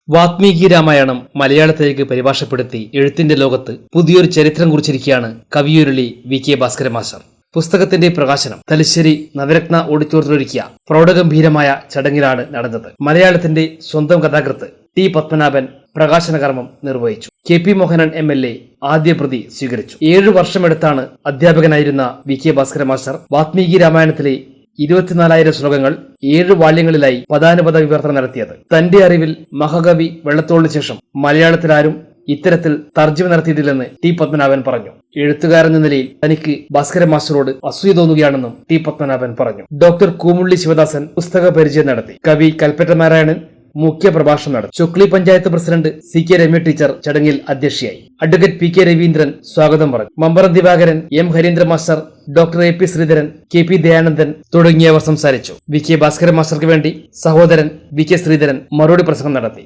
വാത്മീകി രാമായണം മലയാളത്തിലേക്ക് പരിഭാഷപ്പെടുത്തി എഴുത്തിന്റെ ലോകത്ത് പുതിയൊരു ചരിത്രം കുറിച്ചിരിക്കുകയാണ് കവിയൂരളി വി.കെ. ഭാസ്കര മാസ്റ്റർ. പുസ്തകത്തിന്റെ പ്രകാശനം തലശ്ശേരി നവരത്ന ഓഡിറ്റോറിയത്തിലൊരുക്കിയ പ്രൗഢഗംഭീരമായ ചടങ്ങിലാണ് നടന്നത്. മലയാളത്തിന്റെ സ്വന്തം കഥാകൃത്ത് ടി പത്മനാഭൻ പ്രകാശന കർമ്മം നിർവഹിച്ചു. കെ.പി. മോഹനൻ എം.എൽ.എ. ആദ്യ പ്രതി സ്വീകരിച്ചു. 7 വർഷമെടുത്താണ് അധ്യാപകനായിരുന്ന വി.കെ. ഭാസ്കര മാസ്റ്റർ വാത്മീകി രാമായണത്തിലെ 24,000 ശ്ലോകങ്ങൾ 7 വാല്യങ്ങളിലായി പദാനുപദ വിവർത്തനം നടത്തിയത്. തന്റെ അറിവിൽ മഹാകവി വെള്ളത്തോളിന് ശേഷം മലയാളത്തിലാരും ഇത്തരത്തിൽ തർജ്ജിമ നടത്തിയിട്ടില്ലെന്ന് ടി പത്മനാഭൻ പറഞ്ഞു. എഴുത്തുകാരെന്ന നിലയിൽ തനിക്ക് ഭാസ്കര മാസ്റ്ററോട് അസൂയ തോന്നുകയാണെന്നും ടി പത്മനാഭൻ പറഞ്ഞു. ഡോക്ടർ കൂമുള്ളി ശിവദാസൻ പുസ്തക പരിചയം നടത്തി. കവി കൽപ്പറ്റ നാരായണൻ മുഖ്യ പ്രഭാഷണം നടത്തി. ചൊക്ലി പഞ്ചായത്ത് പ്രസിഡന്റ് സി.കെ. രമ്യ ടീച്ചർ ചടങ്ങിൽ അധ്യക്ഷയായി. അഡ്വക്കേറ്റ് പി.കെ. രവീന്ദ്രൻ സ്വാഗതം പറഞ്ഞു. മമ്പറം ദിവാകരൻ, എം. Harindra master, doctor AP. ശ്രീധരൻ, കെ.പി. ദയാനന്ദൻ തുടങ്ങിയവർ സംസാരിച്ചു. വി.കെ. ഭാസ്കര മാസ്റ്റർക്ക് വേണ്ടി സഹോദരൻ വി.കെ. ശ്രീധരൻ മറുപടി പ്രസംഗം നടത്തി.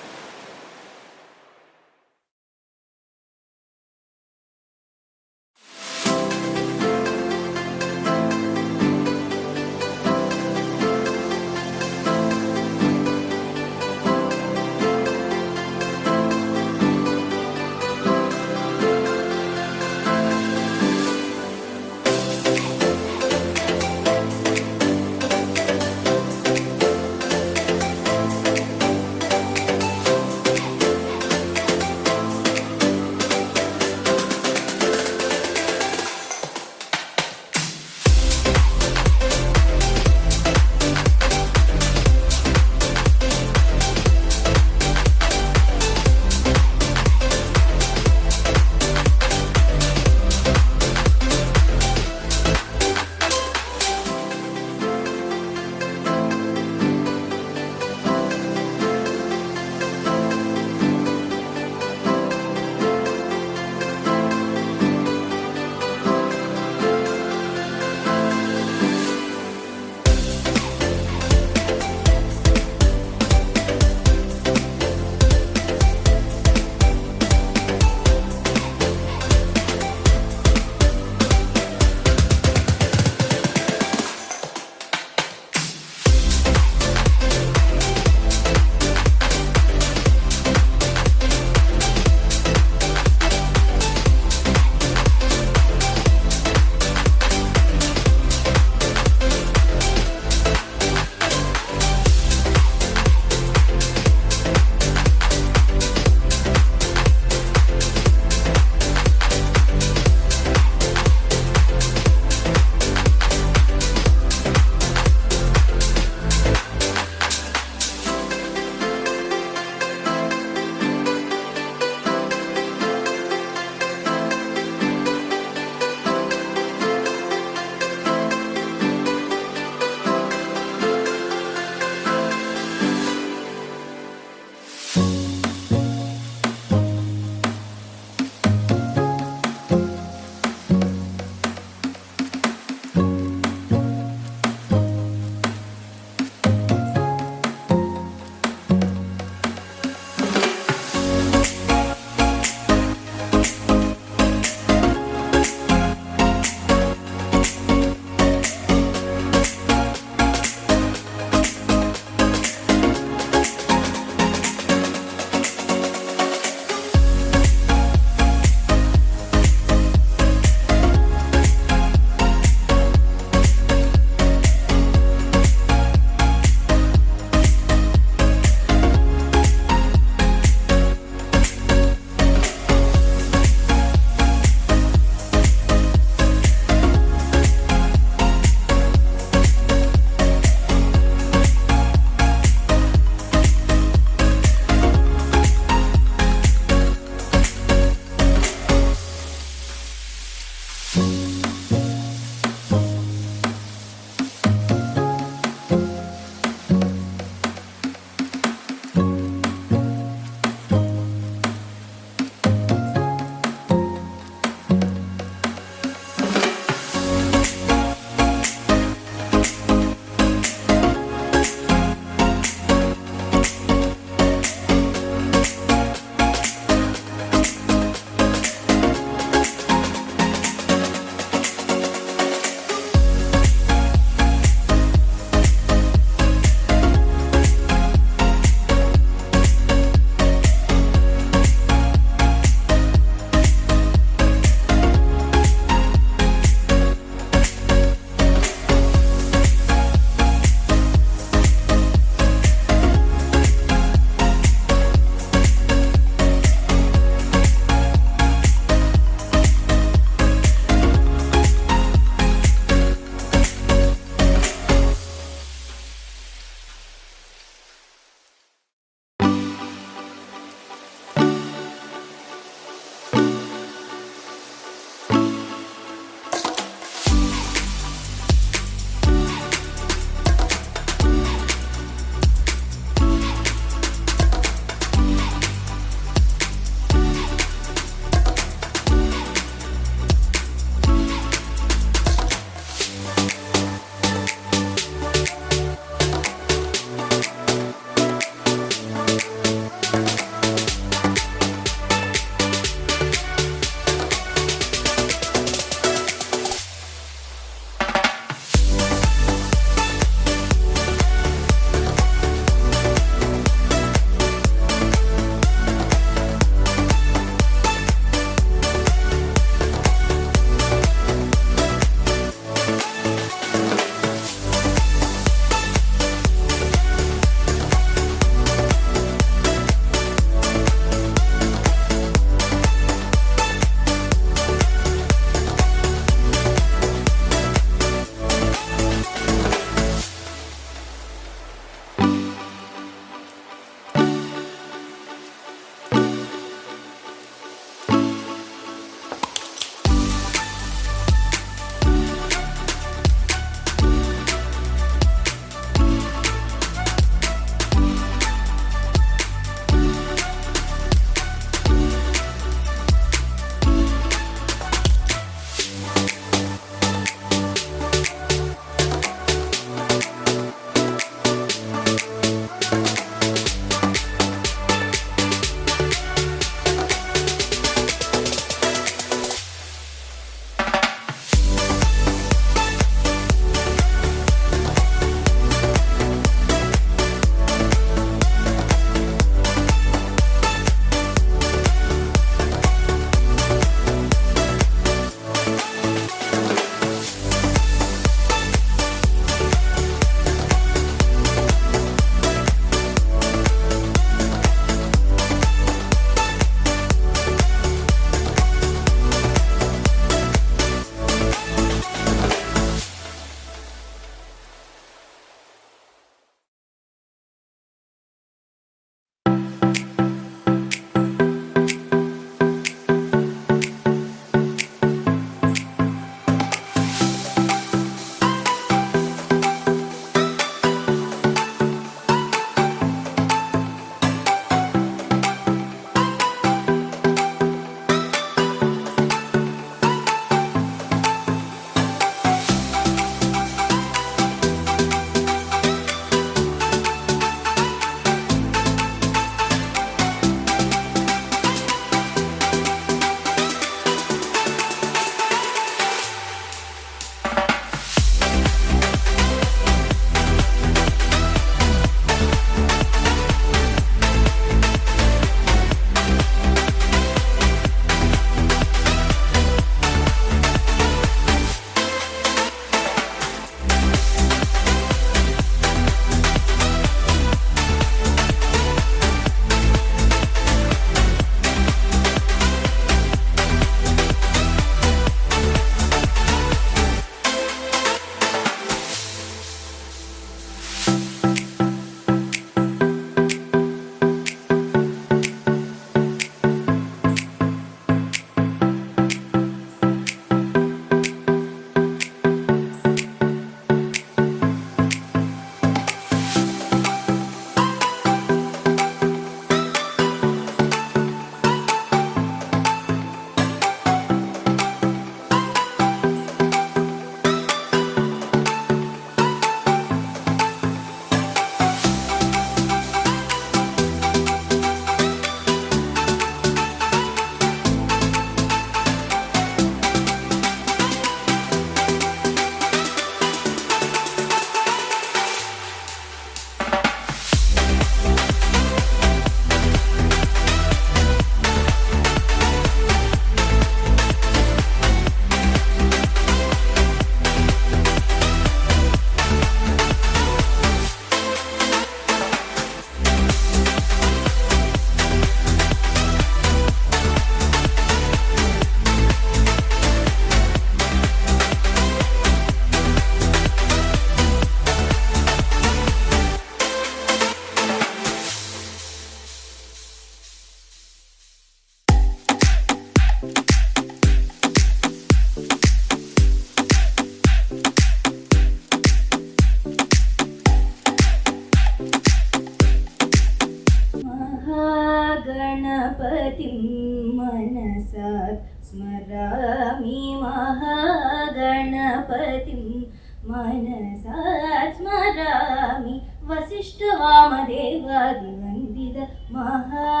വസിഷ്ഠവാമദേവാദിവന്ദിത മഹാഗണപതി.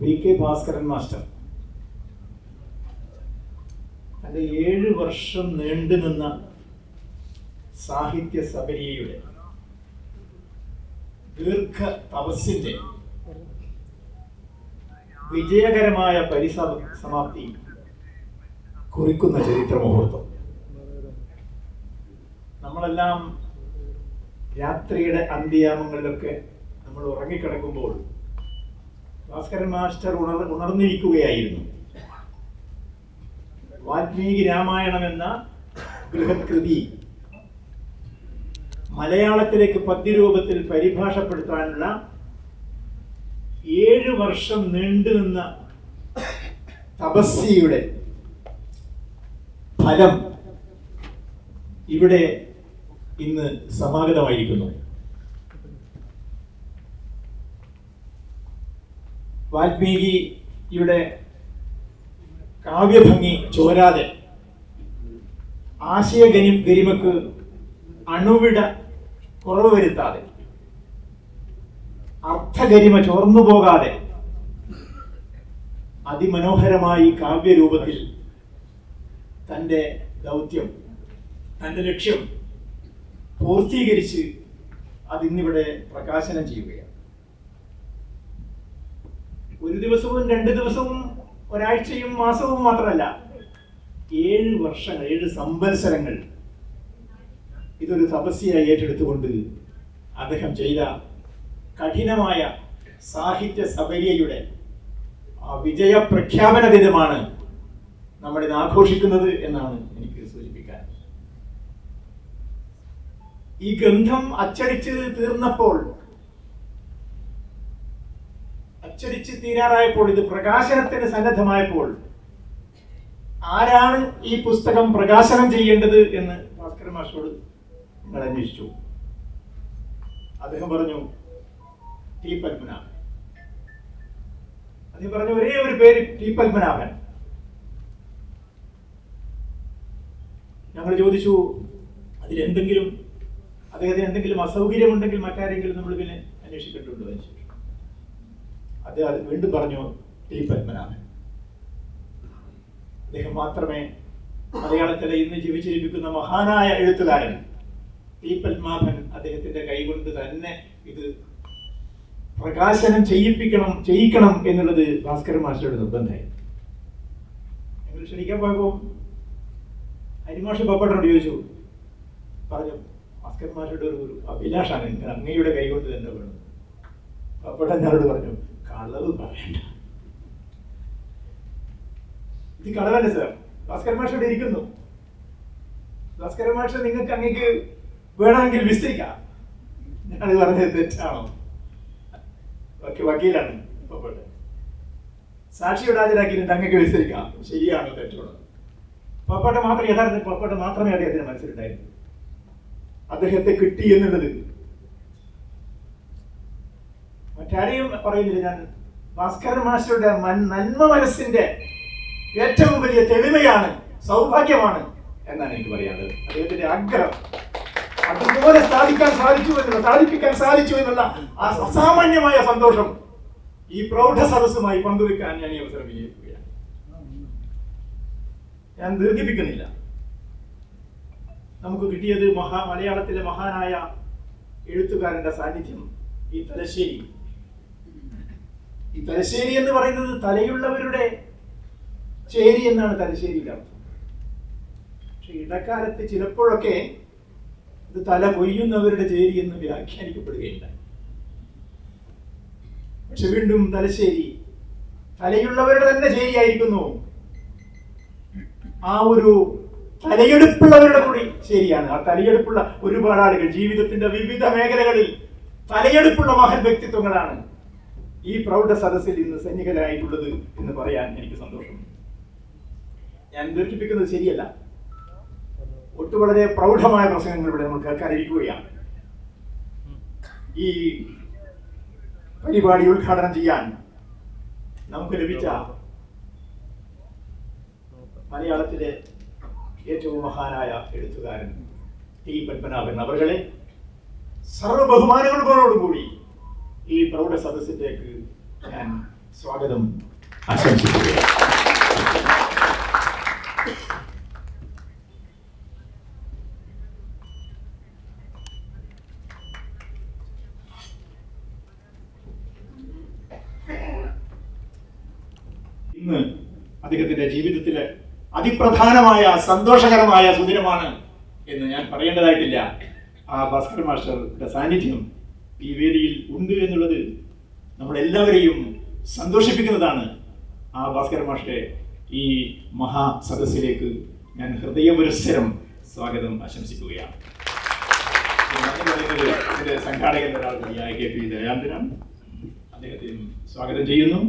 VK ഭാസ്കരൻ മാസ്റ്റർ അത് 7 വർഷം നീണ്ടുനിന്ന സാഹിത്യ സബരിയുടെ ദീർഘ തപസ്സിന്റെ വിജയകരമായ പരിസമാപ്തി കുറിക്കുന്ന ചരിത്ര മുഹൂർത്തം. നമ്മളെല്ലാം രാത്രിയുടെ അന്ത്യയാമങ്ങളിലൊക്കെ നമ്മൾ ഉറങ്ങിക്കിടക്കുമ്പോൾ ഭാസ്കരൻ മാസ്റ്റർ ഉണർന്നിരിക്കുകയായിരുന്നു. വാൽമീകി രാമായണം എന്ന ബൃഹത് കൃതി മലയാളത്തിലേക്ക് പദ്യരൂപത്തിൽ പരിഭാഷപ്പെടുത്താനുള്ള 7 വർഷം നീണ്ടുനിന്ന തപസ്യയുടെ ഫലം ഇവിടെ ഇന്ന് സമാഗതമായിരിക്കുന്നു. വാൽമീകിയുടെ കാവ്യഭംഗി ചോരാതെ, ഗരിമക്ക് അണുവിട കുറവ് വരുത്താതെ, അർത്ഥഗരിമ ചോർന്നു പോകാതെ അതിമനോഹരമായി കാവ്യരൂപത്തിൽ തൻ്റെ ദൗത്യം, തൻ്റെ ലക്ഷ്യം പൂർത്തീകരിച്ച് അതിന്നിവിടെ പ്രകാശനം ചെയ്യുകയാണ്. 1 ദിവസവും 2 ദിവസവും ഒരാഴ്ചയും മാസവും മാത്രമല്ല, 7 വർഷങ്ങൾ, 7 സംവത്സരങ്ങൾ ഇതൊരു തപസ്യയായി ഏറ്റെടുത്തുകൊണ്ട് അദ്ദേഹം ചെയ്ത കഠിനമായ സാഹിത്യ സബരിയുടെ വിജയ പ്രഖ്യാപന ദിനമാണ് നമ്മളിത് ആഘോഷിക്കുന്നത് എന്നാണ് എനിക്ക് സൂചിപ്പിക്കാൻ. ഈ ഗ്രന്ഥം അച്ചടിച്ച് തീരാറായപ്പോൾ, ഇത് പ്രകാശനത്തിന് സന്നദ്ധമായപ്പോൾ ആരാണ് ഈ പുസ്തകം പ്രകാശനം ചെയ്യേണ്ടത് എന്ന് ഭാസ്കരൻ മാസ്റ്ററോട് നിങ്ങൾ അന്വേഷിച്ചു. അദ്ദേഹം പറഞ്ഞു ടി പത്മനാഭൻ. അദ്ദേഹം പറഞ്ഞ ഒരേ ഒരു പേര് ടി പത്മനാഭൻ. ഞങ്ങൾ ചോദിച്ചു അതിലെന്തെങ്കിലും അദ്ദേഹത്തിന് എന്തെങ്കിലും അസൗകര്യമുണ്ടെങ്കിൽ മറ്റാരെങ്കിലും നമ്മൾ പിന്നെ അന്വേഷിക്കേണ്ടതുണ്ടോ എന്ന് ചോദിച്ചു. അദ്ദേഹം വീണ്ടും പറഞ്ഞു ടി പത്മനാഭൻ. അദ്ദേഹം മാത്രമേ മലയാളത്തിലെ ഇന്ന് ജീവിച്ചിരിക്കുന്ന മഹാനായ എഴുത്തുകാരൻ ടി പത്മനാഭൻ അദ്ദേഹത്തിന്റെ കൈകൊണ്ട് തന്നെ ഇത് പ്രകാശനം ചെയ്യിക്കണം എന്നുള്ളത് ഭാസ്കരൻ മാസ്റ്ററുടെ നിർബന്ധമായി. ഞങ്ങൾ ക്ഷണിക്കാൻ പോയപ്പോൾ അരിമാഷ് പപ്പട്ടനോട് ചോദിച്ചു, പറഞ്ഞു ഭാസ്കരൻ മാസ്റ്ററുടെ ഒരു അഭിലാഷാണ് അങ്ങയുടെ കൈകൊണ്ട് തന്നെ വേണം. പപ്പട്ടൻ ഞാനോട് പറഞ്ഞു കളവ് പറയണ്ട, ഇത് കളവല്ല സാർ, ഭാസ്കരൻ മാഷ് ഇവിടെ ഇരിക്കുന്നു, ഭാസ്കരൻ മാഷ് നിങ്ങൾക്ക് അങ്ങേക്ക് വേണമെങ്കിൽ വിസ്തരിക്കാം. ഞാൻ പറഞ്ഞത് തെറ്റാണോ? വക്കീലാണ് പപ്പട്ടൻ. സാക്ഷിയോട് ഹാജരാക്കിയിട്ട് അങ്ങേക്ക് വിസ്തരിക്കാം, ശരിയാണോ തെറ്റാണോ? പപ്പട്ട മാത്രം, യഥാർത്ഥത്തിൽ പപ്പട്ട മാത്രമേ അദ്ദേഹത്തിന് മനസ്സിലുണ്ടായിരുന്നു. അദ്ദേഹത്തെ കിട്ടി എന്നുള്ളത് മറ്റാരെയും പറയുന്നില്ല. ഞാൻ ഭാസ്കരൻ മാസ്റ്ററുടെ നന്മ മനസ്സിന്റെ ഏറ്റവും വലിയ തെളിമയാണ്, സൗഭാഗ്യമാണ് എന്നാണ് എനിക്ക് പറയാനുള്ളത്. അദ്ദേഹത്തിന്റെ ആഗ്രഹം അതുപോലെ സാധിപ്പിക്കാൻ സാധിച്ചു എന്നുള്ള ആ അസാമാന്യമായ സന്തോഷം ഈ പ്രൗഢ സദസ്സുമായി പങ്കുവെക്കാൻ ഞാൻ ഈ അവസരം വിനിയോഗിക്കുകയാണ്. ഞാൻ ദീർഘിപ്പിക്കുന്നില്ല. നമുക്ക് കിട്ടിയത് മലയാളത്തിലെ മഹാനായ എഴുത്തുകാരന്റെ സാന്നിധ്യം. ഈ തലശ്ശേരി എന്ന് പറയുന്നത് തലയുള്ളവരുടെ ചേരി എന്നാണ് തലശ്ശേരിയുടെ അർത്ഥം. പക്ഷെ ഇടക്കാലത്ത് ചിലപ്പോഴൊക്കെ ഇത് തല കൊയ്യുന്നവരുടെ ചേരി എന്ന് വ്യാഖ്യാനിക്കപ്പെടുകയുണ്ടായി. പക്ഷെ വീണ്ടും തലശ്ശേരി തലയുള്ളവരുടെ തന്നെ ചേരിയായിരിക്കുന്നു. ആ ഒരു തലയെടുപ്പുള്ളവരുടെ കൂടി ശരിയാണ്. ആ തലയെടുപ്പുള്ള ഒരുപാട് ആളുകൾ ജീവിതത്തിന്റെ വിവിധ മേഖലകളിൽ തലയെടുപ്പുള്ള മഹൽ വ്യക്തിത്വങ്ങളാണ് ഈ പ്രൗഢ സദസ്സിൽ ഇന്ന് സൈനികരായിട്ടുള്ളത് എന്ന് പറയാൻ എനിക്ക് സന്തോഷം. ഞാൻ ദീർഘിപ്പിക്കുന്നത് ശരിയല്ല. ഒട്ടു വളരെ പ്രൗഢമായ പ്രസംഗങ്ങൾ ഇവിടെ നമ്മൾ കേൾക്കാനിരിക്കുകയാണ്. ഈ പരിപാടി ഉദ്ഘാടനം ചെയ്യാൻ നമുക്ക് ലഭിച്ച മലയാളത്തിലെ ഏറ്റവും മഹാനായ എഴുത്തുകാരൻ ടി പത്മനാഭൻ അവരുടെ സർവബഹുമാനങ്ങളോടുകൂടി ഈ പ്രൗഢ സദസ്സിലേക്ക് ഞാൻ സ്വാഗതം ആശംസിക്കുകയാണ്. ഇന്ന് അദ്ദേഹത്തിന്റെ ജീവിതത്തിലെ അതിപ്രധാനമായ സന്തോഷകരമായ സുദിനമാണ് എന്ന് ഞാൻ പറയേണ്ടതായിട്ടില്ല. ആ ഭാസ്കരൻ മാസ്റ്ററുടെ സാന്നിധ്യം ഈ വേദിയിൽ ഉണ്ട് എന്നുള്ളത് നമ്മളെല്ലാവരെയും സന്തോഷിപ്പിക്കുന്നതാണ്. ആ ഭാസ്കരൻ മാസ്റ്ററെ ഈ മഹാസദസ്സിലേക്ക് ഞാൻ ഹൃദയപുരസ്സരം സ്വാഗതം ആശംസിക്കുകയാണ്. ഇതിന്റെ സംഘാടകൻ ഒരാൾ കൂടിയായ KP ദയാനന്ദനാണ്. അദ്ദേഹത്തെയും സ്വാഗതം ചെയ്യുന്നു.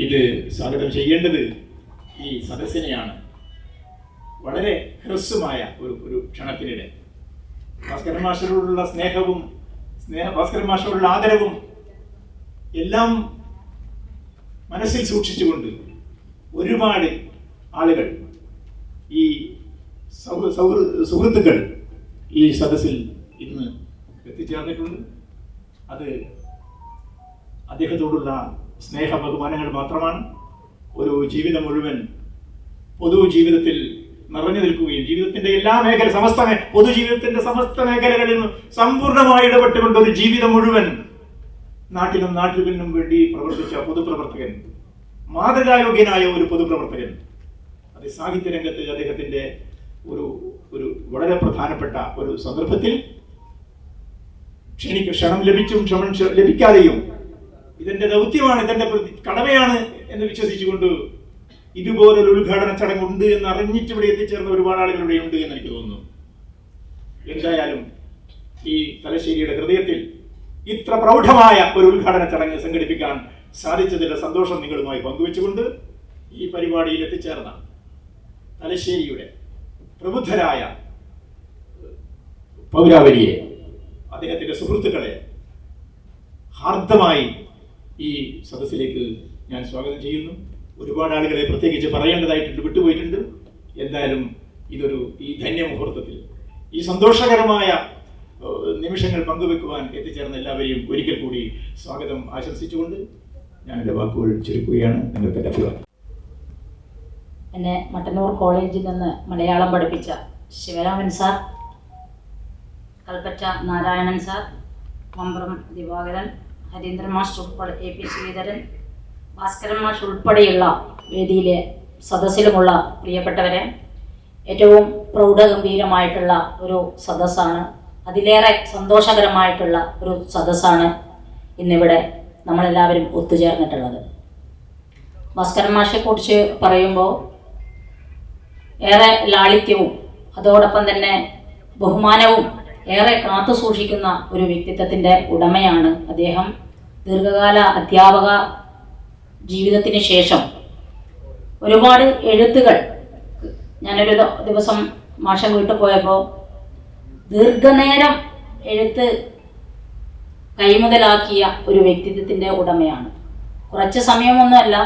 ഇത് സ്വാഗതം ചെയ്യേണ്ടത് ഈ സദസ്സിനെയാണ്. വളരെ ഹ്രസ്വമായ ഒരു ക്ഷണത്തിനിടെ ഭാസ്കരൻ മാസ്റ്ററോടുള്ള സ്നേഹവും ഭാസ്കരൻ മാസ്റ്ററോടുള്ള ആദരവും എല്ലാം മനസ്സിൽ സൂക്ഷിച്ചുകൊണ്ട് ഒരുപാട് ആളുകൾ, ഈ സുഹൃത്തുക്കൾ ഈ സദസ്സിൽ ഇന്ന് എത്തിച്ചേർന്നിട്ടുണ്ട്. അത് അദ്ദേഹത്തോടുള്ള സ്നേഹ ബഹുമാനങ്ങൾ മാത്രമാണ്. ഒരു ജീവിതം മുഴുവൻ പൊതുജീവിതത്തിൽ നിറഞ്ഞു നിൽക്കുകയും ജീവിതത്തിന്റെ എല്ലാ പൊതുജീവിതത്തിന്റെ സമസ്ത മേഖലകളിലും സമ്പൂർണ്ണമായി ഇടപെട്ടുകൊണ്ട് ഒരു ജീവിതം മുഴുവൻ നാട്ടിലും നാട്ടിലും വേണ്ടി പ്രവർത്തിച്ച പൊതുപ്രവർത്തകൻ, മാതൃകായോഗ്യനായ ഒരു പൊതുപ്രവർത്തകൻ. അത് സാഹിത്യ രംഗത്ത് അദ്ദേഹത്തിന്റെ ഒരു വളരെ പ്രധാനപ്പെട്ട ഒരു സന്ദർഭത്തിൽ ക്ഷണം ലഭിച്ചും ക്ഷണം ലഭിക്കാതെയും ഇതെന്റെ ദൗത്യമാണ്, ഇതെന്റെ കടമയാണ് എന്ന് വിശ്വസിച്ചുകൊണ്ട് ഇതുപോലൊരു ഉദ്ഘാടന ചടങ്ങുണ്ട് എന്ന് അറിഞ്ഞിട്ട് ഇവിടെ എത്തിച്ചേർന്ന ഒരുപാട് ആളുകൾ ഇവിടെ ഉണ്ട് എന്ന് എനിക്ക് തോന്നുന്നു. എന്തായാലും ഈ തലശ്ശേരിയുടെ ഹൃദയത്തിൽ ഇത്ര പ്രൗഢമായ ഒരു ഉദ്ഘാടന ചടങ്ങ് സംഘടിപ്പിക്കാൻ സാധിച്ചതിന്റെ സന്തോഷം നിങ്ങളുമായി പങ്കുവെച്ചുകൊണ്ട് ഈ പരിപാടിയിൽ എത്തിച്ചേർന്ന തലശ്ശേരിയുടെ പ്രബുദ്ധരായ പൗരാവലിയെ, അദ്ദേഹത്തിന്റെ സുഹൃത്തുക്കളെ ഹാർദമായി ഈ സദസ്സിലേക്ക് ഞാൻ സ്വാഗതം ചെയ്യുന്നു. ഒരുപാട് ആളുകളെ പ്രത്യേകിച്ച് പറയേണ്ടതായിട്ടുണ്ട്, വിട്ടുപോയിട്ടുണ്ട്. എന്തായാലും ഈ ധന്യമുഹൂർത്തത്തിൽ ഈ സന്തോഷകരമായ നിമിഷങ്ങൾ പങ്കുവെക്കുവാൻ എത്തിച്ചേർന്ന എല്ലാവരെയും ഒരിക്കൽ കൂടി സ്വാഗതം ആശംസിച്ചുകൊണ്ട് ഞാൻ എൻ്റെ വാക്കുകൾ ചുരുക്കുകയാണ്. നിങ്ങൾക്ക് എൻ്റെ അഭിപ്രായം. എന്നെ മട്ടന്നൂർ കോളേജിൽ നിന്ന് മലയാളം പഠിപ്പിച്ച Sivaraman sir, Kalpetta Narayanan sir, Mambram Divakaran, Harindran master ഉൾപ്പെടെ AP ശ്രീധരൻ, ഭാസ്കരൻ മാഷ് ഉൾപ്പെടെയുള്ള വേദിയിലെ സദസ്സിലുമുള്ള പ്രിയപ്പെട്ടവരെ, ഏറ്റവും പ്രൗഢഗംഭീരമായിട്ടുള്ള ഒരു സദസ്സാണ്. അതിലേറെ സന്തോഷകരമായിട്ടുള്ള ഒരു സദസ്സാണ് ഇന്നിവിടെ നമ്മളെല്ലാവരും ഒത്തുചേർന്നിട്ടുള്ളത്. ഭാസ്കരൻ മാഷെക്കുറിച്ച് പറയുമ്പോൾ ഏറെ ലാളിത്യവും അതോടൊപ്പം തന്നെ ബഹുമാനവും ഏറെ കാത്തു സൂക്ഷിക്കുന്ന ഒരു വ്യക്തിത്വത്തിൻ്റെ ഉടമയാണ് അദ്ദേഹം. ദീർഘകാല അധ്യാപക ജീവിതത്തിന് ശേഷം ഒരുപാട് എഴുത്തുകൾ, ഞാനൊരു ദിവസം മാഷം വീട്ടിൽ പോയപ്പോൾ ദീർഘനേരം എഴുത്ത് കൈമുതലാക്കിയ ഒരു വ്യക്തിത്വത്തിൻ്റെ ഉടമയാണ്. കുറച്ച് സമയമൊന്നുമല്ല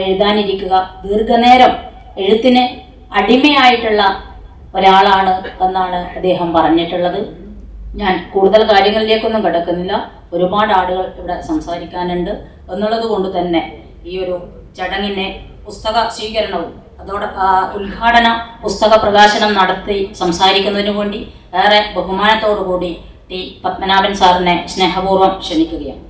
എഴുതാനിരിക്കുക, ദീർഘനേരം എഴുത്തിന് അടിമയായിട്ടുള്ള ഒരാളാണ് എന്നാണ് അദ്ദേഹം പറഞ്ഞിട്ടുള്ളത്. ഞാൻ കൂടുതൽ കാര്യങ്ങളിലേക്കൊന്നും കിടക്കുന്നില്ല, ഒരുപാട് ആളുകൾ ഇവിടെ സംസാരിക്കാനുണ്ട് എന്നുള്ളത് കൊണ്ട് തന്നെ ഈ ഒരു ചടങ്ങിനെ പുസ്തക സ്വീകരണവും ഉദ്ഘാടന പുസ്തക പ്രകാശനം നടത്തി സംസാരിക്കുന്നതിനു വേണ്ടി ഏറെ ബഹുമാനത്തോടു കൂടി ടി പത്മനാഭൻ സാറിനെ സ്നേഹപൂർവ്വം ക്ഷണിക്കുകയാണ്.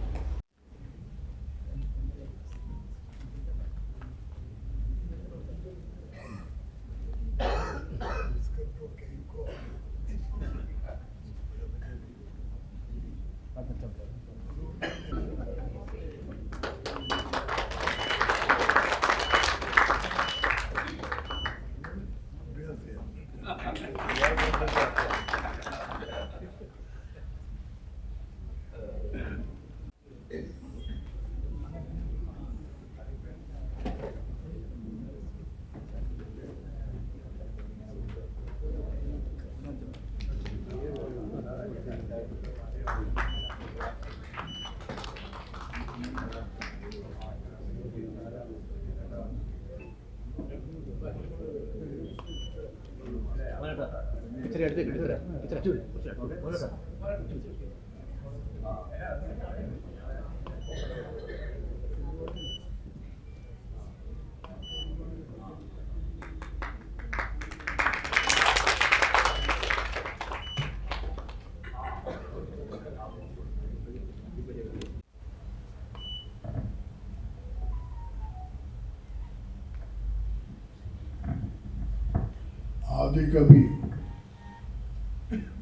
ആദികവി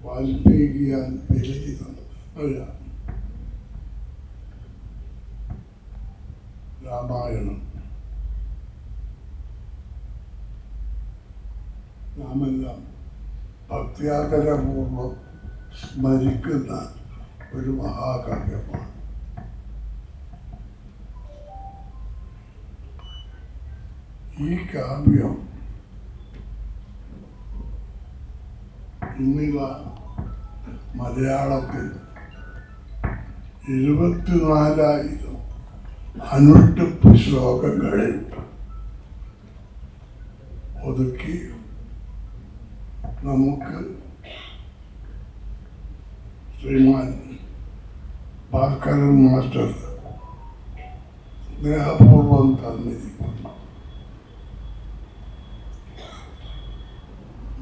വാൽമീകിയാൽ വിലയിരുന്നത് അല്ല രാമായണം നാമെല്ലാം ഭക്ത്യാദരപൂർവം സ്മരിക്കുന്ന ഒരു മഹാകാവ്യമാണ്. ഈ കാവ്യം ഇന്നിവ മലയാളത്തിൽ 24,000 അനുഷ്ഠിപ്പ് ശ്ലോകങ്ങളിൽ ഒതുക്കി നമുക്ക് ശ്രീമാൻ ഭാസ്കരൻ മാസ്റ്റർ സ്നേഹപൂർവം തന്നിരിക്കുന്നു.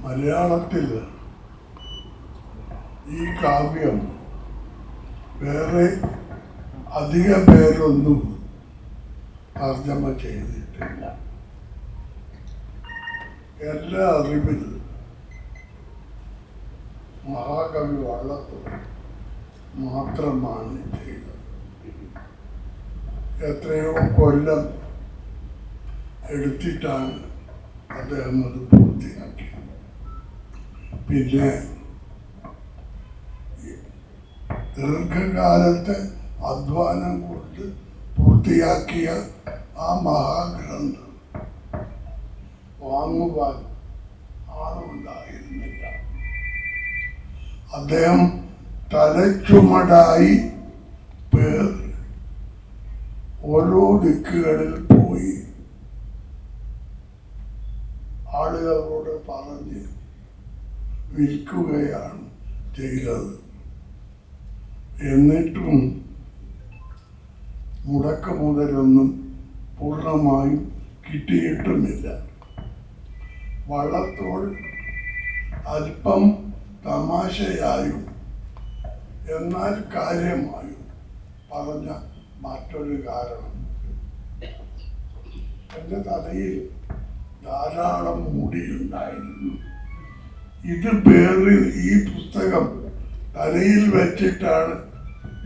മലയാളത്തിൽ ഈ കാവ്യം വേറെ അധിക പേരൊന്നും തർജ്ജമ ചെയ്തിട്ടില്ല. എൻ്റെ അറിവിൽ മഹാകവി വള്ളത്തോൾ മാത്രമാണ് ചെയ്തത്. എത്രയോ കൊല്ലം എടുത്തിട്ടാണ് അദ്ദേഹം അത് പൂർത്തിയാക്കിയത്. പിന്നെ ദീർഘകാലത്തെ അധ്വാനം കൊണ്ട് പൂർത്തിയാക്കിയ ആ മഹാഗ്രന്ഥം വാങ്ങുവാൻ ആളുണ്ടായിരുന്നില്ല. അദ്ദേഹം തലച്ചുമടായി പേർ ഓരോ ദിക്കുകളിൽ പോയി ആളുകളോട് പറഞ്ഞ് വിൽക്കുകയാണ് ചെയ്തത്. എന്നിട്ടും മുടക്ക് മുതലൊന്നും പൂർണ്ണമായും കിട്ടിയിട്ടുമില്ല. വള്ളത്തോൾ അല്പം തമാശയായും എന്നാൽ കാര്യമായും പറഞ്ഞ മറ്റൊരു കാരണം, എൻ്റെ തലയിൽ ധാരാളം മുടിയുണ്ടായിരുന്നു. ഇത് പേരിൽ ഈ പുസ്തകം തലയിൽ വെച്ചിട്ടാണ്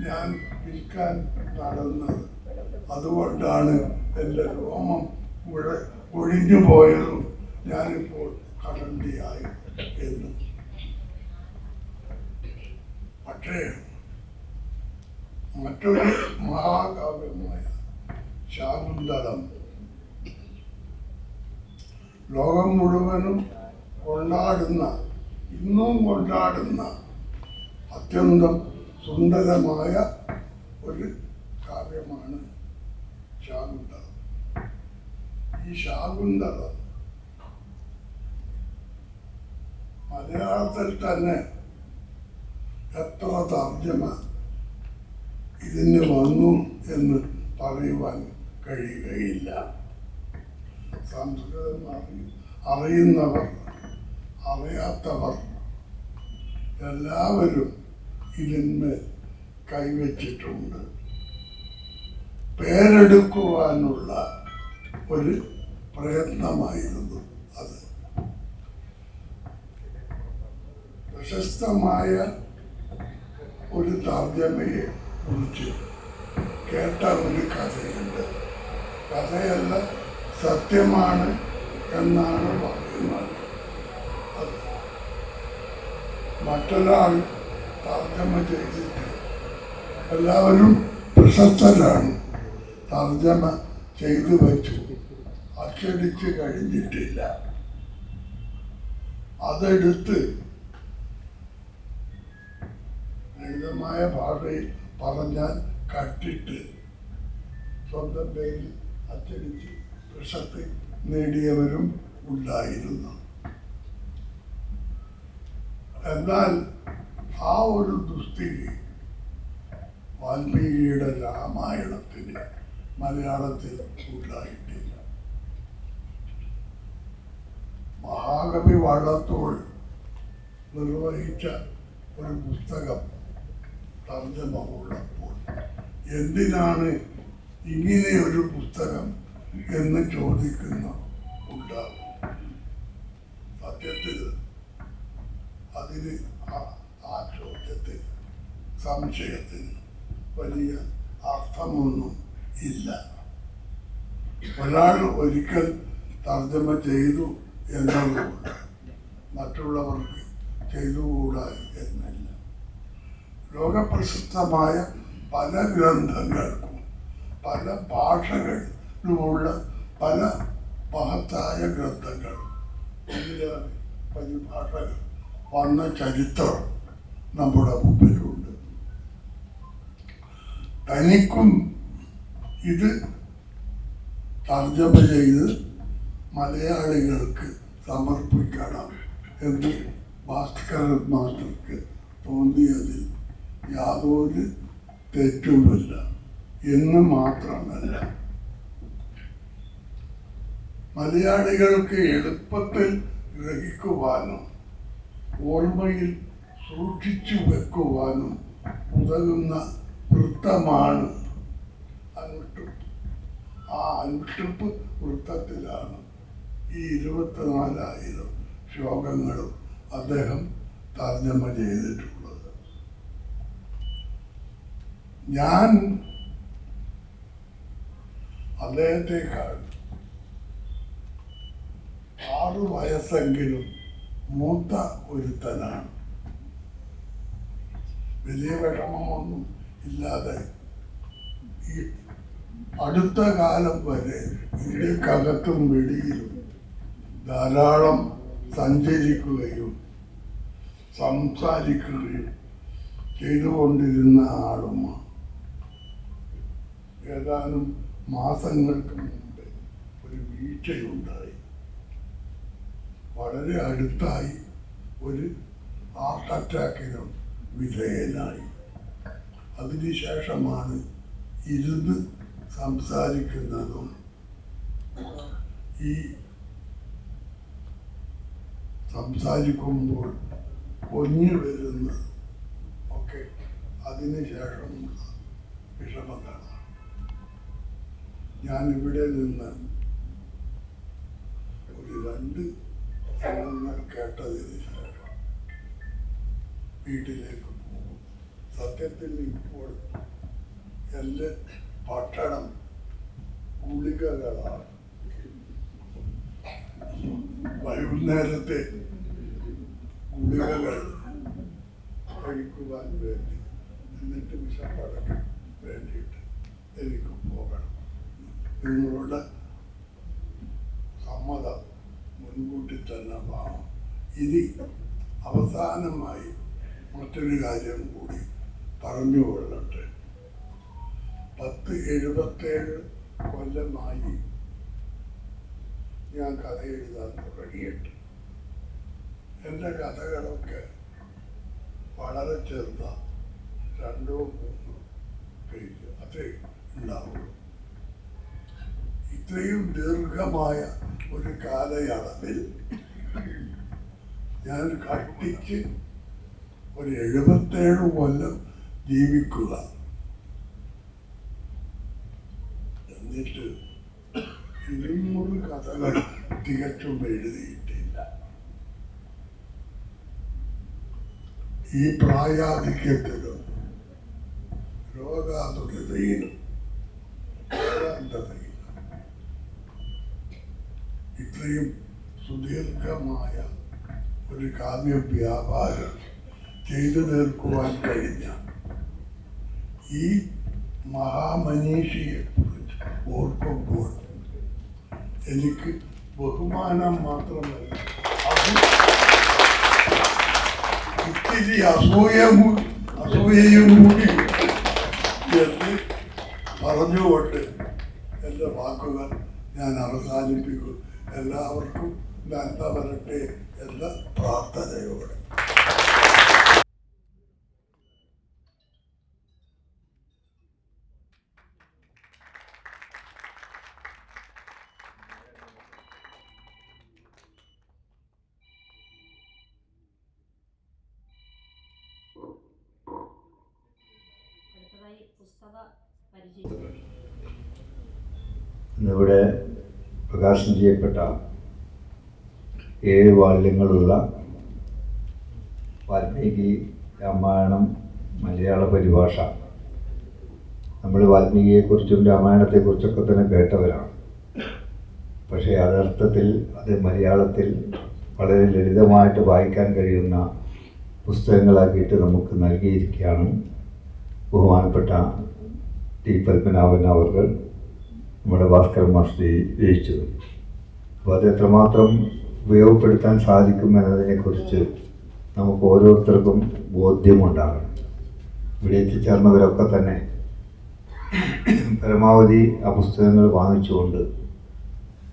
ഞാൻ വിൽക്കാൻ നടന്നത്. അതുകൊണ്ടാണ് എൻ്റെ രോമം ഒഴിഞ്ഞു പോയതും ഞാനിപ്പോൾ കടണ്ടിയായി എന്ന്. പക്ഷേ മറ്റൊരു മഹാകാവ്യമായ ശാകുന്തളം ലോകം മുഴുവനും കൊണ്ടാടുന്ന, ഇന്നും കൊണ്ടാടുന്ന അത്യന്തം സുന്ദരമായ ഒരു കാവ്യമാണ് ശാകുന്തളം. ഈ ശാകുന്തളം മലയാളത്തിൽ തന്നെ എത്ര തർജ്ജമ ഇതിന് വന്നു എന്ന് പറയുവാൻ കഴിയുകയില്ല. സംസ്കൃതം അറിയുന്നവർ അറിയാത്തവർ എല്ലാവരും ഇതിന്മേൽ കൈവച്ചിട്ടുണ്ട്. പേരെടുക്കുവാനുള്ള ഒരു പ്രയത്നമായിരുന്നു അത്. പ്രശസ്തമായ ഒരു തർജ്ജമയെ കുറിച്ച് കേട്ട ഒരു കഥയുണ്ട്. കഥയല്ല, സത്യമാണ് എന്നാണ് പറയുന്നത്. അത് മറ്റൊരാൾ തർജ്ജമ ചെയ്തിട്ട് എല്ലാവരും പ്രശസ്തരാണ്. തർജ്ജമ ചെയ്തു വച്ചു, അച്ചടിച്ച് കഴിഞ്ഞിട്ടില്ല. അതെടുത്ത് ലളിതമായ ഭാഷയിൽ പറഞ്ഞാൽ കട്ടിട്ട് സ്വന്തം പേരിൽ അച്ചടിച്ച് പ്രശസ്തി നേടിയവരും ഉണ്ടായിരുന്നു. എന്നാൽ ആ ഒരു ദുസ്ഥിതി വാൽമീകിയുടെ രാമായണത്തിന് മലയാളത്തിൽ ഉണ്ടായിട്ടില്ല. മഹാകവി വള്ളത്തോൾ നിർവഹിച്ച ഒരു പുസ്തകം തർജ്ജമ ഉള്ളപ്പോൾ എന്തിനാണ് ഇങ്ങനെ ഒരു പുസ്തകം എന്ന് ചോദിക്കുന്ന ഉണ്ടാകും. സത്യത്തിൽ അതിന് ആ ചോദ്യത്തിന് സംശയത്തിന് വലിയ അർത്ഥമൊന്നും ഇല്ല. ഒരാൾ ഒരിക്കൽ തർജ്ജമ ചെയ്തു എന്നതുകൊണ്ട് മറ്റുള്ളവർക്ക് ചെയ്തുകൂടാ എന്നില്ല. ലോകപ്രസിദ്ധമായ പല ഗ്രന്ഥങ്ങൾക്കും പല ഭാഷകളിലുമുള്ള പല മഹത്തായ ഗ്രന്ഥങ്ങൾ പരിഭാഷകൾ വന്ന ചരിത്രം നമ്മുടെ മുമ്പിലുണ്ട്. തനിക്കും ഇത് തർജ്ജമ ചെയ്ത് മലയാളികൾക്ക് സമർപ്പിക്കണം എന്ന് ഭാസ്കരൻ മാസ്റ്റർക്ക് തോന്നിയതിൽ യാതൊരു തെറ്റുമില്ല എന്ന് മാത്രമല്ല, മലയാളികൾക്ക് എളുപ്പത്തിൽ ഗ്രഹിക്കുവാനും ഓർമ്മയിൽ സൂക്ഷിച്ചു വെക്കുവാനും ഉതകുന്ന വൃത്തമാണ് അനുഷ്ടുപ്പ്. ആ അനുഷ്ടുപ്പ് വൃത്തത്തിലാണ് ഈ 24,000 ശ്ലോകങ്ങളും അദ്ദേഹം തർജ്ജമ ചെയ്തിട്ടുള്ളത്. ഞാൻ അദ്ദേഹത്തെക്കാൾ 6 വയസ്സെങ്കിലും മൂത്ത ഒരുത്തനാണ്. വലിയ വിഷമമൊന്നും ഇല്ലാതെ ഈ അടുത്ത കാലം വരെ ഇന്ത്യക്കകത്തും വെളിയിലും ധാരാളം സഞ്ചരിക്കുകയും സംസാരിക്കുകയും ചെയ്തുകൊണ്ടിരുന്ന ആളുമാണ്. ഏതാനും മാസങ്ങൾക്ക് മുമ്പ് ഒരു വീഴ്ചയുണ്ടായി. വളരെ അടുത്തായി ഒരു ഹാർട്ട് അറ്റാക്കിനും വിധേയനായി. അതിനുശേഷമാണ് ഇരുന്ന് സംസാരിക്കുന്നതും ഈ സംസാരിക്കുമ്പോൾ പൊങ്ങി വരുന്നത് ഒക്കെ അതിനുശേഷമുള്ള വിഷമങ്ങളാണ്. ഞാനിവിടെ നിന്ന് ഒരു 2 പ്രസംഗങ്ങൾ കേട്ടതിന് ശേഷം വീട്ടിലേക്ക് പോകും. സത്യത്തിൽ ഇപ്പോൾ എൻ്റെ ഭക്ഷണം ഗുളികകളാണ്. വൈകുന്നേരത്തെ ഗുളികകൾ കഴിക്കുവാൻ വേണ്ടി, എന്നിട്ട് വിഷപ്പടക്കാൻ വേണ്ടിയിട്ട് എനിക്ക് പോകണം. നിങ്ങളുടെ സമ്മതം മുൻകൂട്ടി തന്നെ വേണം. ഇനി അവസാനമായി മറ്റൊരു കാര്യം കൂടി പറഞ്ഞുകൊള്ളട്ടെ. 77 കൊല്ലമായി ഞാൻ കഥ എഴുതാൻ തുടങ്ങിയിട്ട്. എൻ്റെ കഥകളൊക്കെ വളരെ ചെറുത, 2 or 3 പേജ് അതേ ഉണ്ടാവുള്ളൂ. ഇത്രയും ദീർഘമായ ഒരു കാലയളവിൽ ഞാൻ കഷ്ടിച്ച് ഒരു 77 കൊല്ലം ജീവിക്കുക. എന്നിട്ട് 200 കഥകൾ തികച്ചും എഴുതിയിട്ടില്ല. ഈ പ്രായാധിക്യത്തിലും രോഗാതുരതയിലും ഏകാന്തതയിലും ഇത്രയും സുദീർഘമായ ഒരു കാവ്യവ്യാപാരം ചെയ്തു തീർക്കുവാൻ കഴിഞ്ഞ ഈ മഹാമനീഷിയെ കുറിച്ച് ഓർക്കുമ്പോൾ എനിക്ക് ബഹുമാനം മാത്രമല്ല, ഇത്തിരി അസൂയയും കൂടി എന്ന് പറഞ്ഞുകൊണ്ട് എൻ്റെ വാക്കുകൾ ഞാൻ അവസാനിപ്പിക്കും. എല്ലാവർക്കും നന്മ വരട്ടെ എന്ന പ്രാർത്ഥനയോടെ. പുസ്തക പരിചയം. ഇന്നിവിടെ പ്രകാശനം ചെയ്യപ്പെട്ട 7 വാല്യങ്ങളുള്ള വാൽമീകി രാമായണം മലയാള പരിഭാഷ. നമ്മൾ വാൽമീകിയെക്കുറിച്ചും രാമായണത്തെക്കുറിച്ചൊക്കെ തന്നെ കേട്ടവരാണ്. പക്ഷേ യഥാർത്ഥത്തിൽ അത് മലയാളത്തിൽ വളരെ ലളിതമായിട്ട് വായിക്കാൻ കഴിയുന്ന പുസ്തകങ്ങളാക്കിയിട്ട് നമുക്ക് നൽകിയിരിക്കുകയാണ് ബഹുമാനപ്പെട്ട ടി പത്മനാഭൻ അവർ നമ്മുടെ ഭാസ്കരൻ മാസ്റ്റർ രചിച്ചത്. അപ്പോൾ അത് എത്രമാത്രം ഉപയോഗപ്പെടുത്താൻ സാധിക്കും എന്നതിനെക്കുറിച്ച് നമുക്ക് ഓരോരുത്തർക്കും ബോധ്യമുണ്ടാകണം. ഇവിടെ എത്തിച്ചേർന്നവരൊക്കെ തന്നെ പരമാവധി ആ പുസ്തകങ്ങൾ വാങ്ങിച്ചുകൊണ്ട്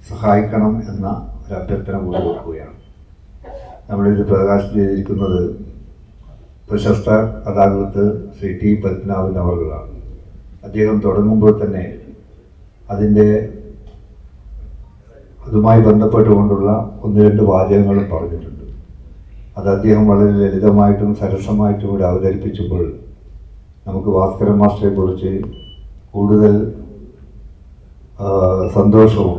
സഹായിക്കണം എന്ന ഒരു അഭ്യർത്ഥന കൂടി വെക്കുകയാണ്. നമ്മളിത് പ്രകാശനം ചെയ്തിരിക്കുന്നത് പ്രശസ്ത കഥാകൃത്ത് ശ്രീ ടി പത്മനാഭൻ അവർകളാണ്. അദ്ദേഹം തുടങ്ങുമ്പോൾ തന്നെ അതുമായി ബന്ധപ്പെട്ടുകൊണ്ടുള്ള 1-2 വാചകങ്ങളും പറഞ്ഞിട്ടുണ്ട്. അത് അദ്ദേഹം വളരെ ലളിതമായിട്ടും സരസമായിട്ടും കൂടി അവതരിപ്പിച്ചപ്പോൾ നമുക്ക് ഭാസ്കരൻ മാസ്റ്ററെ കുറിച്ച് കൂടുതൽ സന്തോഷവും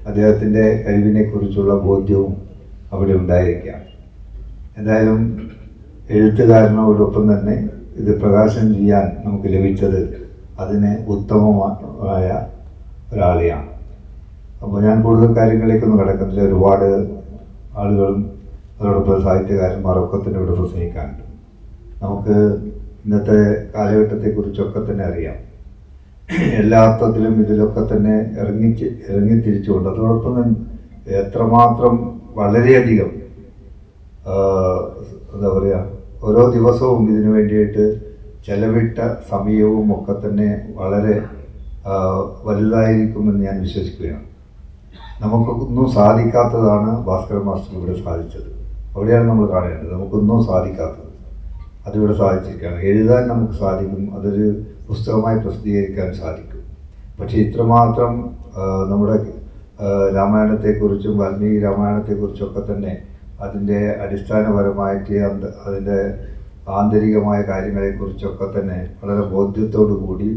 അദ്ദേഹത്തിൻ്റെ കഴിവിനെക്കുറിച്ചുള്ള ബോധ്യവും അവിടെ ഉണ്ടായിരിക്കാം. എന്തായാലും എഴുത്തുകാരനോടൊപ്പം തന്നെ ഇത് പ്രകാശനം ചെയ്യാൻ നമുക്ക് ലഭിച്ചത് അതിന് ഉത്തമമായ ഒരാളെയാണ്. അപ്പോൾ ഞാൻ കൂടുതൽ കാര്യങ്ങളിലേക്കൊന്നും കിടക്കുന്നില്ല. ഒരുപാട് ആളുകളും അതോടൊപ്പം സാഹിത്യകാരന്മാരൊക്കെ തന്നെ ഇവിടെ പ്രസംഗിക്കാനുണ്ട്. നമുക്ക് ഇന്നത്തെ കാലഘട്ടത്തെക്കുറിച്ചൊക്കെ തന്നെ അറിയാം. എല്ലാ അർത്ഥത്തിലും ഇതിലൊക്കെ തന്നെ ഇറങ്ങിത്തിരിച്ചുകൊണ്ട് അതോടൊപ്പം തന്നെ എത്രമാത്രം വളരെയധികം എന്താ പറയുക, ഓരോ ദിവസവും ഇതിനു വേണ്ടിയിട്ട് ചെലവിട്ട സമയവും ഒക്കെ തന്നെ വളരെ വലുതായിരിക്കുമെന്ന് ഞാൻ വിശ്വസിക്കുകയാണ്. നമുക്കൊന്നും സാധിക്കാത്തതാണ് ഭാസ്കരൻ മാസ്റ്റർ ഇവിടെ സാധിച്ചത്. അവിടെയാണ് നമ്മൾ കാണേണ്ടത്. നമുക്കൊന്നും സാധിക്കാത്തത് അതിവിടെ സാധിച്ചിരിക്കുകയാണ്. എഴുതാൻ നമുക്ക് സാധിക്കും, അതൊരു പുസ്തകമായി പ്രസിദ്ധീകരിക്കാൻ സാധിക്കും. പക്ഷേ ഇത്രമാത്രം നമ്മുടെ രാമായണത്തെക്കുറിച്ചും വാൽമീകി രാമായണത്തെക്കുറിച്ചൊക്കെ തന്നെ അതിൻ്റെ അടിസ്ഥാനപരമായിട്ട് അതിൻ്റെ ആന്തരികമായ കാര്യങ്ങളെക്കുറിച്ചൊക്കെ തന്നെ വളരെ ബോധ്യത്തോടു കൂടി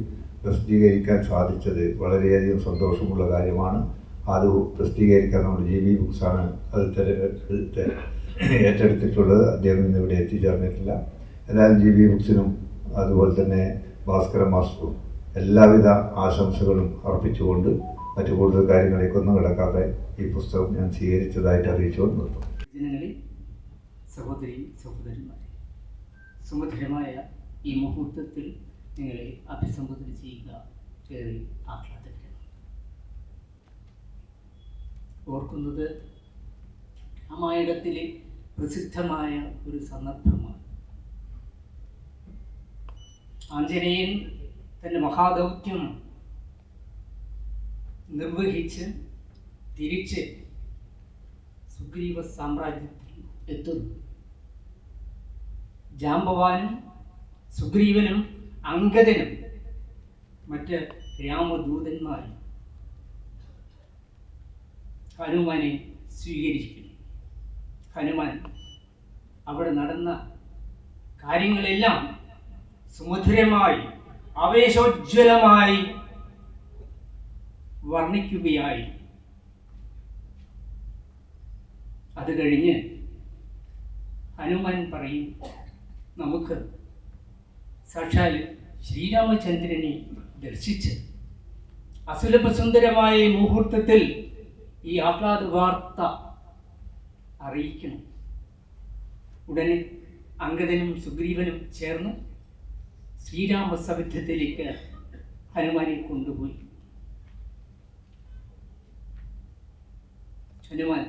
പ്രസിദ്ധീകരിക്കാൻ സാധിച്ചത് വളരെയധികം സന്തോഷമുള്ള കാര്യമാണ്. അത് പ്രസിദ്ധീകരിക്കാൻ നമ്മുടെ GB ബുക്സാണ് അത് ഏറ്റെടുത്തിട്ടുള്ളത്. അദ്ദേഹം ഇന്നിവിടെ എത്തിച്ചേർന്നിട്ടില്ല. എന്നാലും GB ബുക്സിനും അതുപോലെ തന്നെ ഭാസ്കരൻ മാസ്റ്ററും എല്ലാവിധ ആശംസകളും അർപ്പിച്ചുകൊണ്ട് മറ്റു കൂടുതൽ കാര്യങ്ങളിലേക്കൊന്നും കിടക്കാതെ ഈ പുസ്തകം ഞാൻ സ്വീകരിച്ചതായിട്ട് അറിയിച്ചുകൊണ്ട് നിർത്തും. ജനങ്ങളിൽ സഹോദരി സഹോദരന്മാരെ, സുമധുരമായ ഈ മുഹൂർത്തത്തിൽ നിങ്ങളെ അഭിസംബോധന ചെയ്യുക ഏറെ ആഹ്ലാദകരമാണ്. ഓർക്കുന്നത് രാമായണത്തിലെ പ്രസിദ്ധമായ ഒരു സന്ദർഭമാണ്. ആഞ്ജനേയൻ തൻ്റെ മഹാദൗത്യം നിർവഹിച്ച് തിരിച്ച് സുഗ്രീവ സാമ്രാജ്യത്തിൽ എത്തുന്നു. ജാംബവാനും സുഗ്രീവനും അംഗദനും മറ്റ് രാമദൂതന്മാരും ഹനുമാനെ സ്വീകരിക്കുന്നു. ഹനുമാൻ അവിടെ നടന്ന കാര്യങ്ങളെല്ലാം സുമധുരമായി ആവേശോജ്വലമായി വർണ്ണിക്കുകയായി. അത് കഴിഞ്ഞ് ഹനുമാൻ പറയും, നമുക്ക് സാക്ഷാൽ ശ്രീരാമചന്ദ്രനെ ദർശിച്ച് അസുലഭസുന്ദരമായ മുഹൂർത്തത്തിൽ ഈ ആഹ്ലാദ വാർത്ത അറിയിക്കണം. ഉടനെ അംഗദനും സുഗ്രീവനും ചേർന്ന് ശ്രീരാമസവിധത്തിലേക്ക് ഹനുമാനെ കൊണ്ടുപോയി. ഹനുമാൻ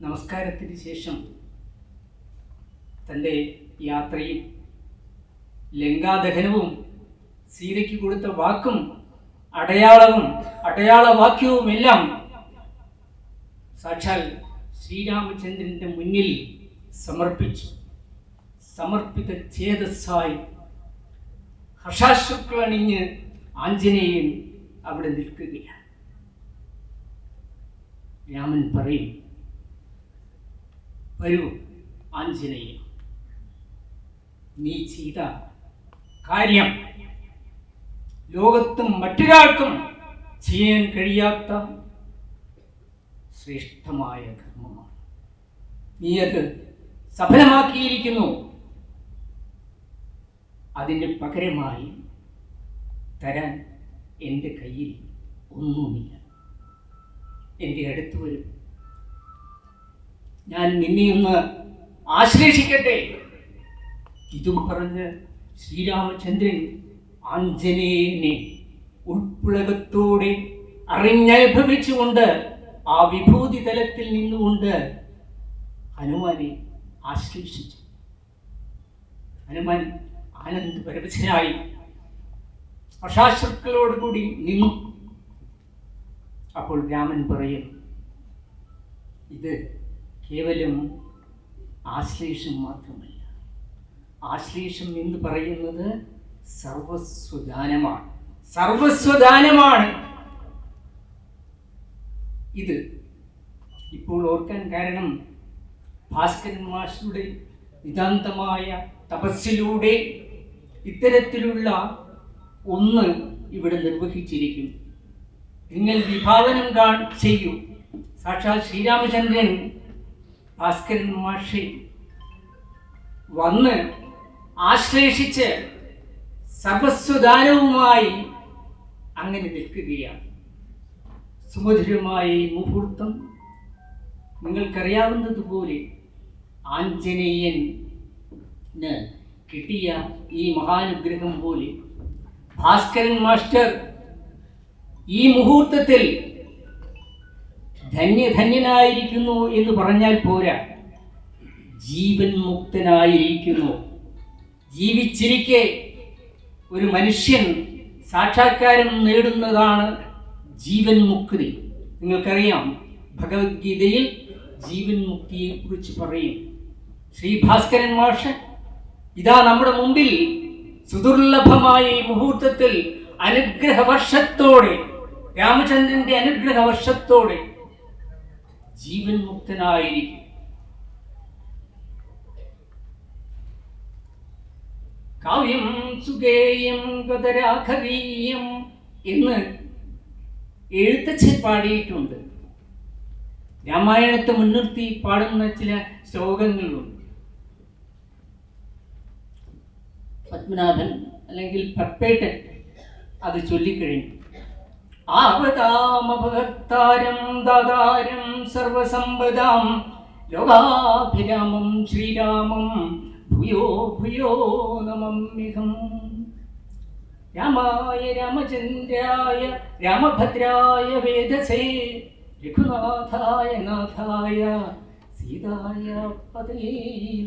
നമസ്കാരത്തിന് ശേഷം തൻ്റെ യാത്രയും ലങ്കാദഹനവും സീതയ്ക്ക് കൊടുത്ത വാക്കും അടയാളവാക്യവുമെല്ലാം സാക്ഷാൽ ശ്രീരാമചന്ദ്രൻ്റെ മുന്നിൽ സമർപ്പിച്ചു. സമർപ്പിത ചേതസ്സായി ഹർഷാശ്രുക്കളണിഞ്ഞ് ആഞ്ജനേയൻ അവിടെ നിൽക്കുകയാണ്. രാമൻ പറയും, വരൂ ആഞ്ജനേയൻ, നീ ചെയ്ത കാര്യം ലോകത്തും മറ്റൊരാൾക്കും ചെയ്യാൻ കഴിയാത്ത ശ്രേഷ്ഠമായ കർമ്മമാണ്. നീ അത് സഫലമാക്കിയിരിക്കുന്നു. അതിന് പകരമായി തരാൻ എൻ്റെ കയ്യിൽ ഒന്നുമില്ല. എൻ്റെ അടുത്ത് വരും, ഞാൻ നിന്നെയൊന്ന് ആശ്ലേഷിക്കട്ടെ. ഇതും പറഞ്ഞ് ശ്രീരാമചന്ദ്രൻ ആഞ്ജനേയനെ ഉൾപ്പുളകത്തോടെ അറിഞ്ഞനുഭവിച്ചുകൊണ്ട് ആ വിഭൂതി തലത്തിൽ നിന്നുകൊണ്ട് ഹനുമാനെ ആശ്ലേഷിച്ചു. ഹനുമാൻ ആനന്ദപരവശനായി അശാശ്രുക്കളോടുകൂടി നിന്നു. അപ്പോൾ രാമൻ പറയും, ഇത് കേവലം ആശ്ലേഷം മാത്രമല്ല. ആശ്ലേഷം എന്ന് പറയുന്നത് സർവസ്വദാനമാണ്. സർവസ്വദാനമാണ് ഇത്. ഇപ്പോൾ ഓർക്കാൻ കാരണം, ഭാസ്കരൻ മാഷുടെ നിതാന്തമായ തപസ്സിലൂടെ ഇത്തരത്തിലുള്ള ഒന്ന് ഇവിടെ നിർവഹിച്ചിരിക്കും. നിങ്ങൾ വിഭാവനം ചെയ്യൂ. സാക്ഷാൽ ശ്രീരാമചന്ദ്രൻ ഭാസ്കരൻ മാഷെ വന്ന് ആശ്ലേഷിച്ച് സർവസ്വദാനവുമായി അങ്ങനെ നിൽക്കുകയാണ്. സുമധുരമായ ഈ മുഹൂർത്തം നിങ്ങൾക്കറിയാവുന്നതുപോലെ ആഞ്ജനേയന് കിട്ടിയ ഈ മഹാനുഗ്രഹം പോലെ ഭാസ്കരൻ മാസ്റ്റർ ഈ മുഹൂർത്തത്തിൽ ധന്യനായിരിക്കുന്നു എന്ന് പറഞ്ഞാൽ പോരാ, ജീവൻ മുക്തനായിരിക്കുന്നു. ജീവിച്ചിരിക്കെ ഒരു മനുഷ്യൻ സാക്ഷാത്കാരം നേടുന്നതാണ് ജീവൻ മുക്തി. നിങ്ങൾക്കറിയാം, ഭഗവത്ഗീതയിൽ ജീവൻ മുക്തിയെക്കുറിച്ച് പറയും. ശ്രീ ഭാസ്കരൻ മാഷ് ഇതാ നമ്മുടെ മുമ്പിൽ സുദുർലഭമായ ഈ മുഹൂർത്തത്തിൽ അനുഗ്രഹവർഷത്തോടെ, രാമചന്ദ്രന്റെ അനുഗ്രഹവർഷത്തോടെ ജീവൻ മുക്തനായിരിക്കും. കാവ്യം സുഗേയം ഗതരാഘവീയം എന്ന് എഴുത്തച്ഛൻ പാടിയിട്ടുണ്ട്. രാമായണത്തെ മുൻനിർത്തി പാടുന്ന ചില ശ്ലോകങ്ങളുണ്ട്. പത്മനാഭൻ അല്ലെങ്കിൽ പപ്പേട്ടൻ അത് ചൊല്ലിക്കഴിഞ്ഞു. ആവതാമഭക്താരം ദാതാരം സർവസമ്പദാം ലോകാഭിരാമം ശ്രീരാമം ഭൂയോ ഭൂയോ നമമ്യഹം. രാമായ രാമചന്ദ്രായ രാമഭദ്രായ വേദസേ രഘുനാഥായ നാഥായ സീതായ പതയേ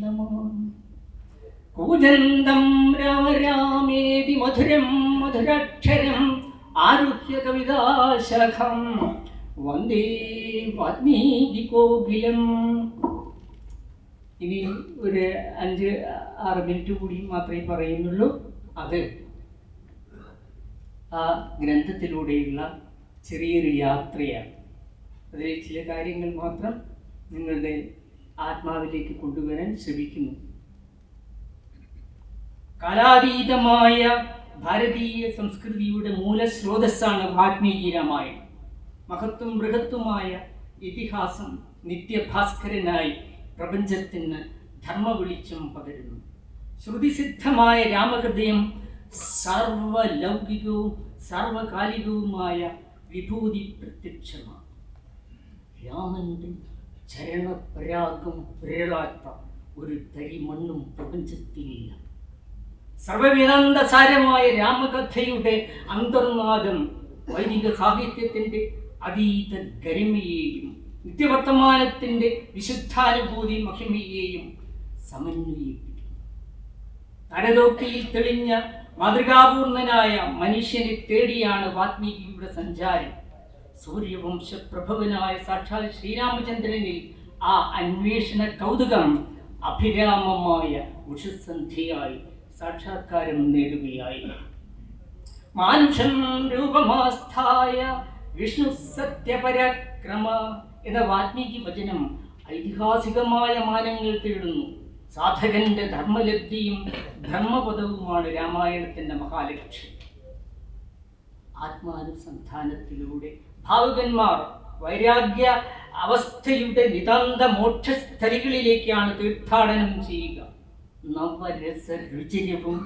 നമഃ. കൂജന്തം രാമ രാമേതി മധുരം മധുരാക്ഷരം ആരുഹ്യ കവിതാശഖം വന്ദേ വാൽമീകികോകിലം. ഇനി ഒരു 5-6 മിനിറ്റ് കൂടി മാത്രമേ പറയുന്നുള്ളൂ. അത് ആ ഗ്രന്ഥത്തിലൂടെയുള്ള ചെറിയൊരു യാത്രയാണ്. അതിലെ ചില കാര്യങ്ങൾ മാത്രം നിങ്ങളുടെ ആത്മാവിലേക്ക് കൊണ്ടുവരാൻ ശ്രമിക്കുന്നു. കാലാതീതമായ ഭാരതീയ സംസ്കൃതിയുടെ മൂലസ്രോതസ്സാണ് വാൽമീകി രാമായണം. മഹത്വം ബൃഹത്വമായ ഇതിഹാസം നിത്യഭാസ്കരനായി പ്രപഞ്ചത്തിന് ധർമ്മവെളിച്ചം പകരുന്നു. ശ്രുതിസിദ്ധമായ രാമഹൃദയം സർവലൗകികവും സർവകാലികവുമായ വിഭൂതി പ്രത്യക്ഷമാണ്. രാമന്റെ ചരണപരാഗം വിരളാത്ത ഒരു തരി മണ്ണും പ്രപഞ്ചത്തിലില്ല. സർവവേദാന്തസാരമായ രാമകഥയുടെ അന്തർനാദം വൈദിക സാഹിത്യത്തിൻ്റെ അതീത ഗരിമയെയും നിത്യവർത്തമാനത്തിൻ്റെ വിശുദ്ധാനുഭൂതി മഹിമയെയും സമന്വയിപ്പിക്കുന്നു. നരലോകയിൽ തെളിഞ്ഞ മാതൃകാപൂർണനായ മനുഷ്യനെ തേടിയാണ് വാൽമീകിയുടെ സഞ്ചാരം. സൂര്യവംശ പ്രഭവനായ സാക്ഷാൽ ശ്രീരാമചന്ദ്രനിൽ ആ അന്വേഷണ കൗതുകം അഭിരാമമായ ഉഷസന്ധ്യയായി സാക്ഷാത്കാരം നേടുകയായി. മാനുഷം രൂപമാസ്ഥായ വിഷ്ണു സത്യപരാക്രമ എന്ന വാൽമീകി വചനം ഐതിഹാസികമായ മാനങ്ങൾ തേടുന്നു. സാധകന്റെ ധർമ്മലബ്ധിയും ധർമ്മപദവുമാണ് രാമായണത്തിന്റെ മഹാലക്ഷ്യം. ആത്മാനുസന്ധാനത്തിലൂടെ ഭാവുകന്മാർ വൈരാഗ്യ അവസ്ഥയുടെ നിതാന്ത മോക്ഷസ്ഥലികളിലേക്കാണ് തീർത്ഥാടനം ചെയ്യുക. നവരസ രുചിരവും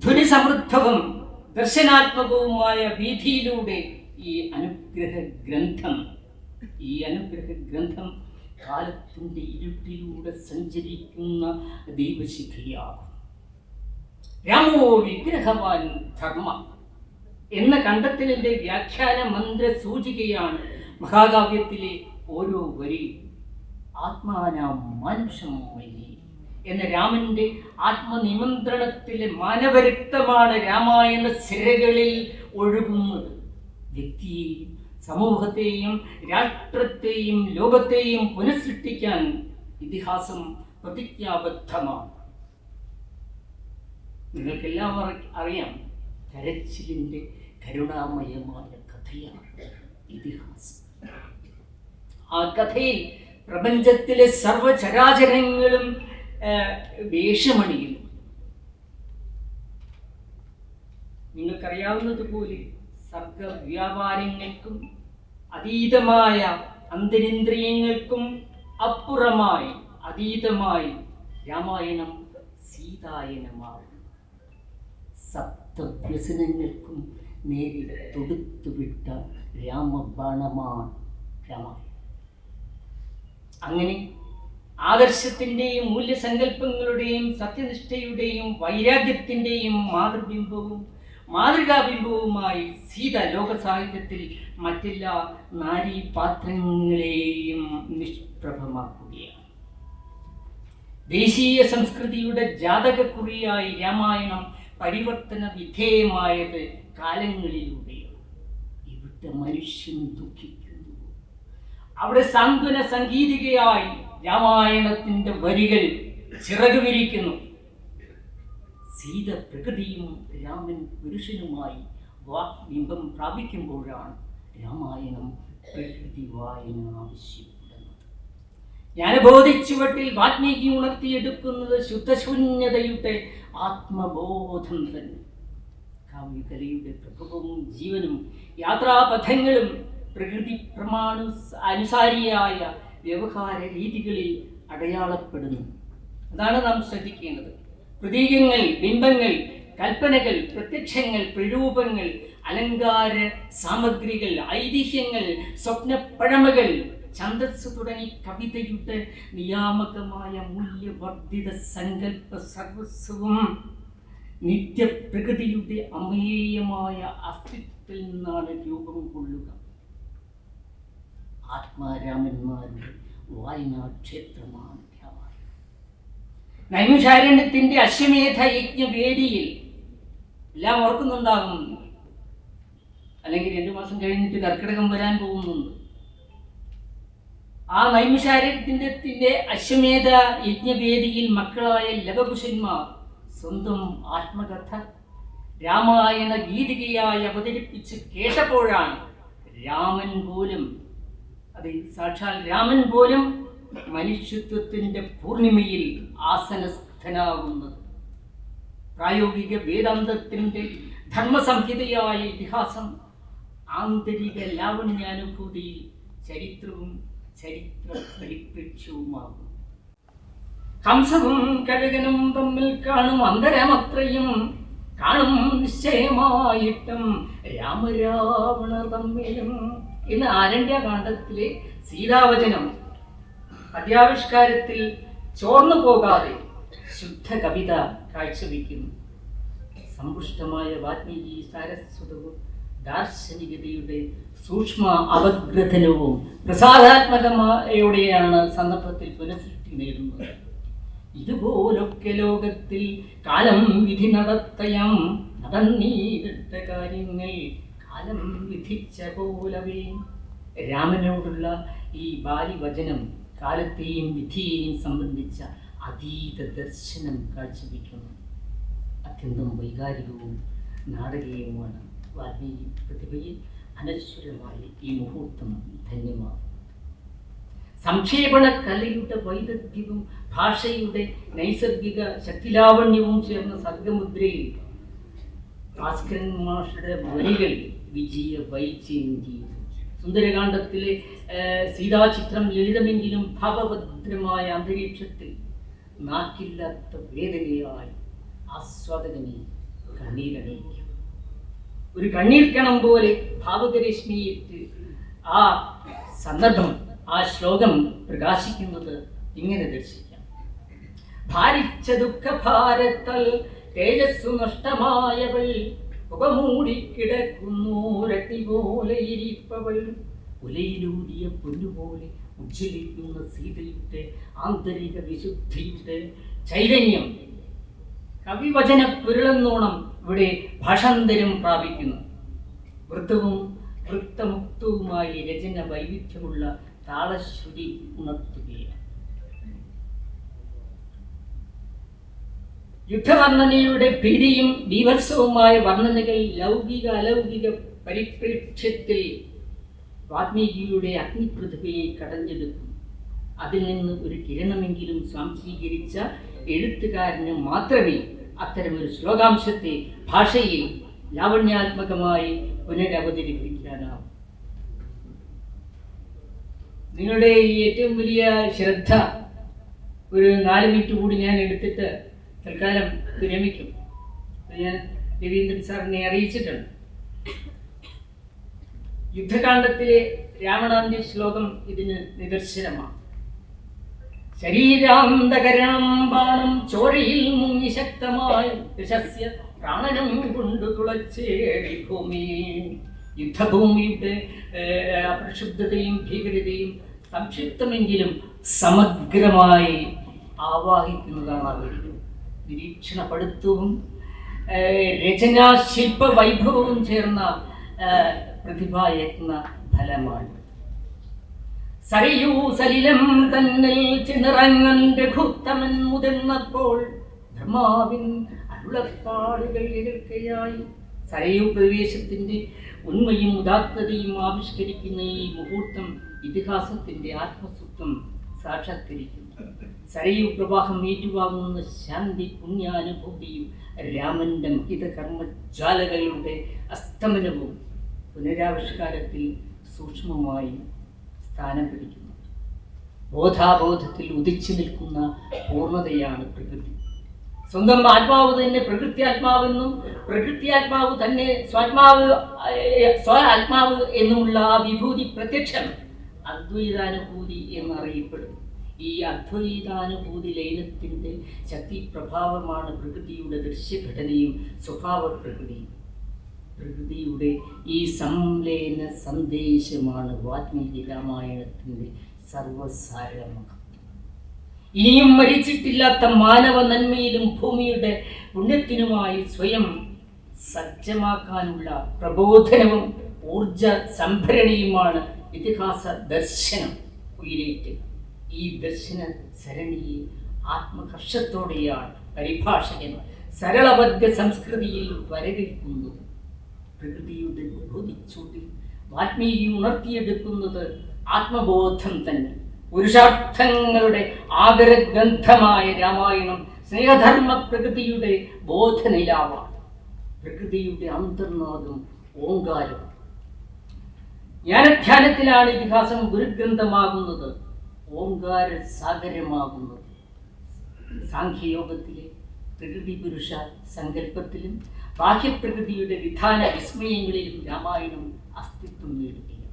ധ്വനിസമൃദ്ധവും ദർശനാത്മകവുമായ വീഥിയിലൂടെ ഈ അനുഗ്രഹ ഗ്രന്ഥം കാലത്തിൻ്റെ ഇരുട്ടിലൂടെ സഞ്ചരിക്കുന്ന ദൈവശിഖയാകും. രാമോ വിഗ്രഹവാൻ ധർമ്മ എന്ന കണ്ടെത്തലിൻ്റെ വ്യാഖ്യാന മന്ത്ര സൂചികയാണ് മഹാകാവ്യത്തിലെ ഓരോ വരി. ആത്മാനാം മാനുഷം മയി എന്ന രാമന്റെ ആത്മനിമന്ത്രണത്തിലെ മാനവരക്തമാണ് രാമായണ സിരകളിൽ ഒഴുകുന്നത്. വ്യക്തിയെയും സമൂഹത്തെയും രാഷ്ട്രത്തെയും ലോകത്തെയും പുനഃസൃഷ്ടിക്കാൻ ഇതിഹാസം പ്രതിജ്ഞാബദ്ധമാണ്. നിങ്ങൾക്കെല്ലാം അറിയാം, കരച്ചിലിൻ്റെ കരുണാമയമായ കഥയാണ് ഇതിഹാസം. ആ കഥയിൽ പ്രപഞ്ചത്തിലെ സർവചരാചരങ്ങളും വേഷമണിയുന്നു. നിങ്ങൾക്കറിയാവുന്നതുപോലെ സർഗവ്യാപാരങ്ങൾക്കും അതീതമായ അന്തരിന്ദ്രിയങ്ങൾക്കും അപ്പുറമായി അതീതമായി രാമായണം സീതായനമാകും. സപ്തവ്യസനങ്ങൾക്കും നേരെ തൊടുത്തുവിട്ട രാമബാണമാണ് രാമായണം. അങ്ങനെ ആദർശത്തിൻ്റെയും മൂല്യസങ്കല്പങ്ങളുടെയും സത്യനിഷ്ഠയുടെയും വൈരാഗ്യത്തിൻ്റെയും മാതൃകാബിംബവുമായി സീത ലോകസാഹിത്യത്തിൽ മറ്റെല്ലാ നാരീപാത്രങ്ങളെയും നിഷ്പ്രഭമാക്കുകയാണ്. ദേശീയ സംസ്കൃതിയുടെ ജാതകക്കുറിയായി രാമായണം പരിവർത്തന വിധേയമായത് കാലങ്ങളിലൂടെയാണ്. ഇവിടെ മനുഷ്യൻ ദുഃഖിക്കുന്നു. അവിടെ സാന്ത്വന സംഗീതികയായി രാമായണത്തിൻ്റെ വരികൾ ചിറക് വിരിക്കുന്നു. സീത പ്രകൃതിയും രാമൻ പുരുഷനുമായി വാഗ്ബിംബം പ്രാപിക്കുമ്പോഴാണ് രാമായണം പ്രകൃതി വായന ആവശ്യപ്പെടുന്നത്. ജ്ഞാനബോധിച്ചുവട്ടിൽ വാൽമീകി ഉണർത്തിയെടുക്കുന്നത് ശുദ്ധശൂന്യതയുടെ ആത്മബോധം തന്നെ. കാവ്യകലയുടെ പ്രഭവവും ജീവനും യാത്രാപഥങ്ങളും പ്രകൃതി അനുസാരിയായ വ്യവഹാര രീതികളിൽ അടയാളപ്പെടുന്നു. അതാണ് നാം ശ്രദ്ധിക്കേണ്ടത്. പ്രതീകങ്ങൾ, ബിംബങ്ങൾ, കൽപ്പനകൾ, പ്രത്യക്ഷങ്ങൾ, പ്രരൂപങ്ങൾ, അലങ്കാര സാമഗ്രികൾ, ഐതിഹ്യങ്ങൾ, സ്വപ്നപ്പഴമകൾ, ഛന്ദസ് തുടങ്ങി കവിതയുടെ നിയാമകമായ മൂല്യവർദ്ധിത സങ്കല്പ സർവസ്വവും നിത്യപ്രകൃതിയുടെ അമേയമായ അസ്തിത്വത്തിൽ നിന്നാണ് രൂപം കൊള്ളുക. ആത്മാരാമന്മാരുടെ വായനാക്ഷേത്രമാണ് രാമായണം. നൈമിഷാരണ്യത്തിന്റെ അശ്വമേധ യജ്ഞവേദിയിൽ എല്ലാം ഓർക്കുന്നുണ്ടാകും, അല്ലെങ്കിൽ 2 മാസം കഴിഞ്ഞിട്ട് കർക്കിടകം വരാൻ പോകുന്നുണ്ട്. ആ നൈമിഷാരണ്യത്തിന്റെ അശ്വമേധ യജ്ഞവേദിയിൽ മക്കളായ ലവകുശന്മാർ സ്വന്തം ആത്മകഥ രാമായണ ഗീതികയായി അവതരിപ്പിച്ച് കേട്ടപ്പോഴാണ് സാക്ഷാൽ രാമൻ പോലും മനുഷ്യത്വത്തിൻ്റെ പൂർണിമയിൽ ആസനസ്ഥനാകുന്നത്. പ്രായോഗിക വേദാന്തത്തിൻ്റെ ധർമ്മസംഹിതയായ ഇതിഹാസം ആന്തരിക ലാവണ്യാനുഭൂതിയിൽ ചരിത്രവും ചരിത്ര പരിപ്രേക്ഷ്യവുമാകും. ഹംസവും കഴുകനും തമ്മിൽ കാണും അന്തരമത്രയും കാണും നിശ്ചയമായിട്ടും രാമരാവണ തമ്മിലും ഇന്ന് ആരണ്യകാണ്ഡത്തിലെ സീതാവചനം പദ്യാവിഷ്കാരത്തിൽ ചോർന്നു പോകാതെ ശുദ്ധ കവിത കാഴ്ചവെക്കുന്നു. സമ്പുഷ്ടമായ വാൽമീകി സാരസ്വതവും ദാർശനികതയുടെ സൂക്ഷ്മ അവഗ്രഥനവും പ്രസാദാത്മകമായോടെയാണ് സന്ദർഭത്തിൽ പുനഃസൃഷ്ടി നേടുന്നത്. ഇതുപോലൊക്കെ ലോകത്തിൽ കാലം വിധി നടത്തയം നടന്നീടത്ത കാര്യങ്ങൾ കാലം വിധിച്ച പോലവേ. രാമനോടുള്ള ഈ ബാലിവചനം കാലത്തെയും വിധിയെയും സംബന്ധിച്ച അതീത ദർശനം കാഴ്ചവെക്കുന്നു. അത്യന്തം വൈകാരികവും നാടകീയവുമാണ് വാൽമീകി പ്രതിഭയിൽ അനശ്വരമായ ഈ മുഹൂർത്തം ധന്യമാകും. സംക്ഷേപണ കലയുടെ വൈദഗ്ധ്യവും ഭാഷയുടെ നൈസർഗിക ശക്തിലാവണ്യവും ചേർന്ന സർഗമുദ്രയിൽ ഭാസ്കരൻ മാഷയുടെ വരികൾ വിജയ വൈജയന്തി. സുന്ദരകാന്ഡത്തിലെ സീതാചിത്രം ലളിതമെങ്കിലും ഭാവഭദ്രമായ അന്തരീക്ഷത്തിൽ നാക്കില്ലാത്ത വേദനയായി ആസ്വാദകനെ കണ്ണീരണിയിക്കും. ഒരു കണ്ണീർ കണം പോലെ ഭാവകരശ്മിയിട്ട് ആ സന്ദർഭം, ആ ശ്ലോകം പ്രകാശിക്കുന്നത് ഇങ്ങനെ ദർശിക്കാം. ഭാരിച്ച ദുഃഖഭാരത്താൽ തേജസ്സു നഷ്ടമായവൾ പുകമൂടി കിടക്കുന്നൂരട്ടി പോലെ ഇരിപ്പവൾ, ഉലയിലൂരിയ പൊന്നുപോലെ ഉജ്ജ്വലിക്കുന്ന സീതയുടെ ആന്തരിക വിശുദ്ധിയുടെ ചൈതന്യം കവിവചന പുരളെന്നോണം ഇവിടെ ഭാഷാന്തരം പ്രാപിക്കുന്നു. വൃത്തവും വൃത്തമുക്തവുമായി രചന വൈവിധ്യമുള്ള താളശ്രുതി ഉണർത്തുകയാണ്. യുദ്ധവർണ്ണനയുടെ ഭീതിയും ബീഭത്സവുമായ വർണ്ണനകൾ ലൗകിക അലൗകിക പരിപ്രേക്ഷ്യത്തിൽ വാൽമീകിയുടെ അഗ്നിപ്രതിഭയെ കടഞ്ഞെടുക്കും. അതിൽ നിന്ന് ഒരു കിരണമെങ്കിലും സ്വാംശീകരിച്ച എഴുത്തുകാരന് മാത്രമേ അത്തരമൊരു ശ്ലോകാംശത്തെ ഭാഷയിൽ ലാവണ്യാത്മകമായി പുനരവതരിപ്പിക്കാനാവും. നിങ്ങളുടെ ഈ ഏറ്റവും വലിയ ശ്രദ്ധ ഒരു 4 മിനിറ്റ് കൂടി ഞാൻ എടുത്തിട്ട് തൽക്കാലം വിരമിക്കും. ഞാൻ രവീന്ദ്രൻ സാറിനെ അറിയിച്ചിട്ടുണ്ട്. യുദ്ധകാന്ഡത്തിലെ രാവണാന്ത്യ ശ്ലോകം ഇതിന് നിദർശനമാണ്. ശരീരാന്തകരണം ബാണം ചോരയിൽ മുങ്ങി ശക്തമായി യശസ്യ പ്രാണനം കൊണ്ടു തുളച്ചേറി ഭൂമി. യുദ്ധഭൂമിയുടെ പ്രക്ഷുബ്ധതയും ഭീകരതയും സംക്ഷിപ്തമെങ്കിലും സമഗ്രമായി ആവാഹിക്കുന്നതാണ് അവർ. നിരീക്ഷണപ്പെടുത്തവും രചനാശില്പ വൈഭവവും ചേർന്ന പ്രതിഭായത്ന ഫലമാണ്. സരയൂ സലിലം തന്നിൽ ചിനിറങ്ങൻ രഘുത്തമൻ മുതിർന്നപ്പോൾ ബ്രഹ്മാവിൻ അരുളപ്പാടുകൾ എതിർക്കയായി. സരയൂ പ്രവേശത്തിന്റെ ഉണ്മയും ഉദാത്തതയും ആവിഷ്കരിക്കുന്ന ഈ മുഹൂർത്തം ഇതിഹാസത്തിന്റെ ആത്മസൂത്വം സാക്ഷാത്കരിക്കുന്നു. സരയൂ പ്രവാഹം ഏറ്റുവാങ്ങുന്ന ശാന്തി പുണ്യാനുഭൂതിയും രാമന്റെ ഹിതകർമ്മജ്വാലകളുടെ അസ്തമനവും പുനരാവിഷ്കാരത്തിൽ സൂക്ഷ്മമായി സ്ഥാനം പിടിക്കുന്നു. ബോധാബോധത്തിൽ ഉദിച്ചു നിൽക്കുന്ന പൂർണ്ണതയാണ് പ്രകൃതി. സ്വന്തം ആത്മാവ് തന്നെ പ്രകൃത്യാത്മാവെന്നും പ്രകൃത്യാത്മാവ് തന്നെ ആത്മാവ് എന്നുമുള്ള ആ വിഭൂതി പ്രത്യക്ഷം അദ്വൈതാനുഭൂതി എന്നറിയപ്പെടുന്നു. ഈ അദ്വൈതാനുഭൂതി ലയനത്തിൻ്റെ ശക്തി പ്രഭാവമാണ് പ്രകൃതിയുടെ ദൃശ്യഘടനയും സ്വഭാവ പ്രകൃതിയും. പ്രകൃതിയുടെ ഈ സംലയന സന്ദേശമാണ് വാൽമീകി രാമായണത്തിൻ്റെ സർവസാരമഹത്വം. ഇനിയും മരിച്ചിട്ടില്ലാത്ത മാനവ നന്മയിലും ഭൂമിയുടെ പുണ്യത്തിനുമായി സ്വയം സജ്ജമാക്കാനുള്ള പ്രബോധനവും ഊർജ സംഭരണിയുമാണ് ഇതിഹാസ ദർശനം ഉയരേറ്റ്. ഈ ദർശന സരണിയെ ആത്മഹർഷത്തോടെയാണ് പരിഭാഷകൻ സരളബദ്ധ സംസ്കൃതിയിൽ വരവേൽക്കുന്നത്. പ്രകൃതിയുടെ ബോധിച്ചൂട്ടിൽ വാൽമീകി ഉണർത്തിയെടുക്കുന്നത് ആത്മബോധം തന്നെ. പുരുഷാർത്ഥങ്ങളുടെ ആദരഗ്രന്ഥമായ രാമായണം സ്നേഹധർമ്മ പ്രകൃതിയുടെ ബോധനിലാവാണ്. പ്രകൃതിയുടെ അന്തർനാദം ഓങ്കാരം. ജ്ഞാനധ്യാനത്തിലാണ് ഇതിഹാസം ഗുരുഗ്രന്ഥമാകുന്നത്, ഓങ്കാര സാഗരമാകുന്നത്. സാഖ്യയോഗത്തിലെ പ്രകൃതി പുരുഷ സങ്കല്പത്തിലും ബാഹ്യപ്രകൃതിയുടെ വിധാന വിസ്മയങ്ങളിലും രാമായണം അസ്തിത്വം നേടുകയാണ്.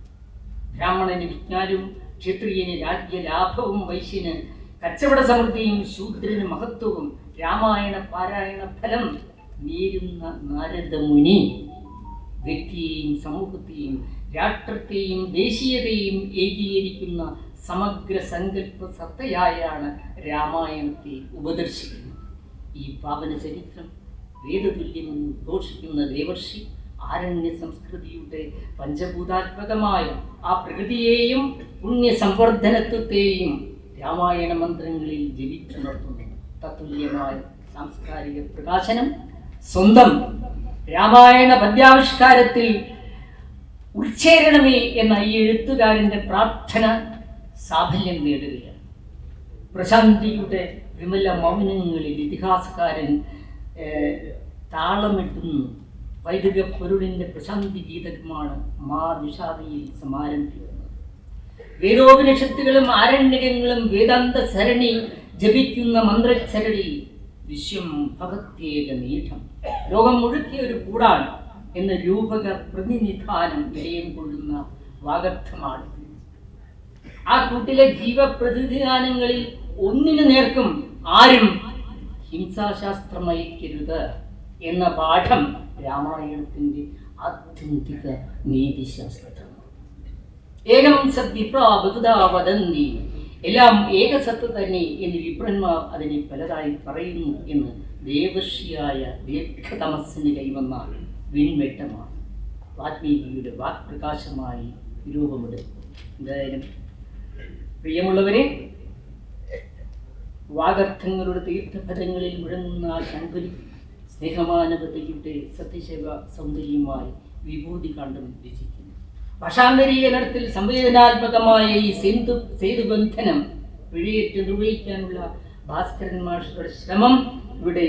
ബ്രാഹ്മണന് വിജ്ഞാനവും ക്ഷത്രിയന് രാജ്യലാഭവും വൈശ്യന് കച്ചവട സമൃദ്ധിയും ശൂദ്രന് മഹത്വവും രാമായണ പാരായണ ഫലം നേരുന്ന നാരദമുനി വ്യക്തിയെയും സമൂഹത്തെയും രാഷ്ട്രത്തെയും ദേശീയതയെയും ഏകീകരിക്കുന്ന സമഗ്ര സങ്കല്പ സത്തയായാണ് രാമായണത്തെ ഉപദർശിക്കുന്നത്. ഈ പാവന ചരിത്രം വേദതുല്യമെന്ന് ഘോഷിക്കുന്ന ദേവർഷി ആരണ്യ സംസ്കൃതിയുടെ പഞ്ചഭൂതാത്മകമായ ആ പ്രകൃതിയെയും പുണ്യ സംവർദ്ധനത്വത്തെയും രാമായണ മന്ത്രങ്ങളിൽ ജപിച്ചുണർത്തുന്നു. തത്തുല്യമായ സാംസ്കാരിക പ്രകാശനം സ്വന്തം രാമായണ പദ്യാവിഷ്കാരത്തിൽ ഉൾച്ചേരണമേ എന്ന ഈ എഴുത്തുകാരൻ്റെ പ്രാർത്ഥന സാഫല്യം നേടുകയാണ്. പ്രശാന്തിയുടെ വിമല മൗനങ്ങളിൽ ഇതിഹാസകാരൻ താളമിടുന്നു. വൈദിക പൊരുളിൻ്റെ പ്രശാന്തി ഗീതകമാണ് മാ നിഷാദിയിൽ സമാരംഭിക്കുന്നത്. വേദോപനിഷത്തുകളും ആരണ്യകങ്ങളും വേദാന്ത സരണി ജപിക്കുന്ന മന്ത്രച്ചരടി വിശ്വം ഭഗത്യേക നീഠം, ലോകം മുഴുക്കിയ ഒരു കൂടാണ് എന്ന രൂപക പ്രതിനിധാനം വിലയം കൊള്ളുന്ന വാഗർത്ഥമാണ്. ആ കൂട്ടിലെ ജീവപ്രതിനിധാനങ്ങളിൽ ഒന്നിനു നേർക്കും ആരും ഹിംസാശാസ്ത്രമയക്കരുത് എന്ന പാഠം രാമായണത്തിന്റെ ആത്യന്തിക നീതിശാസ്ത്രം. ഏകം സദ്വിപ്രാ ബഹുധാ വദന്തി, എല്ലാം ഏകസത്ത് തന്നെ എന്ന് വിപ്രന്മാർ അതിനെ പലതായി പറയുന്നു എന്ന് ദേവർഷിയായ ദീർഘതമസ്സിന് കൈവന്ന വിൺവെട്ടമാണ് വാൽമീകിയുടെ വാക്പ്രകാശമായി രൂപമെടുക്കും. എന്തായാലും പ്രിയമുള്ളവരെ, വാഗർത്ഥങ്ങളുടെ തീർത്ഥപദങ്ങളിൽ മുഴങ്ങുന്ന ആ ശങ്കുലി സ്നേഹമാനവതയുടെ സത്യശിവ സൗന്ദര്യമായി വിഭൂതി കണ്ടും രചിക്കുന്നു. ഭാഷാന്തരീകരണത്തിൽ സംവേദനാത്മകമായ ഈ സേതുബന്ധനം പിഴയേറ്റ് നിർവഹിക്കാനുള്ള ഭാസ്കരൻ മാഷയുടെ ശ്രമം ഇവിടെ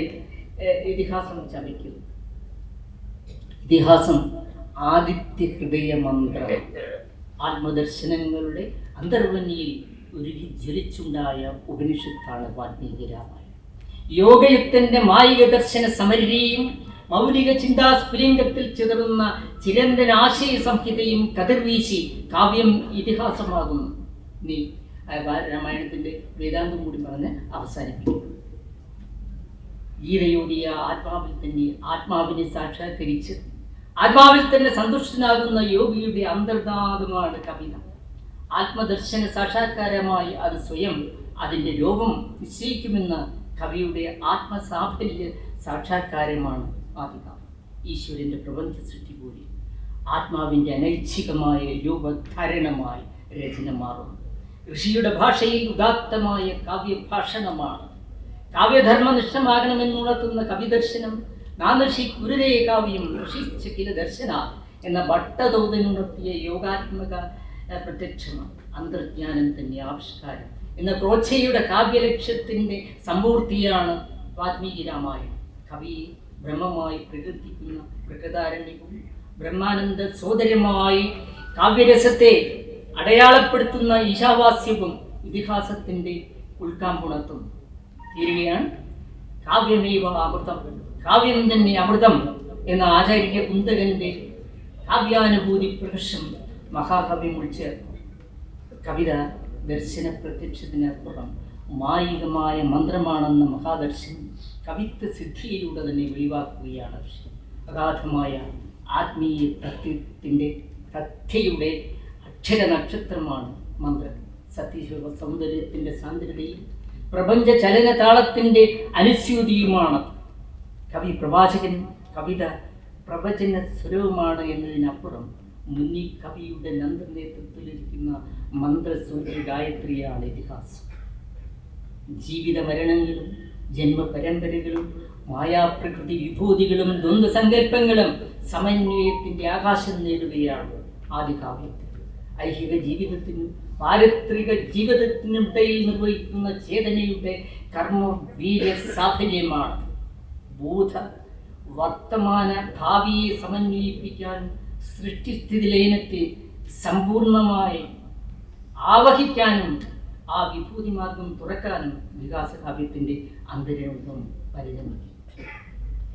ഇതിഹാസം ചമയ്ക്കുന്നു. ഇതിഹാസം ആദിത്യ ഹൃദയ മന്ത്രം, ആത്മദർശനങ്ങളുടെ അന്തർവനിയിൽ ഉരുകി ജ്വലിച്ചുണ്ടായ ഉപനിഷത്താണ് വാൽമീകി രാമായണം. യോഗയുക്തന്റെ മായിക ദർശന സമരിയും മൗലിക ചിന്താസ്ഫുലിംഗത്തിൽ ചിതറുന്ന ചിരന്തന ആശയ സംഹിതയും കതിർവീശി കാവ്യം ഇതിഹാസമാകുന്നു. നീ രാമായണത്തിന്റെ വേദാന്തം കൂടി പറഞ്ഞ് അവസാനിപ്പിക്കും. ഗീതയോടിയ ആത്മാവിനെ സാക്ഷാത്കരിച്ച് ആത്മാവിൽ തന്നെ സന്തുഷ്ടനാകുന്ന യോഗിയുടെ അന്തർനാദമാണ് കവിത. ആത്മദർശന സാക്ഷാത്കാരമായി അത് സ്വയം അതിൻ്റെ രൂപം നിശ്ചയിക്കുമെന്ന കവിയുടെ ആത്മസാഫല്യ സാക്ഷാത്കാരമാണ് ആദികാവ്യം. ഈശ്വരൻ്റെ പ്രപഞ്ച സൃഷ്ടി പോലെ ആത്മാവിൻ്റെ അനൈച്ഛികമായ രൂപധാരണമായി രചന മാറുന്നു. ഋഷിയുടെ ഭാഷയിൽ ഉദാത്തമായ കാവ്യഭാഷണമാണ്. കാവ്യധർമ്മനിഷ്ഠമാകണമെന്നുണർത്തുന്ന കവിദർശനം നാനൃഷി കുരുരേ കാവ്യം ഋഷിച്ച കില ദർശന എന്ന ഭട്ടതോതനുണർത്തിയ യോഗാത്മക പ്രത്യക്ഷമാണ്. അന്തർജ്ഞാനം തന്നെ ആവിഷ്കാരം എന്ന ക്രോച്ഛയുടെ കാവ്യലക്ഷ്യത്തിൻ്റെ സമ്പൂർത്തിയാണ് വാൽമീകി രാമായണം. കവിയെ ബ്രഹ്മമായി പ്രകീർത്തിക്കുന്ന പ്രകൃതാരണ്യവും ബ്രഹ്മാനന്ദ സോദരമായി കാവ്യരസത്തെ അടയാളപ്പെടുത്തുന്ന ഈശാവാസ്യവും ഇതിഹാസത്തിൻ്റെ ഉൾക്കാമ്പുണർത്തുന്നു. തീരുകയാണ് കാവ്യമേവ അമൃതം, കാവ്യം തന്നെ അമൃതം എന്ന ആചാര്യ കുന്തകന്റെ കാവ്യാനുഭൂതി പ്രകർഷം മഹാകവി മുൾച്ചേർന്നു. കവിത ദർശന പ്രത്യക്ഷത്തിനപ്പുറം മായികമായ മന്ത്രമാണെന്ന മഹാദർശനം കവിത്വ സിദ്ധിയിലൂടെ തന്നെ വെളിവാക്കുകയാണ്. അഗാധമായ ആത്മീയ തത്വത്തിൻ്റെ തഥ്യയുടെ അക്ഷര നക്ഷത്രമാണ് മന്ത്രം. സത്യശിവ സൗന്ദര്യത്തിൻ്റെ സാന്ദ്രതയും പ്രപഞ്ച ചലനതാളത്തിൻ്റെ അനുസ്യൂതിയുമാണ്. കവി പ്രവാചകനും കവിത പ്രവചന സ്വരവുമാണ് എന്നതിനപ്പുറം മുന്നിൽ കവിയുടെ നന്ദനേതൃത്വത്തിലിരിക്കുന്ന മന്ത്രസൂര്യ ഗായത്രിയാണ് ഇതിഹാസം. ജീവിത മരണങ്ങളും ജന്മപരമ്പരകളും മായാപ്രകൃതി വിഭൂതികളും ദ്വന്ദ്സങ്കല്പങ്ങളും സമന്വയത്തിൻ്റെ ആകാശം നേടുകയാണ് ആദികാവ്യത്തിൽ. ഐഹിക ജീവിതത്തിനും പാരത്രിക ജീവിതത്തിനിടയിൽ നിർവഹിക്കുന്ന ചേതനയുടെ കർമ്മവീര്യ സാഫല്യമാണ്. ഭൂത വർത്തമാന ഭാവിയെ സമന്വയിപ്പിക്കാൻ സൃഷ്ടിസ്ഥിതി ലയനത്തെ സമ്പൂർണമായി ആവഹിക്കാനും ആ വിഭൂതി മാർഗം തുറക്കാനും വികാസകാവ്യത്തിൻ്റെ അന്തരംഗം പരിഗണിക്കും.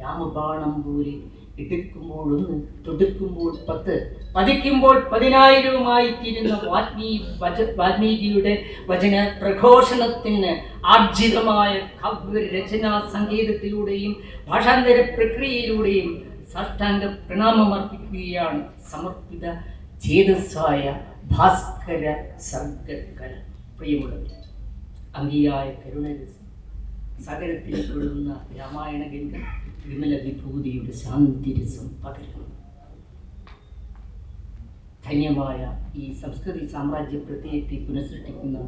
രാമബാണം പോലെ എടുക്കുമ്പോൾ 1, തൊടുക്കുമ്പോൾ 10, പതിക്കുമ്പോൾ 10,000 തീരുന്ന വാൽമീകിയുടെ വചന പ്രഘോഷണത്തിന് ആർജിതമായ കാവ്യരചനാ സങ്കേതത്തിലൂടെയും ഭാഷാന്തര പ്രക്രിയയിലൂടെയും സാഷ്ടാംഗ പ്രണാമമർപ്പിക്കുകയാണ് സമർപ്പിത ചേതസ്സായ ഭാസ്കര സർഗകല. പ്രിയമുള്ളവർ, അംഗിയായ കരുണരസം സാഗരത്തിൽ കൊള്ളുന്ന രാമായണ ഗംഗ വിമല വിഭൂതിയുടെ ശാന്തിരസം പകരുന്നു. ധന്യമായ ഈ സംസ്കൃതി സാമ്രാജ്യ പ്രത്യയത്തെ പുനഃസൃഷ്ടിക്കുന്ന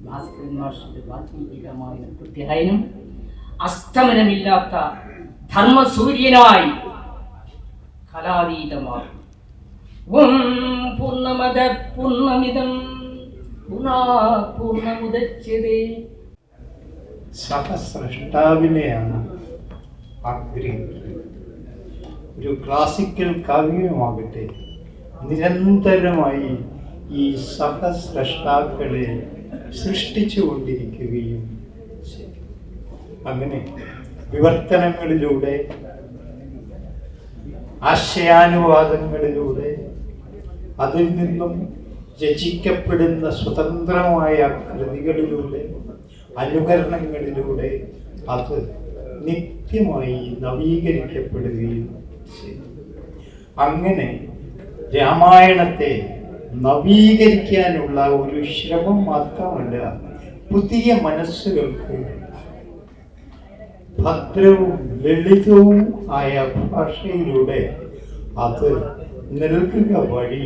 ഭാസ്കരൻ മാഷയുടെ വാൽമീകി രാമായണ പ്രത്യായനം അസ്തമനമില്ലാത്ത ധർമ്മസൂര്യനായി കലാതീതമാണ്. പൂർണ്ണമദ പൂർണ്ണമിദം പൂർണ്ണമുദച്യതേ. സഹസ്രഷ്ടാവിനെയാണ് ആഗ്രഹിക്കുന്നത്. ഒരു ക്ലാസിക്കൽ കാവ്യമാകട്ടെ നിരന്തരമായി ഈ സഹസ്രഷ്ടാക്കളെ സൃഷ്ടിച്ചുകൊണ്ടിരിക്കുകയും ചെയ്യും. അങ്ങനെ വിവർത്തനങ്ങളിലൂടെ, ആശയാനുവാദങ്ങളിലൂടെ, അതിൽ നിന്നും രചിക്കപ്പെടുന്ന സ്വതന്ത്രമായ കൃതികളിലൂടെ, അനുകരണങ്ങളിലൂടെ അത് നിത്യമായി നവീകരിക്കപ്പെടുകയും ചെയ്തു. അങ്ങനെ രാമായണത്തെ നവീകരിക്കാനുള്ള ഒരു ശ്രമം മാത്രമല്ല, പുതിയ മനസ്സുകൾക്ക് ഭദ്രവും ലളിതവും ആയ ഭാഷയിലൂടെ അത് നൽകുക വഴി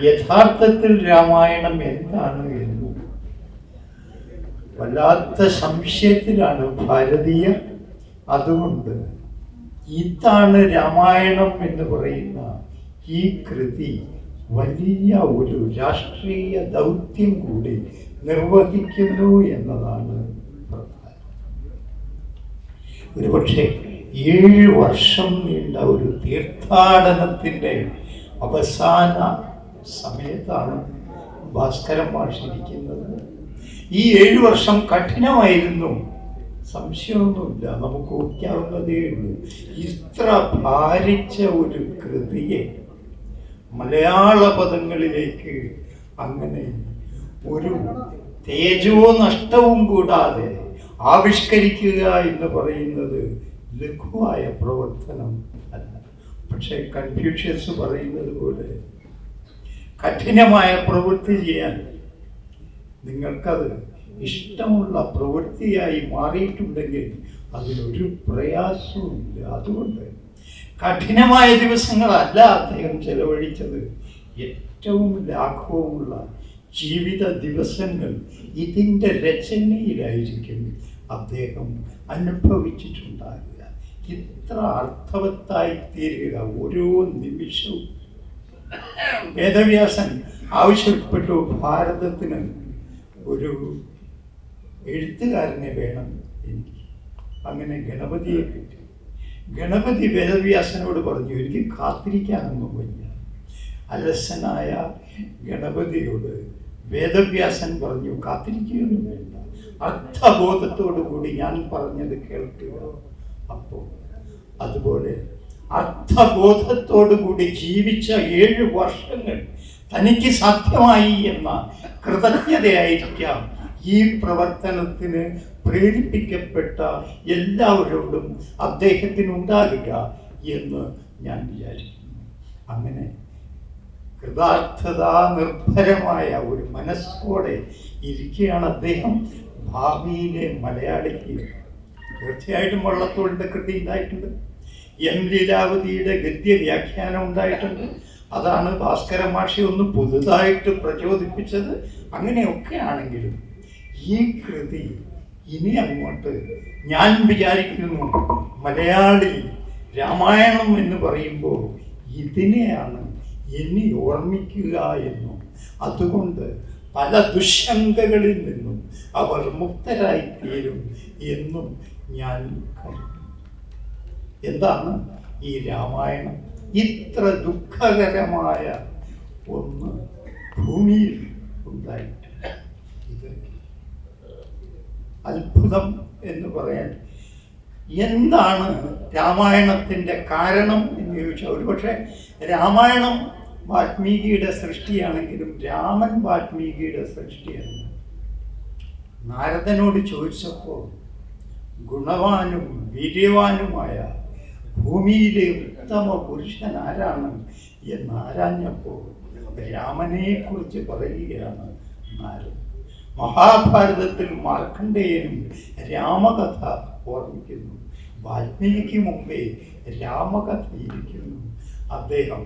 യഥാർത്ഥത്തിൽ രാമായണം എന്താണ് എന്ന് വല്ലാത്ത സംശയത്തിലാണ് ഭാരതീയർ. അതുകൊണ്ട് ഇതാണ് രാമായണം എന്ന് പറയുന്ന ഈ കൃതി വലിയ ഒരു രാഷ്ട്രീയ ദൗത്യം കൂടി നിർവഹിക്കുന്നു എന്നതാണ് പ്രധാനം. ഒരുപക്ഷെ 7 വർഷം നീണ്ട ഒരു തീർത്ഥാടനത്തിൻ്റെ അവസാന സമയത്താണ് ഭാസ്കരൻ മാഷിരിക്കുന്നത്. ഈ 7 വർഷം കഠിനമായിരുന്നു, സംശയമൊന്നുമില്ല, നമുക്ക് ഊഹിക്കാവുന്നതേ ഉള്ളൂ. ഇത്ര ഭാരിച്ച ഒരു കൃതിയെ മലയാള പദങ്ങളിലേക്ക് അങ്ങനെ ഒരു തേജോ നഷ്ടവും കൂടാതെ ആവിഷ്കരിക്കുക എന്ന് പറയുന്നത് ലഘുവായ പ്രവർത്തനം അല്ല. പക്ഷേ കൺഫ്യൂഷ്യസ് പറയുന്നത് പോലെ കഠിനമായ പ്രവൃത്തി ചെയ്യാൻ നിങ്ങൾക്കത് ഇഷ്ടമുള്ള പ്രവൃത്തിയായി മാറിയിട്ടുണ്ടെങ്കിൽ അതിലൊരു പ്രയാസവുമില്ല. അതുകൊണ്ട് കഠിനമായ ദിവസങ്ങളല്ല അദ്ദേഹം ചെലവഴിച്ചത്. ഏറ്റവും ലാഘവമുള്ള ജീവിത ദിവസങ്ങൾ ഇതിൻ്റെ രചനയിലായിരിക്കും അദ്ദേഹം അനുഭവിച്ചിട്ടുണ്ടാകുക. ഇത്ര അർത്ഥവത്തായി തീരുക ഓരോ നിമിഷവും. വേദവ്യാസൻ ആവശ്യപ്പെട്ടു, ഭാരതത്തിന് ഒരു എഴുത്തുകാരനെ വേണം എനിക്ക്. അങ്ങനെ ഗണപതിയെ കിട്ടി. ഗണപതി വേദവ്യാസനോട് പറഞ്ഞു, എനിക്ക് കാത്തിരിക്കാനൊന്നും വയ്യ. അലസനായ ഗണപതിയോട് വേദവ്യാസൻ പറഞ്ഞു, കാത്തിരിക്കുകയൊന്നും വേണ്ട, അർത്ഥബോധത്തോടു കൂടി ഞാൻ പറഞ്ഞത് കേൾക്കുക. അപ്പോൾ അതുപോലെ അർത്ഥബോധത്തോടു കൂടി ജീവിച്ച 7 വർഷങ്ങൾ തനിക്ക് സാധ്യമായി എന്ന കൃതജ്ഞതയായിരിക്കാം ഈ പ്രവർത്തനത്തിന് പ്രേരിപ്പിക്കപ്പെട്ട എല്ലാവരോടും അദ്ദേഹത്തിനുണ്ടാകുക എന്ന് ഞാൻ വിചാരിക്കുന്നു. അങ്ങനെ കൃതാർത്ഥതാ നിർഭരമായ ഒരു മനസ്സോടെ ഇരിക്കുകയാണ് അദ്ദേഹം. ഭാവിയിലെ മലയാളിക്ക് തീർച്ചയായിട്ടും വള്ളത്തോളിൻ്റെ കൃതി ഉണ്ടായിട്ടുണ്ട്, എം ലീലാവതിയുടെ ഗദ്യ വ്യാഖ്യാനം ഉണ്ടായിട്ടുണ്ട്. അതാണ് ഭാസ്കര മാഷി ഒന്ന് പുതുതായിട്ട് പ്രചോദിപ്പിച്ചത്. അങ്ങനെയൊക്കെ ആണെങ്കിലും ഈ കൃതി ഇനി അങ്ങോട്ട് ഞാൻ വിചാരിക്കുന്നു മലയാളി രാമായണം എന്ന് പറയുമ്പോൾ ഇതിനെയാണ് ഇനി ഓർമ്മിക്കുക എന്നും അതുകൊണ്ട് പല ദുശ്ശങ്കകളിൽ നിന്നും അവർ മുക്തരായിത്തീരും എന്നും ഞാൻ കരുതുന്നു. എന്താണ് ഈ രാമായണം? ഇത്ര ദുഃഖകരമായ ഒന്ന് ഭൂമിയിൽ ഉണ്ടായിട്ടില്ല. ഇത് അത്ഭുതം എന്ന് പറയാൻ എന്താണ് രാമായണത്തിൻ്റെ കാരണം എന്ന് ചോദിച്ചാൽ, ഒരുപക്ഷെ രാമായണം വാൽമീകിയുടെ സൃഷ്ടിയാണെങ്കിലും രാമൻ വാൽമീകിയുടെ സൃഷ്ടിയല്ല. നാരദനോട് ചോദിച്ചപ്പോൾ ഗുണവാനും വീര്യവാനുമായ ഭൂമിയിലെ ഉത്തമ പുരുഷൻ ആരാണ് എന്നാരാഞ്ഞപ്പോൾ രാമനെ കുറിച്ച് പറയുകയാണ് നാരദൻ. മഹാഭാരതത്തിൽ മാർക്കണ്ഡേയനും രാമകഥ ഓർമ്മിക്കുന്നു. വാൽമീകിക്ക് മുമ്പേ രാമകഥ ഇരിക്കുന്നു. അദ്ദേഹം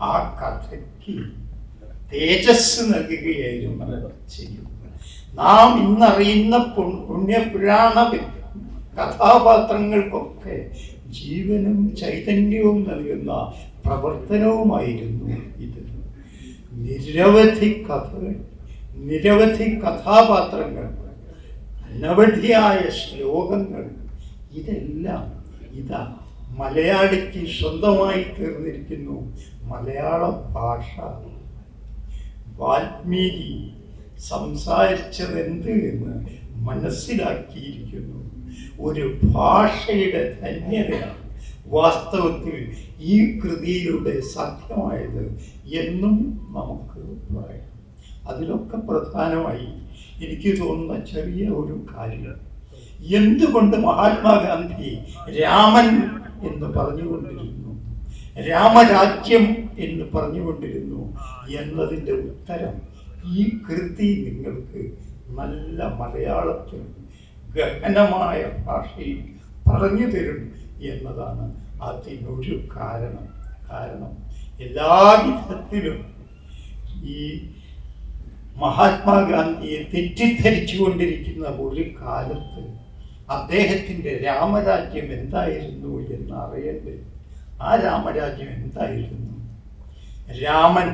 ആ കഥയ്ക്ക് തേജസ് നൽകുകയായിരുന്നു ചെയ്യുന്നത്. നാം ഇന്നറിയുന്ന പുണ്യപുരാണ കഥാപാത്രങ്ങൾക്കൊക്കെ ജീവനും ചൈതന്യവും നൽകുന്ന പ്രവർത്തനവുമായിരുന്നു ഇത്. നിരവധി കഥകൾ, നിരവധി കഥാപാത്രങ്ങൾ, അനവധിയായ ശ്ലോകങ്ങൾ, ഇതെല്ലാം ഇതാ മലയാളിക്ക് സ്വന്തമായി തീർന്നിരിക്കുന്നു മലയാള ഭാഷ. വാൽമീകി സംസാരിച്ചതെന്ത് എന്ന് മനസ്സിലാക്കിയിരിക്കുന്നു. ഒരു ഭാഷയുടെ ധന്യതയാണ് വാസ്തവത്തിൽ ഈ കൃതിയിലൂടെ സാധ്യമായത് എന്നും നമുക്ക് പറയാം. അതിലൊക്കെ പ്രധാനമായി എനിക്ക് തോന്നുന്ന ചെറിയ ഒരു കാര്യം, എന്തുകൊണ്ട് മഹാത്മാഗാന്ധി രാമൻ എന്ന് പറഞ്ഞുകൊണ്ടിരുന്നു, രാമരാജ്യം എന്ന് പറഞ്ഞുകൊണ്ടിരുന്നു എന്നതിൻ്റെ ഉത്തരം ഈ കൃതി നിങ്ങൾക്ക് നല്ല മലയാളത്തിൽ ഗഹനമായ ഭാഷയിൽ പറഞ്ഞു തരും എന്നതാണ് അതിനൊരു കാരണം. എല്ലാ വിധത്തിലും ഈ മഹാത്മാഗാന്ധിയെ തെറ്റിദ്ധരിച്ചു കൊണ്ടിരിക്കുന്ന ഒരു കാലത്ത് അദ്ദേഹത്തിൻ്റെ രാമരാജ്യം എന്തായിരുന്നു എന്ന് അറിയണ്ടേ? ആ രാമരാജ്യം എന്തായിരുന്നു? രാമൻ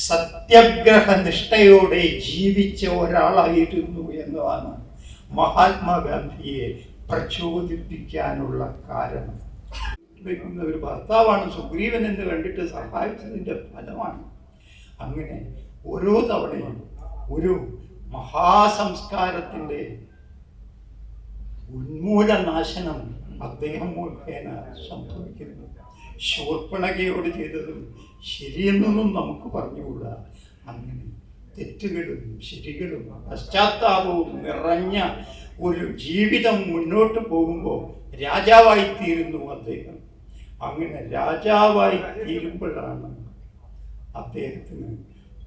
സത്യാഗ്രഹ നിഷ്ഠയോടെ ജീവിച്ച ഒരാളായിരുന്നു എന്നതാണ് മഹാത്മാഗാന്ധിയെ പ്രചോദിപ്പിക്കാനുള്ള കാരണം. ഒരു ഭർത്താവാണ് സുഗ്രീവൻ എന്ന് കണ്ടിട്ട് സഹായിച്ചതിൻ്റെ ഫലമാണ്. അങ്ങനെ ഓരോ തവണയും ഒരു മഹാസംസ്കാരത്തിൻ്റെ ഉന്മൂലനാശനം അദ്ദേഹം മുഖേന സംഭവിക്കുന്നു. ശൂർപ്പണഖയോട് ചെയ്തതും ശരിയെന്നൊന്നും നമുക്ക് പറഞ്ഞുകൂടാ. അങ്ങനെ തെറ്റുകളും ശരികളും പശ്ചാത്താപവും നിറഞ്ഞ ഒരു ജീവിതം മുന്നോട്ട് പോകുമ്പോൾ രാജാവായിത്തീരുന്നു അദ്ദേഹം. അങ്ങനെ രാജാവായി തീരുമ്പോഴാണ് അദ്ദേഹത്തിന്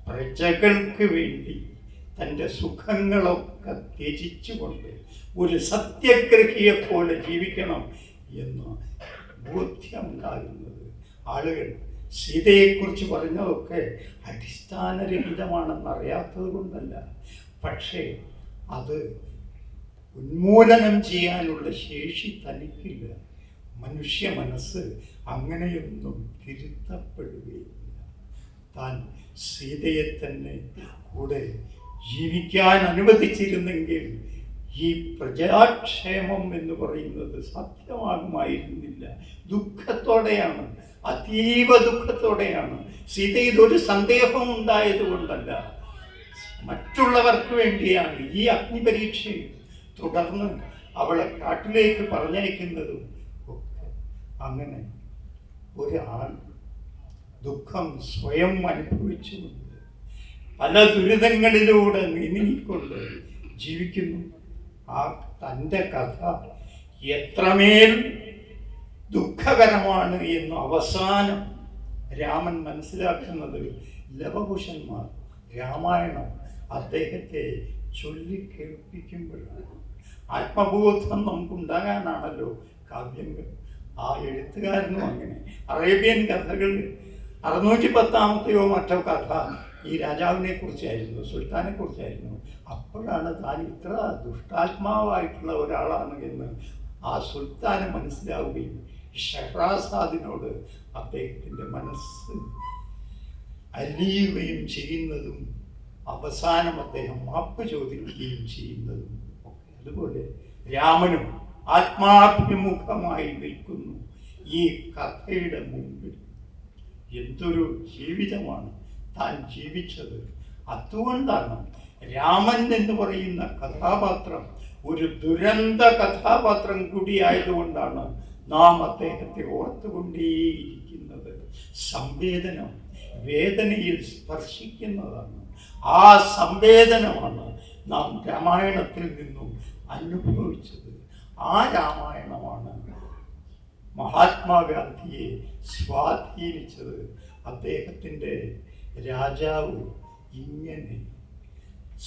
പ്രജകൾക്ക് വേണ്ടി തൻ്റെ സുഖങ്ങളൊക്കെ ത്യജിച്ചുകൊണ്ട് ഒരു സത്യഗ്രഹിയെ പോലെ ജീവിക്കണം എന്ന് ബോധ്യമുണ്ടാകുന്നത്. ആളുകൾ സീതയെക്കുറിച്ച് പറഞ്ഞതൊക്കെ അടിസ്ഥാനരഹിതമാണെന്നറിയാത്തത് കൊണ്ടല്ല, പക്ഷേ അത് ഉന്മൂലനം ചെയ്യാനുള്ള ശേഷി തനിക്കില്ല. മനുഷ്യ മനസ്സ് അങ്ങനെയൊന്നും തിരുത്തപ്പെടുകയില്ല. താൻ സീതയെ തന്നെ കൂടെ ജീവിക്കാൻ അനുവദിച്ചിരുന്നെങ്കിൽ ഈ പ്രജാക്ഷേമം എന്ന് പറയുന്നത് സാധ്യമാകുമായിരുന്നില്ല. ദുഃഖത്തോടെയാണ്, അതീവ ദുഃഖത്തോടെയാണ്. സീതയിൽ ഒരു സന്ദേഹം ഉണ്ടായത് കൊണ്ടല്ല, മറ്റുള്ളവർക്ക് വേണ്ടിയാണ് ഈ അഗ്നിപരീക്ഷയും തുടർന്ന് അവളെ കാട്ടിലേക്ക് പറഞ്ഞയക്കുന്നതും ഒക്കെ. അങ്ങനെ ഒരാൾ ദുഃഖം സ്വയം അനുഭവിച്ചുകൊണ്ട് പല ദുരിതങ്ങളിലൂടെ നീങ്ങിക്കൊണ്ട് ജീവിക്കുന്നു. ആ തൻ്റെ കഥ എത്രമേൽ ദുഃഖകരമാണ് എന്ന് അവസാനം രാമൻ മനസ്സിലാക്കുന്നത് ലവകുശന്മാർ രാമായണം അദ്ദേഹത്തെ ചൊല്ലിക്കേൾപ്പിക്കുമ്പോഴാണ്. ആത്മബോധം നമുക്കുണ്ടാകാനാണല്ലോ കാവ്യങ്ങൾ. ആ എഴുത്തുകാരനും അങ്ങനെ. അറേബ്യൻ കഥകളിൽ 610 മറ്റോ കഥ ഈ രാജാവിനെ കുറിച്ചായിരുന്നു, സുൽത്താനെ കുറിച്ചായിരുന്നു. അപ്പോഴാണ് താൻ ഇത്ര ദുഷ്ടാത്മാവായിട്ടുള്ള ഒരാളാണ് എന്ന് ആ സുൽത്താനെ മനസ്സിലാവുകയും ഷഹ്റാസാദിനോട് അദ്ദേഹത്തിൻ്റെ മനസ്സ് അലിയുകയും ചെയ്യുന്നതും അവസാനം അദ്ദേഹം മാപ്പ് ചോദിക്കുകയും ചെയ്യുന്നതും ഒക്കെ. അതുപോലെ രാമനും ആത്മാഭിമുഖമായി നിൽക്കുന്നു ഈ കഥയുടെ മുമ്പിൽ. എന്തൊരു ജീവിതമാണ് താൻ ജീവിച്ചത്. അതുകൊണ്ടാണ് രാമൻ എന്ന് പറയുന്ന കഥാപാത്രം ഒരു ദുരന്ത കഥാപാത്രം കൂടിയായതുകൊണ്ടാണ് നാം അദ്ദേഹത്തെ ഓർത്തുകൊണ്ടേയിരിക്കുന്നത്. സംവേദനം വേദനയിൽ സ്പർശിക്കുന്നതാണ്. ആ സംവേദനമാണ് നാം രാമായണത്തിൽ നിന്നും അനുഭവിച്ചത്. ആ രാമായണമാണ് മഹാത്മാഗാന്ധിയെ സ്വാധീനിച്ചത്. അദ്ദേഹത്തിൻ്റെ രാജാവ് ഇങ്ങനെ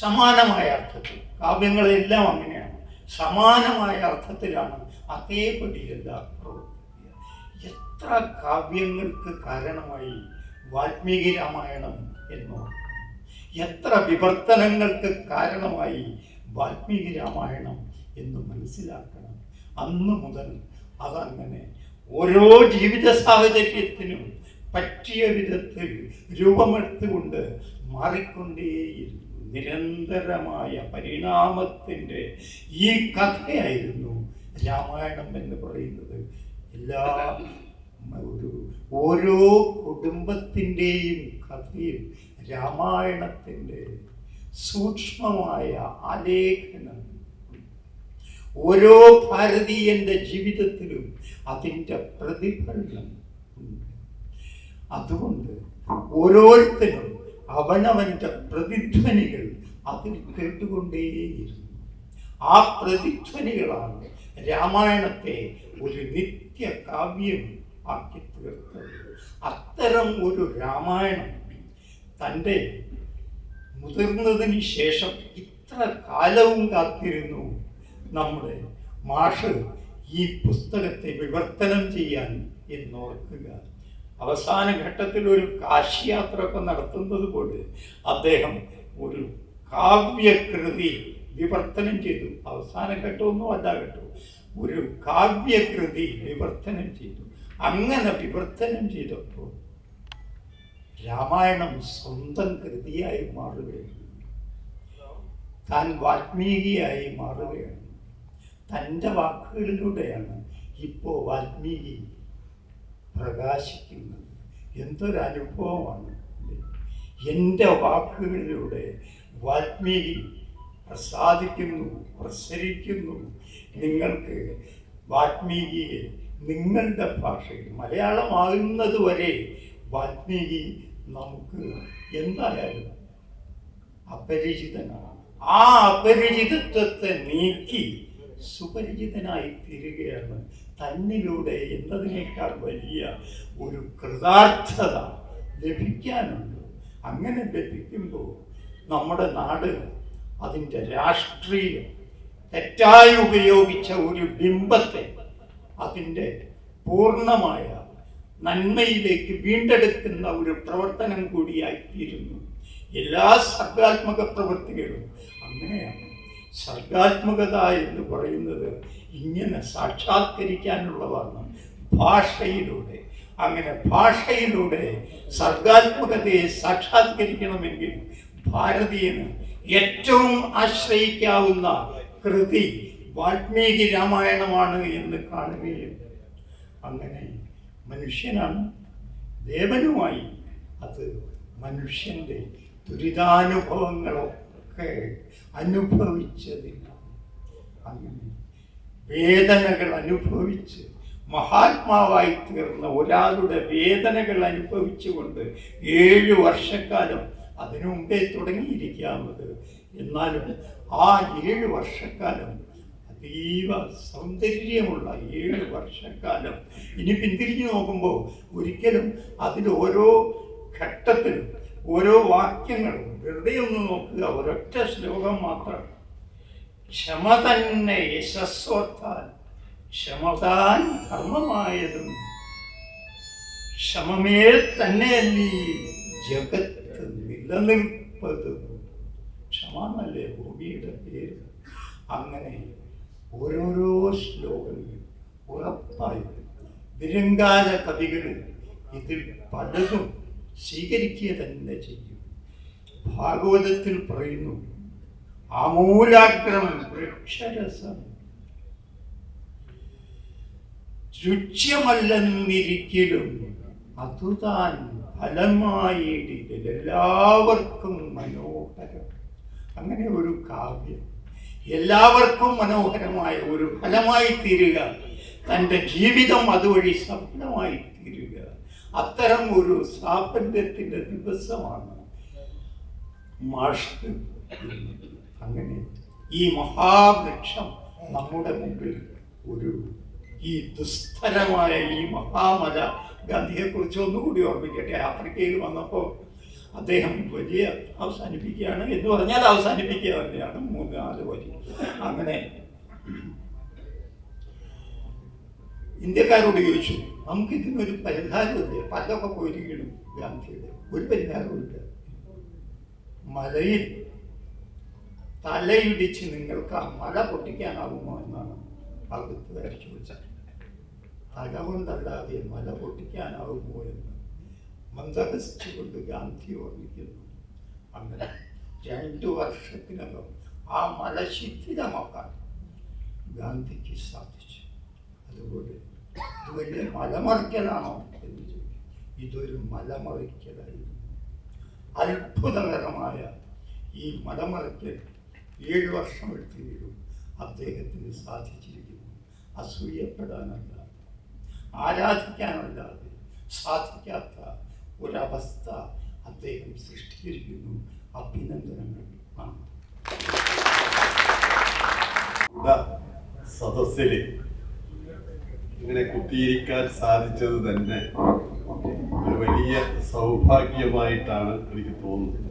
സമാനമായ അർത്ഥത്തിൽ, കാവ്യങ്ങളെല്ലാം അങ്ങനെയാണ്, സമാനമായ അർത്ഥത്തിലാണ് അതേപടിയെല്ലാം പ്രവർത്തിക്കുക. എത്ര കാവ്യങ്ങൾക്ക് കാരണമായി വാൽമീകി രാമായണം എന്നോർക്കണം. എത്ര വിവർത്തനങ്ങൾക്ക് കാരണമായി വാൽമീകി രാമായണം എന്ന് മനസ്സിലാക്കണം. അന്ന് മുതൽ അതങ്ങനെ ഓരോ ജീവിത സാഹചര്യത്തിനും പറ്റിയ വിധത്തിൽ രൂപമെടുത്തുകൊണ്ട് മാറിക്കൊണ്ടേയിരുന്നു. നിരന്തരമായ പരിണാമത്തിൻ്റെ ഈ കഥയായിരുന്നു രാമായണം എന്ന് പറയുന്നത്. എല്ലാ ഓരോ കുടുംബത്തിൻ്റെയും കഥയും രാമായണത്തിൻ്റെ സൂക്ഷ്മമായ ആലേഖനം. ഓരോ ഭാരതീയന്റെ ജീവിതത്തിലും അതിൻ്റെ പ്രതിഫലനം ഉണ്ട്. അതുകൊണ്ട് ഓരോരുത്തരും അവനവൻ്റെ പ്രതിധ്വനികൾ അതിൽ കേട്ടുകൊണ്ടേയിരുന്നു. ആ പ്രതിധ്വനികളാണ് രാമായണത്തെ ഒരു നിത്യ കാവ്യം ആക്കി തീർത്തത്. അത്തരം ഒരു രാമായണം തൻ്റെ മുതിർന്നതിന് ശേഷം ഇത്ര കാലവും കാത്തിരുന്നു നമ്മുടെ മാഷ് ഈ പുസ്തകത്തെ വിവർത്തനം ചെയ്യാൻ എന്നോർക്കുക. അവസാന ഘട്ടത്തിൽ ഒരു കാശിയാത്ര ഒക്കെ നടത്തുന്നത് പോലെ അദ്ദേഹം ഒരു കാവ്യകൃതി വിവർത്തനം ചെയ്തു. അവസാന ഘട്ടമൊന്നും അല്ല കേട്ടോ, ഒരു കാവ്യകൃതി വിവർത്തനം ചെയ്തു. അങ്ങനെ വിവർത്തനം ചെയ്തപ്പോൾ രാമായണം സ്വന്തം കൃതിയായി മാറുകയാണ്. താൻ വാൽമീകിയായി മാറുകയാണ്. തൻ്റെ വാക്കുകളിലൂടെയാണ് ഇപ്പോൾ വാൽമീകി പ്രകാശിക്കുന്നത്. എന്തൊരനുഭവമാണ്! എൻ്റെ വാക്കുകളിലൂടെ വാൽമീകി പ്രസാദിക്കുന്നു, പ്രസരിക്കുന്നു. നിങ്ങൾക്ക് വാൽമീകിയെ നിങ്ങളുടെ ഭാഷയിൽ മലയാളമാകുന്നത് വരെ വാൽമീകി നമുക്ക് എന്തായാലും അപരിചിതനാണ്. ആ അപരിചിതത്വത്തെ നീക്കി സുപരിചിതനായി തീരുകയാണ് തന്നിലൂടെ എന്നതിനേക്കാൾ വലിയ ഒരു കൃതാർത്ഥത ലഭിക്കാനുണ്ട്. അങ്ങനെ ലഭിക്കുമ്പോൾ നമ്മുടെ നാട് അതിൻ്റെ രാഷ്ട്രീയം തെറ്റായി ഉപയോഗിച്ച ഒരു ബിംബത്തെ അതിൻ്റെ പൂർണ്ണമായ നന്മയിലേക്ക് വീണ്ടെടുക്കുന്ന ഒരു പ്രവർത്തനം കൂടിയായിത്തീരുന്നു. എല്ലാ സർഗാത്മക പ്രവൃത്തികളും അങ്ങനെയാണ്. സർഗാത്മകത എന്ന് പറയുന്നത് ഇങ്ങനെ സാക്ഷാത്കരിക്കാനുള്ളതാണ് ഭാഷയിലൂടെ. അങ്ങനെ ഭാഷയിലൂടെ സർഗാത്മകതയെ സാക്ഷാത്കരിക്കണമെങ്കിൽ ഭാരതീയന് ഏറ്റവും ആശ്രയിക്കാവുന്ന കൃതി വാൽമീകി രാമായണമാണ് എന്ന് കാണുകയും അങ്ങനെ മനുഷ്യനാണ് ദേവനുമായി അത് മനുഷ്യൻ്റെ ദുരിതാനുഭവങ്ങളൊക്കെ അനുഭവിച്ചതിനാണ്. അങ്ങനെ വേദനകൾ അനുഭവിച്ച് മഹാത്മാവായി തീർന്ന ഒരാളുടെ വേദനകൾ അനുഭവിച്ചുകൊണ്ട് 7 വർഷക്കാലം, അതിനു മുമ്പേ തുടങ്ങിയിരിക്കാവുന്നത്, എന്നാലും ആ 7 വർഷക്കാലം അതീവ സൗന്ദര്യമുള്ള 7 വർഷക്കാലം. ഇനി പിന്തിരിഞ്ഞു നോക്കുമ്പോൾ ഒരിക്കലും അതിൽ ഓരോ ഘട്ടത്തിലും ഓരോ വാക്യങ്ങളും വെറുതെ ഒന്ന് നോക്കുക, ഒരൊറ്റ ശ്ലോകം മാത്രം. ക്ഷമ തന്നെ യശസ്വത്താൽ ക്ഷമതാൻ ധർമ്മമായതും ക്ഷമമേൽ തന്നെയല്ലീ ജഗത്ത് നിലനിൽപ്പതും. ക്ഷമ എന്നല്ലേ ഭൂമിയുടെ പേര്. അങ്ങനെ ഓരോരോ ശ്ലോകങ്ങൾ ഉറപ്പായി വിരങ്കാല കവികൾ ഇതിൽ പലതും സ്വീകരിക്കുക തന്നെ ചെയ്യും. ഭാഗവതത്തിൽ പറയുന്നു, ആമൂലാഗ്രം വൃക്ഷരസം രുച്യമല്ലെന്നിരിക്കലും അതുതാൻ ഫലമായിടിൽ എല്ലാവർക്കും മനോഹരം. അങ്ങനെ ഒരു കാവ്യം എല്ലാവർക്കും മനോഹരമായ ഒരു ഫലമായി തീരുക, തൻ്റെ ജീവിതം അതുവഴി സഫലമായി തീരുക. അത്തരം ഒരു സാഫല്യത്തിൻ്റെ ദിവസമാണ് മാഷ്. അങ്ങനെ ഈ മഹാവൃക്ഷം നമ്മുടെ മുമ്പിൽ ഈ ദുസ്തരമായ ഈ മഹാമല. ഗാന്ധിയെക്കുറിച്ച് ഒന്നുകൂടി ഓർമ്മിക്കട്ടെ. ആഫ്രിക്കയിൽ വന്നപ്പോൾ അദ്ദേഹം വലിയ അവസാനിപ്പിക്കുകയാണ് എന്ന് പറഞ്ഞാൽ അവസാനിപ്പിക്കുക തന്നെയാണ്, 3-4 വരി. അങ്ങനെ ഇന്ത്യക്കാരോട് ചോദിച്ചു, നമുക്ക് ഇതിനൊരു പരിഹാരമില്ലേ? പല്ലൊക്കെ പോയിരിക്കണം ഗാന്ധിയുടെ. ഒരു പരിഹാരമില്ല. മലയിൽ തലയിടിച്ച് നിങ്ങൾക്ക് ആ മല പൊട്ടിക്കാനാകുമോ എന്നാണ് ഭാഗത്തുകാർ ചോദിച്ചത്. തല കൊണ്ടല്ലാതെ മല പൊട്ടിക്കാനാകുമോ എന്ന് മന്ദഹസിച്ചുകൊണ്ട് ഗാന്ധി ഓർമ്മിക്കുന്നു. അങ്ങനെ 2 വർഷത്തിനകം ആ മല ശിഥിലമാക്കാൻ ഗാന്ധിക്ക് സാധിച്ചു. അതുപോലെ ഇതുവഴി മലമറിക്കലാണോ എന്ന് ചോദിക്കും. ഇതൊരു മലമറിക്കലായിരുന്നു. അത്ഭുതകരമായ ഈ മലമറിക്കൽ 7 വർഷം എടുത്തെങ്കിലും അദ്ദേഹത്തിന് സാധിച്ചിരിക്കുന്നു. അസൂയപ്പെടാനല്ല, ആരാധിക്കാനല്ലാതെ സാധിക്കാത്ത ഒരവസ്ഥ അദ്ദേഹം സൃഷ്ടിച്ചിരിക്കുന്നു. അഭിനന്ദനങ്ങൾ ആണ്. സദസ്സിൽ ഇങ്ങനെ കുത്തിയിരിക്കാൻ സാധിച്ചത് തന്നെ ഒരു വലിയ സൗഭാഗ്യമായിട്ടാണ് എനിക്ക് തോന്നുന്നത്.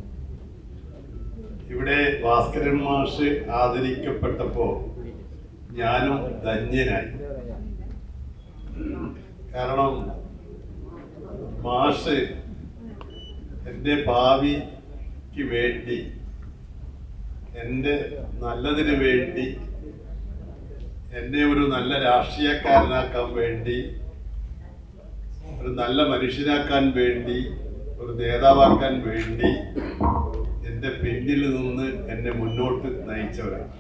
ഇവിടെ ഭാസ്കരൻ മാഷ് ആദരിക്കപ്പെട്ടപ്പോൾ ഞാനും ധന്യനായി. കാരണം മാഷ് എൻ്റെ ഭാവിക്ക് വേണ്ടി, എൻ്റെ നല്ലതിന് വേണ്ടി, എന്നെ ഒരു നല്ല രാഷ്ട്രീയക്കാരനാക്കാൻ വേണ്ടി, ഒരു നല്ല മനുഷ്യനാക്കാൻ വേണ്ടി, ഒരു നേതാവാക്കാൻ വേണ്ടി എൻ്റെ പിന്നിൽ നിന്ന് എന്നെ മുന്നോട്ട് നയിച്ചവരാണ്.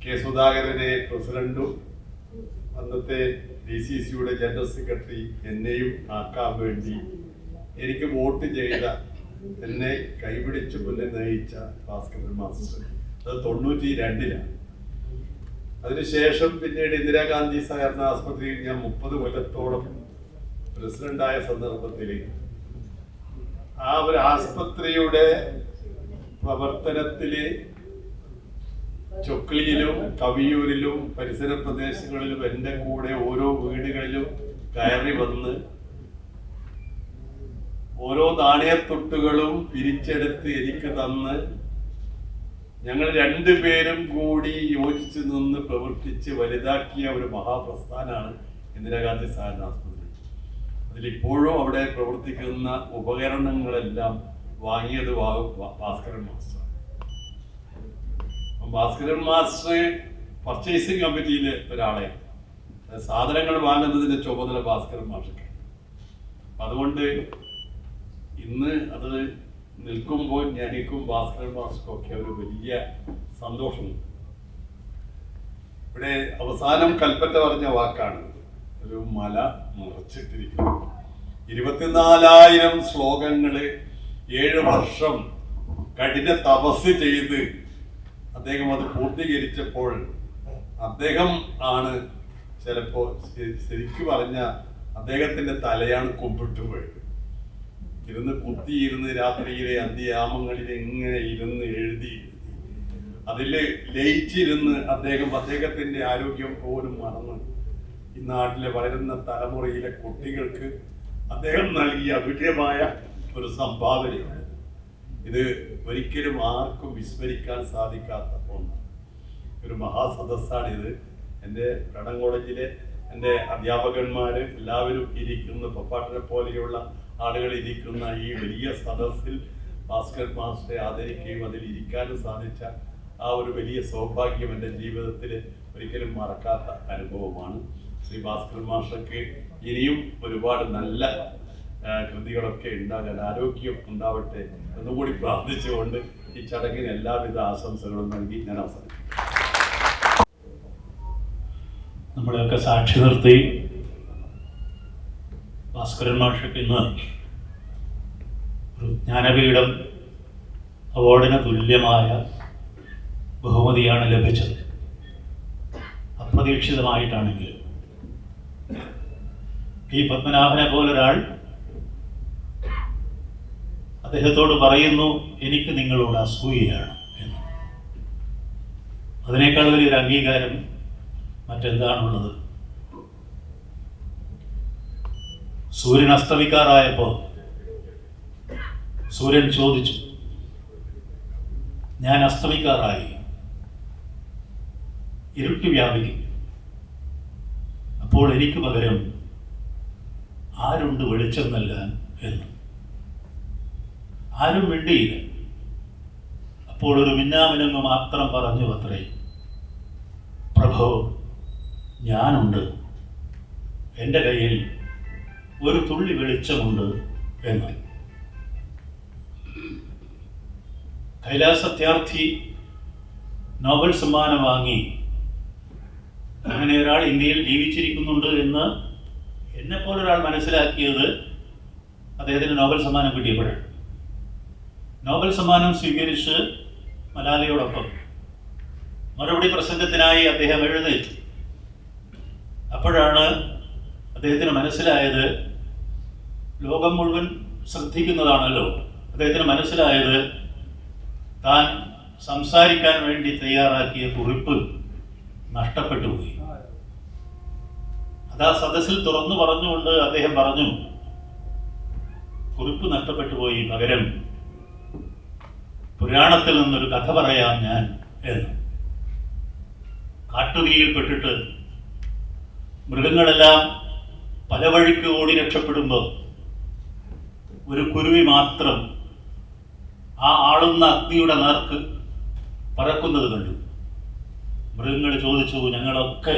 കെ സുധാകരനെ പ്രസിഡന്റും അന്നത്തെ DCCയുടെ ജനറൽ സെക്രട്ടറി എന്നെയും ആക്കാൻ വേണ്ടി എനിക്ക് വോട്ട് ചെയ്ത, എന്നെ കൈപിടിച്ച് മുന്നിൽ നയിച്ച ഭാസ്കരൻ മാസ്റ്റർ, അത് 92-ലാണ്. അതിനുശേഷം പിന്നീട് ഇന്ദിരാഗാന്ധി സഹകരണ ആസ്പത്രിയിൽ ഞാൻ 30 കൊല്ലത്തോളം പ്രസിഡന്റായ സന്ദർഭത്തിൽ ആ ഒരു ആസ്പത്രിയുടെ പ്രവർത്തനത്തില് ചൊക്ലിയിലും കവിയൂരിലും പരിസര പ്രദേശങ്ങളിലും എൻ്റെ കൂടെ ഓരോ വീടുകളിലും കയറി വന്ന് ഓരോ നാണയത്തൊട്ടുകളും പിരിച്ചെടുത്ത് എനിക്ക് തന്ന് ഞങ്ങൾ രണ്ടുപേരും കൂടി യോജിച്ച് നിന്ന് പ്രവർത്തിച്ച് വലുതാക്കിയ ഒരു മഹാപ്രസ്ഥാനമാണ് ഇന്ദിരാഗാന്ധി സഹകരണ ആസ്പത്രി. അതിലിപ്പോഴും അവിടെ പ്രവർത്തിക്കുന്ന ഉപകരണങ്ങളെല്ലാം വാങ്ങിയത് Bhaskaran master. Bhaskaran master purchasing കമ്മിറ്റിയിലെ ഒരാളെ, സാധനങ്ങൾ വാങ്ങുന്നതിന്റെ ചുമതല ഭാസ്കരൻ മാസ്റ്റർക്ക്. അതുകൊണ്ട് ഇന്ന് അത് നിൽക്കുമ്പോൾ എനിക്കും ഭാസ്കരൻ മാസ്റ്റർക്കും ഒക്കെ ഒരു വലിയ സന്തോഷമുണ്ട്. ഇവിടെ അവസാനം കൽപ്പറ്റ പറഞ്ഞ വാക്കാണ്, ഒരു മല മുറിച്ചിട്ടിരിക്കുന്നു. 24,000 ശ്ലോകങ്ങള് 7 വർഷം കഠിന തപസ് ചെയ്ത് അദ്ദേഹം അത് പൂർത്തീകരിച്ചപ്പോൾ അദ്ദേഹം ആണ് ചിലപ്പോൾ ശരിക്കും പറഞ്ഞ അദ്ദേഹത്തിന്റെ തലയാണ് കുമ്പിട്ട് പോയത്. ഇരുന്ന് കുത്തിയിരുന്ന് രാത്രിയിലെ അന്ത്യയാമങ്ങളിൽ ഇങ്ങനെ ഇരുന്ന് എഴുതി അതില് ലയിച്ചിരുന്ന് അദ്ദേഹത്തിന്റെ ആരോഗ്യം പോലും മറന്ന് ഈ നാട്ടിലെ വളരുന്ന തലമുറയിലെ കുട്ടികൾക്ക് അദ്ദേഹം നൽകിയ അതുല്യമായ ഒരു സംഭാവനയാണ്. ഇത് ഒരിക്കലും ആർക്കും വിസ്മരിക്കാൻ സാധിക്കാത്ത ഒന്നാണ്. ഒരു മഹാസദസ്സാണിത്. എൻ്റെ കടം കോളേജിലെ എൻ്റെ അധ്യാപകന്മാര് എല്ലാവരും ഇരിക്കുന്ന, പപ്പാട്ടിനെ പോലെയുള്ള ആളുകൾ ഇരിക്കുന്ന ഈ വലിയ സദസ്സിൽ ഭാസ്കരൻ മാസ്റ്ററെ ആദരിക്കുകയും അതിൽ ഇരിക്കാനും സാധിച്ച ആ ഒരു വലിയ സൗഭാഗ്യം എൻ്റെ ജീവിതത്തിൽ ഒരിക്കലും മറക്കാത്ത അനുഭവമാണ്. ശ്രീ ഭാസ്കരൻ മാസ്റ്റർക്ക് ഇനിയും ഒരുപാട് നല്ല കൃതികളൊക്കെ ഉണ്ടാകാൻ ആരോഗ്യം ഉണ്ടാവട്ടെ എന്നുകൂടി പ്രാർത്ഥിച്ചുകൊണ്ട് ഈ ചടങ്ങിന് എല്ലാവിധ ആശംസകളും നൽകി ഞാൻ അവസാനിപ്പിക്കും. നമ്മളെയൊക്കെ സാക്ഷി നിർത്തി ഭാസ്കരൻ മാഷക്ക് ഇന്ന് ഒരു ജ്ഞാനപീഠം അവാർഡിന് തുല്യമായ ബഹുമതിയാണ് ലഭിച്ചത്. അപ്രതീക്ഷിതമായിട്ടാണെങ്കിലും ഈ പത്മനാഭനെ പോലൊരാൾ അദ്ദേഹത്തോട് പറയുന്നു, എനിക്ക് നിങ്ങളോട് അസൂയയാണ് എന്ന്. അതിനേക്കാൾ വലിയൊരു അംഗീകാരം മറ്റെന്താണുള്ളത്? സൂര്യൻ അസ്തമിക്കാറായപ്പോൾ സൂര്യൻ ചോദിച്ചു, ഞാൻ അസ്തമിക്കാറായി, ഇരുട്ട് വ്യാപിക്കും, അപ്പോൾ എനിക്ക് പകരം ആരുണ്ട് വെളിച്ചം നൽകാൻ എന്ന്. ആരും മിണ്ടിയില്ല. അപ്പോൾ ഒരു മിന്നാമിനങ്ങ് മാത്രം പറഞ്ഞു അത്രേ, പ്രഭോ ഞാനുണ്ട്, എൻ്റെ കയ്യിൽ ഒരു തുള്ളി വെളിച്ചമുണ്ട് എന്ന്. കൈലാസത്യാർത്ഥി നോബൽ സമ്മാനം വാങ്ങി അങ്ങനെ അങ്ങനെ ഒരാൾ ഇന്ത്യയിൽ ജീവിച്ചിരിക്കുന്നുണ്ട് എന്ന് എന്നെപ്പോലൊരാൾ മനസ്സിലാക്കിയത് അദ്ദേഹത്തിന് നോബൽ സമ്മാനം കിട്ടിയപ്പോഴാണ്. നോബൽ സമ്മാനം സ്വീകരിച്ച് മലാലയോടൊപ്പം മറുപടി പ്രസംഗത്തിനായി അദ്ദേഹം എഴുന്നേറ്റു. അപ്പോഴാണ് അദ്ദേഹത്തിന് മനസ്സിലായത്, ലോകം മുഴുവൻ ശ്രദ്ധിക്കുന്നതാണല്ലോ, അദ്ദേഹത്തിന് മനസ്സിലായത് താൻ സംസാരിക്കാൻ വേണ്ടി തയ്യാറാക്കിയ കുറിപ്പ് നഷ്ടപ്പെട്ടു പോയി. അത് ആ സദസ്സിൽ തുറന്നു പറഞ്ഞുകൊണ്ട് അദ്ദേഹം പറഞ്ഞു, കുറിപ്പ് നഷ്ടപ്പെട്ടു പോയി, പകരം പുരാണത്തിൽ നിന്നൊരു കഥ പറയാം ഞാൻ എന്ന്. കാട്ടുതീയിൽപ്പെട്ടിട്ട് മൃഗങ്ങളെല്ലാം പല വഴിക്ക് ഓടി രക്ഷപ്പെടുമ്പോൾ ഒരു കുരുവി മാത്രം ആ ആളുന്ന അഗ്നിയുടെ നേർക്ക് പറക്കുന്നത് കണ്ടു. മൃഗങ്ങൾ ചോദിച്ചു, ഞങ്ങളൊക്കെ,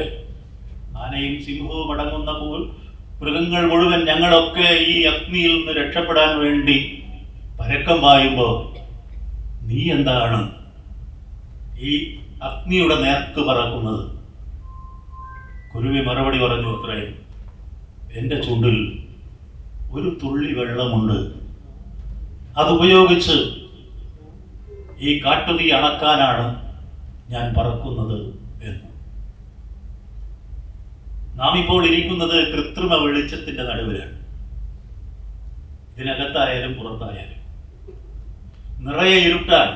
ആനയും സിംഹവും അടങ്ങുന്ന മൃഗങ്ങൾ മുഴുവൻ, ഞങ്ങളൊക്കെ ഈ അഗ്നിയിൽ നിന്ന് രക്ഷപ്പെടാൻ വേണ്ടി പരക്കം പായുമ്പോൾ നീ എന്താണ് ഈ അഗ്നിയുടെ നേർക്ക് പറക്കുന്നത്? കുരുവി മറുപടി പറഞ്ഞു, അത്രേ, എൻ്റെ ചുണ്ടിൽ ഒരു തുള്ളി വെള്ളമുണ്ട്, അതുപയോഗിച്ച് ഈ കാട്ടുതീ അണക്കാനാണ് ഞാൻ പറക്കുന്നത് എന്ന്. നാം ഇപ്പോൾ ഇരിക്കുന്നത് കൃത്രിമ വെളിച്ചത്തിന്റെ നടുവിലാണ്. ഇതിനകത്തായാലും പുറത്തായാലും നിറയെ ഇരുട്ടാണ്.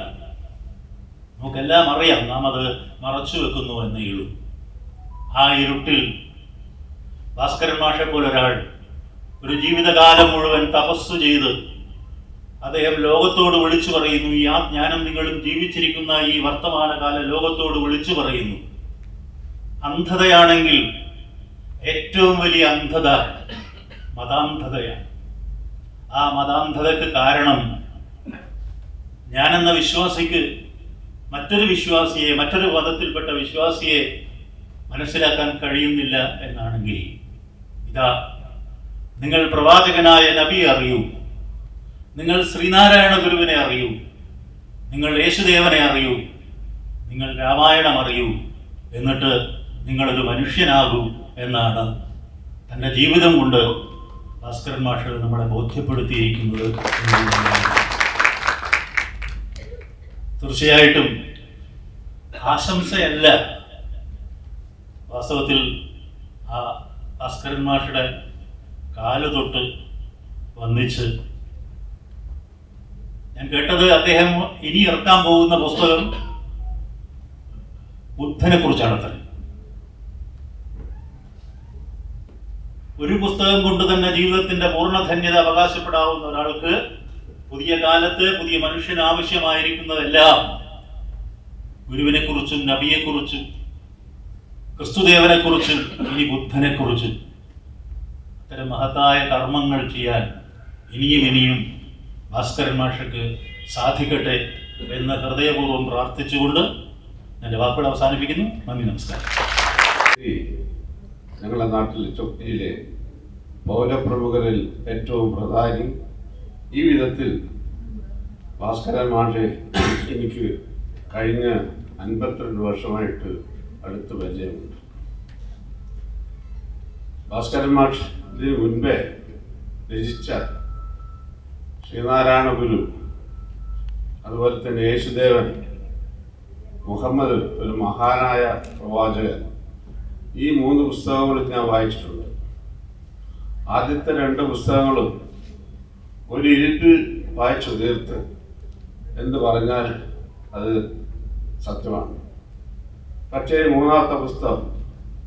നമുക്കെല്ലാം അറിയാം, നാം അത് മറച്ചു വെക്കുന്നു എന്നേ ഉള്ളൂ. ആ ഇരുട്ടിൽ ഭാസ്കരൻ മാഷെ പോലൊരാൾ ഒരു ജീവിതകാലം മുഴുവൻ തപസ് ചെയ്ത് അദ്ദേഹം ലോകത്തോട് വിളിച്ചു പറയുന്നു, ഈ ഞാനും നിങ്ങളും ജീവിച്ചിരിക്കുന്ന ഈ വർത്തമാനകാല ലോകത്തോട് വിളിച്ചു പറയുന്നു, അന്ധതയാണെങ്കിൽ ഏറ്റവും വലിയ അന്ധത മതാന്ധതയാണ്. ആ മതാന്ധതയ്ക്ക് കാരണം ഞാനെന്ന വിശ്വാസിക്ക് മറ്റൊരു വിശ്വാസിയെ, മറ്റൊരു മതത്തിൽപ്പെട്ട വിശ്വാസിയെ മനസ്സിലാക്കാൻ കഴിയുന്നില്ല എന്നാണെങ്കിൽ, ഇതാ, നിങ്ങൾ പ്രവാചകനായ നബിയെ അറിയൂ, നിങ്ങൾ ശ്രീനാരായണ ഗുരുവിനെ അറിയൂ, നിങ്ങൾ യേശുദേവനെ അറിയൂ, നിങ്ങൾ രാമായണം അറിയൂ, എന്നിട്ട് നിങ്ങളൊരു മനുഷ്യനാകൂ എന്നാണ് തൻ്റെ ജീവിതം കൊണ്ട് ഭാസ്കരൻ മാഷ് നമ്മളെ ബോധ്യപ്പെടുത്തിയിരിക്കുന്നത്. തീർച്ചയായിട്ടും ആശംസയല്ല, വാസ്തവത്തിൽ ആ ഭാസ്കരൻ മാഷുടെ കാല് തൊട്ട് വന്നിച്ച് ഞാൻ കേട്ടത്, അദ്ദേഹം ഇനി ഇറക്കാൻ പോകുന്ന പുസ്തകം ബുദ്ധനെ കുറിച്ചാണ്. ഒരു പുസ്തകം കൊണ്ട് തന്നെ ജീവിതത്തിന്റെ പൂർണ്ണധന്യത അവകാശപ്പെടാവുന്ന ഒരാൾക്ക് പുതിയ കാലത്ത് പുതിയ മനുഷ്യന് ആവശ്യമായിരിക്കുന്നതെല്ലാം ഗുരുവിനെ കുറിച്ചും നബിയെക്കുറിച്ചും ക്രിസ്തുദേവനെ കുറിച്ചും ഇനി ബുദ്ധനെ കുറിച്ചും അത്തരം മഹത്തായ കർമ്മങ്ങൾ ചെയ്യാൻ ഇനിയും ഭാസ്കരൻ മാഷക്ക് സാധിക്കട്ടെ എന്ന് ഹൃദയപൂർവ്വം പ്രാർത്ഥിച്ചുകൊണ്ട് എൻ്റെ വാക്കുകൾ അവസാനിപ്പിക്കുന്നു. നന്ദി, നമസ്കാരം. ഞങ്ങളുടെ നാട്ടിൽ ചൊക്ലിയിലെ പൗരപ്രമുഖരിൽ ഏറ്റവും പ്രധാനി. ഈ വിധത്തിൽ ഭാസ്കരൻ മാഷെ എനിക്ക് കഴിഞ്ഞ 52 വർഷമായിട്ട് അടുത്ത് പരിചയമുണ്ട്. ഭാസ്കരൻ മാഷ് ഇതിന് മുൻപേ രചിച്ച ശ്രീനാരായണ ഗുരു, അതുപോലെ തന്നെ യേശുദേവൻ, മുഹമ്മദ് ഒരു മഹാനായ പ്രവാചകൻ, ഈ 3 പുസ്തകങ്ങളും ഞാൻ വായിച്ചിട്ടുണ്ട്. ആദ്യത്തെ 2 പുസ്തകങ്ങളും ഒരു ഇരുട്ട് വായിച്ചു തീർത്ത് എന്ന് പറഞ്ഞാൽ അത് സത്യമാണ്. പക്ഷേ 3ാമത്തെ പുസ്തകം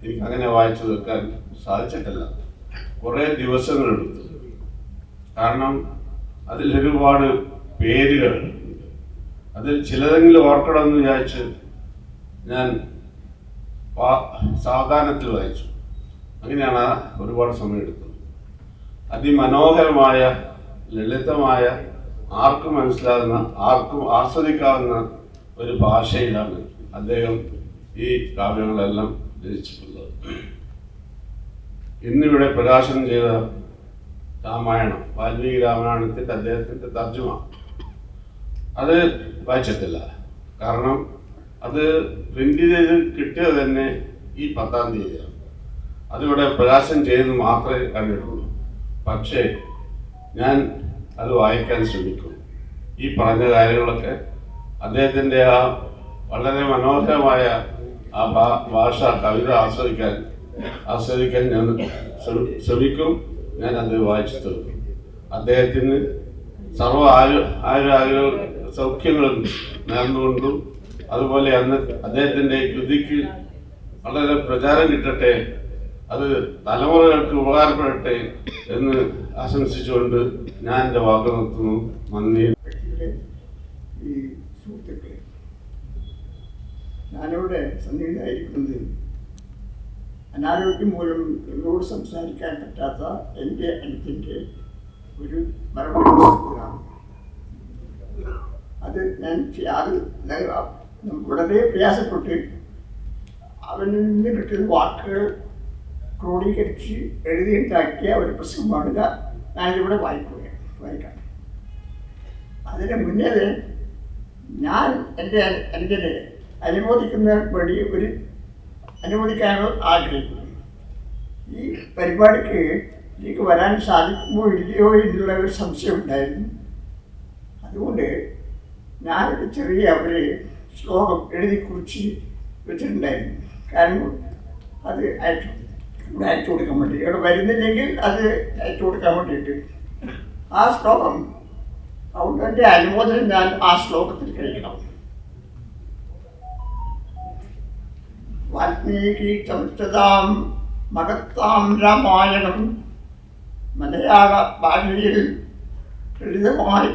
എനിക്ക് അങ്ങനെ വായിച്ചു തീർക്കാൻ സാധിച്ചിട്ടില്ല. കുറേ ദിവസങ്ങളെടുത്തു. കാരണം അതിൽ ഒരുപാട് പേരുകൾ, അതിൽ ചിലതെങ്കിലും ഓർക്കണമെന്ന് വിചാരിച്ച് ഞാൻ സാവധാനത്തിൽ വായിച്ചു. അങ്ങനെയാണ് ഒരുപാട് സമയമെടുത്തത്. അതിമനോഹരമായ, ലളിതമായ, ആർക്കും മനസ്സിലാകുന്ന, ആർക്കും ആസ്വദിക്കാവുന്ന ഒരു ഭാഷയിലാണ് അദ്ദേഹം ഈ കാവ്യങ്ങളെല്ലാം രചിച്ചിട്ടുള്ളത്. ഇന്നിവിടെ പ്രകാശനം ചെയ്ത രാമായണം, വാൽമീകി രാമായണത്തിൻ്റെ അദ്ദേഹത്തിൻ്റെ തർജ്ജമ, അത് വായിച്ചിട്ടില്ല. കാരണം അത് പ്രിന്റ് ചെയ്ത് കിട്ടിയത് തന്നെ ഈ 10-ാം തീയതിയാണ്. അതിവിടെ പ്രകാശനം ചെയ്തെന്ന് മാത്രമേ കണ്ടിട്ടുള്ളൂ. പക്ഷേ ഞാൻ അത് വായിക്കാൻ ശ്രമിക്കും. ഈ പറഞ്ഞ കാര്യങ്ങളൊക്കെ അദ്ദേഹത്തിൻ്റെ ആ വളരെ മനോഹരമായ ആ ഭാഷ കവിത ആസ്വദിക്കാൻ ഞാൻ ശ്രമിക്കും. ഞാൻ അത് വായിച്ചു തീർക്കും. അദ്ദേഹത്തിന് സർവ്വ ആരോഗ്യ സൗഖ്യങ്ങളും നേർന്നുകൊണ്ടും അതുപോലെ അന്ന് അദ്ദേഹത്തിൻ്റെ കൃതിക്ക് വളരെ പ്രചാരം കിട്ടട്ടെ, അത് തലമുറകൾക്ക് ഉപകാരപ്പെടട്ടെ എന്ന് ആശംസിച്ചുകൊണ്ട് ഞാൻ എൻ്റെ വാക്ക് നിർത്തുന്നു. നന്ദി. ഈ സുഹൃത്തുക്കളെ, ഞാനിവിടെ സന്നിഹിതനായിരിക്കുന്നത് അനാരോഗ്യം മൂലം എന്നോട് സംസാരിക്കാൻ പറ്റാത്ത എൻ്റെ അനുജൻ്റെ ഒരു മരണമാണ്. അത് വളരെ പ്രയാസപ്പെട്ട് അവനിൽ നിന്ന് കിട്ടുന്ന വാക്കുകൾ ക്രോഡീകരിച്ച് എഴുതിയുണ്ടാക്കിയ ഒരു പ്രസംഗമാണ് ഞാനിവിടെ വായിക്കാം. അതിന് മുന്നേ ഞാൻ എൻ്റെ അനുജനെ അനുമോദിക്കാനോ ആഗ്രഹിക്കുന്നു. ഈ പരിപാടിക്ക് എനിക്ക് വരാൻ സാധിക്കുമോ ഇല്ലയോ എന്നുള്ള ഒരു സംശയം ഉണ്ടായിരുന്നു. അതുകൊണ്ട് ഞാനൊരു ചെറിയ ഒരു ശ്ലോകം എഴുതി കുറിച്ച് വെച്ചിട്ടുണ്ടായിരുന്നു. കാരണം അത് അയച്ചു കൊടുക്കാൻ വേണ്ടി, ഇവിടെ വരുന്നില്ലെങ്കിൽ അത് അയച്ചു കൊടുക്കാൻ വേണ്ടിയിട്ട് ആ ശ്ലോകം, അതുകൊണ്ട് എൻ്റെ അനുമോദനം ഞാൻ ആ ശ്ലോകത്തിൽ കഴിക്കണം. വാൽമീകി ചമച്ചതാം മഹത്താം രാമായണം മലയാള ഭാഷയിൽ ലളിതമായി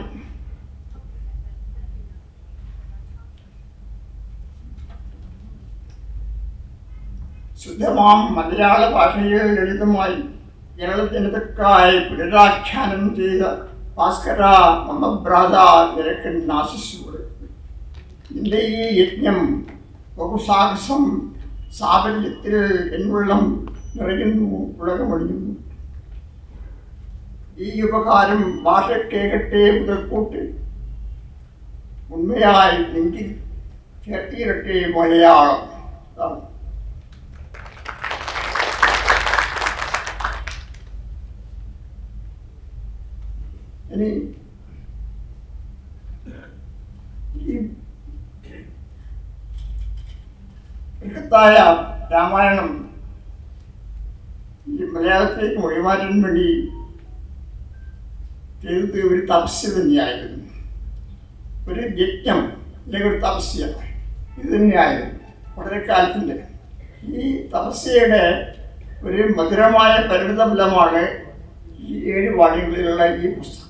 ശുദ്ധമാം മലയാള ഭാഷയിൽ ലളിതമായി കേരള ജനതക്കായി പുനരാഖ്യാനം ചെയ്ത ഭാസ്കര മമ ഭ്രാത നിനക്ക് നാശിച്ചുകൂടെ. നിന്റെ ഈ യജ്ഞം ബഹുസാഹസം സാഫല്യത്തിൽ എന്നുള്ളം നിറയുന്നു, ഉലകമണിയുന്നു. ഈ ഉപകാരം ഭാഷ കേൾക്കട്ടെ മുതൽക്കൂട്ട് ഉണ്മയായി നെഞ്ചിൽ ചേർത്തിയിരട്ടെ മലയാളം. ഇനി ഈ ബൃഹത്തായ രാമായണം ഈ മലയാളത്തിലേക്ക് മൊഴിമാറ്റാൻ വേണ്ടി ചെയ്തത് ഒരു തപസ്യ തന്നെയായിരുന്നു, ഒരു യജ്ഞം അല്ലെങ്കിൽ ഒരു തപസ്യ ഇത് തന്നെയായിരുന്നു വളരെ കാലത്തിൻ്റെ. ഈ തപസ്യയുടെ ഒരു മധുരമായ പരിണിതഫലമാണ് ഈ 7 വാള്യങ്ങളിലുള്ള ഈ പുസ്തകം.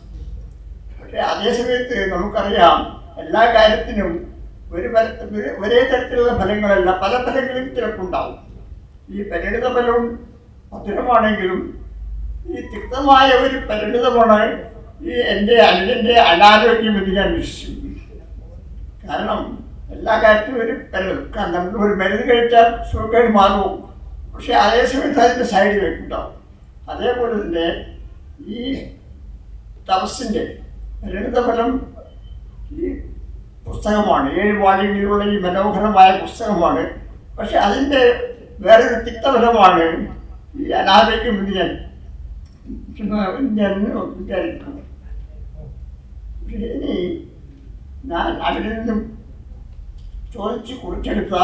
പക്ഷേ അതേസമയത്ത് നമുക്കറിയാം എല്ലാ കാര്യത്തിനും ഒരേ തരത്തിലുള്ള ഫലങ്ങളല്ല, പല ഫലങ്ങളും ചിലർക്കുണ്ടാവും. ഈ പരിണിത ഫലവും മധുരമാണെങ്കിലും ഈ തിക്തമായ ഒരു പരിണിതമാണ് ഈ എൻ്റെ അനുജൻ്റെ അനാരോഗ്യം എന്ന് ഞാൻ വിശ്വസിക്കുന്നു. കാരണം എല്ലാ കാര്യത്തിലും ഒരു പരിണിതം, നമ്മൾ ഒരു മരുന്ന് കഴിച്ചാൽ സുഖക്കേട് മാറും, പക്ഷെ അതേസമയത്ത് അതിൻ്റെ സൈഡ് എഫക്റ്റ് ഉണ്ടാവും. അതേപോലെ തന്നെ ഈ തപസ്സിൻ്റെ പരിണിതഫലം ഈ പുസ്തകമാണ്, 7 വാള്യങ്ങളിലുള്ള ഈ മനോഹരമായ പുസ്തകമാണ്. പക്ഷെ അതിൻ്റെ വേറൊരു തിക്തഫലമാണ് ഈ അനാരോഗ്യം എന്ന് ഞാൻ വിചാരിക്കുന്നു. ഇനി ഞാൻ അവരിൽ നിന്നും ചോദിച്ച് കുറിച്ചെടുത്ത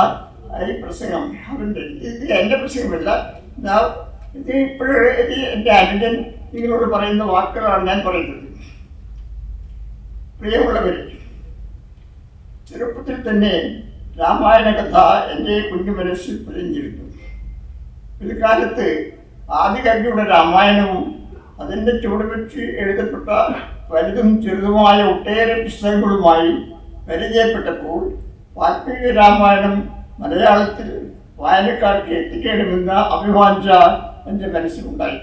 ഈ പ്രസംഗം അവൻ്റെ, ഇത് എൻ്റെ പ്രസംഗമല്ല, ഇത് ഇപ്പോഴും എൻ്റെ അനുജൻ നിങ്ങളോട് പറയുന്ന വാക്കുകളാണ് ഞാൻ പറയുന്നത്. പ്രിയമുള്ളവരെ, ചെറുപ്പത്തിൽ തന്നെ രാമായണ കഥ എൻ്റെ കുഞ്ഞു മനസ്സിൽ പൊതിഞ്ഞിരുന്നു. പിൽക്കാലത്ത് ആദികവിയുടെ രാമായണവും അതിൻ്റെ ചുവട് വെച്ച് എഴുതപ്പെട്ട വലുതും ചെറുതുമായ ഒട്ടേറെ പുസ്തകങ്ങളുമായി പരിചയപ്പെട്ടപ്പോൾ വാൽമീകി രാമായണം മലയാളത്തിൽ വായനക്കാർക്ക് എത്തിക്കണമെന്ന അഭിവാഞ്ച എൻ്റെ മനസ്സിലുണ്ടായി.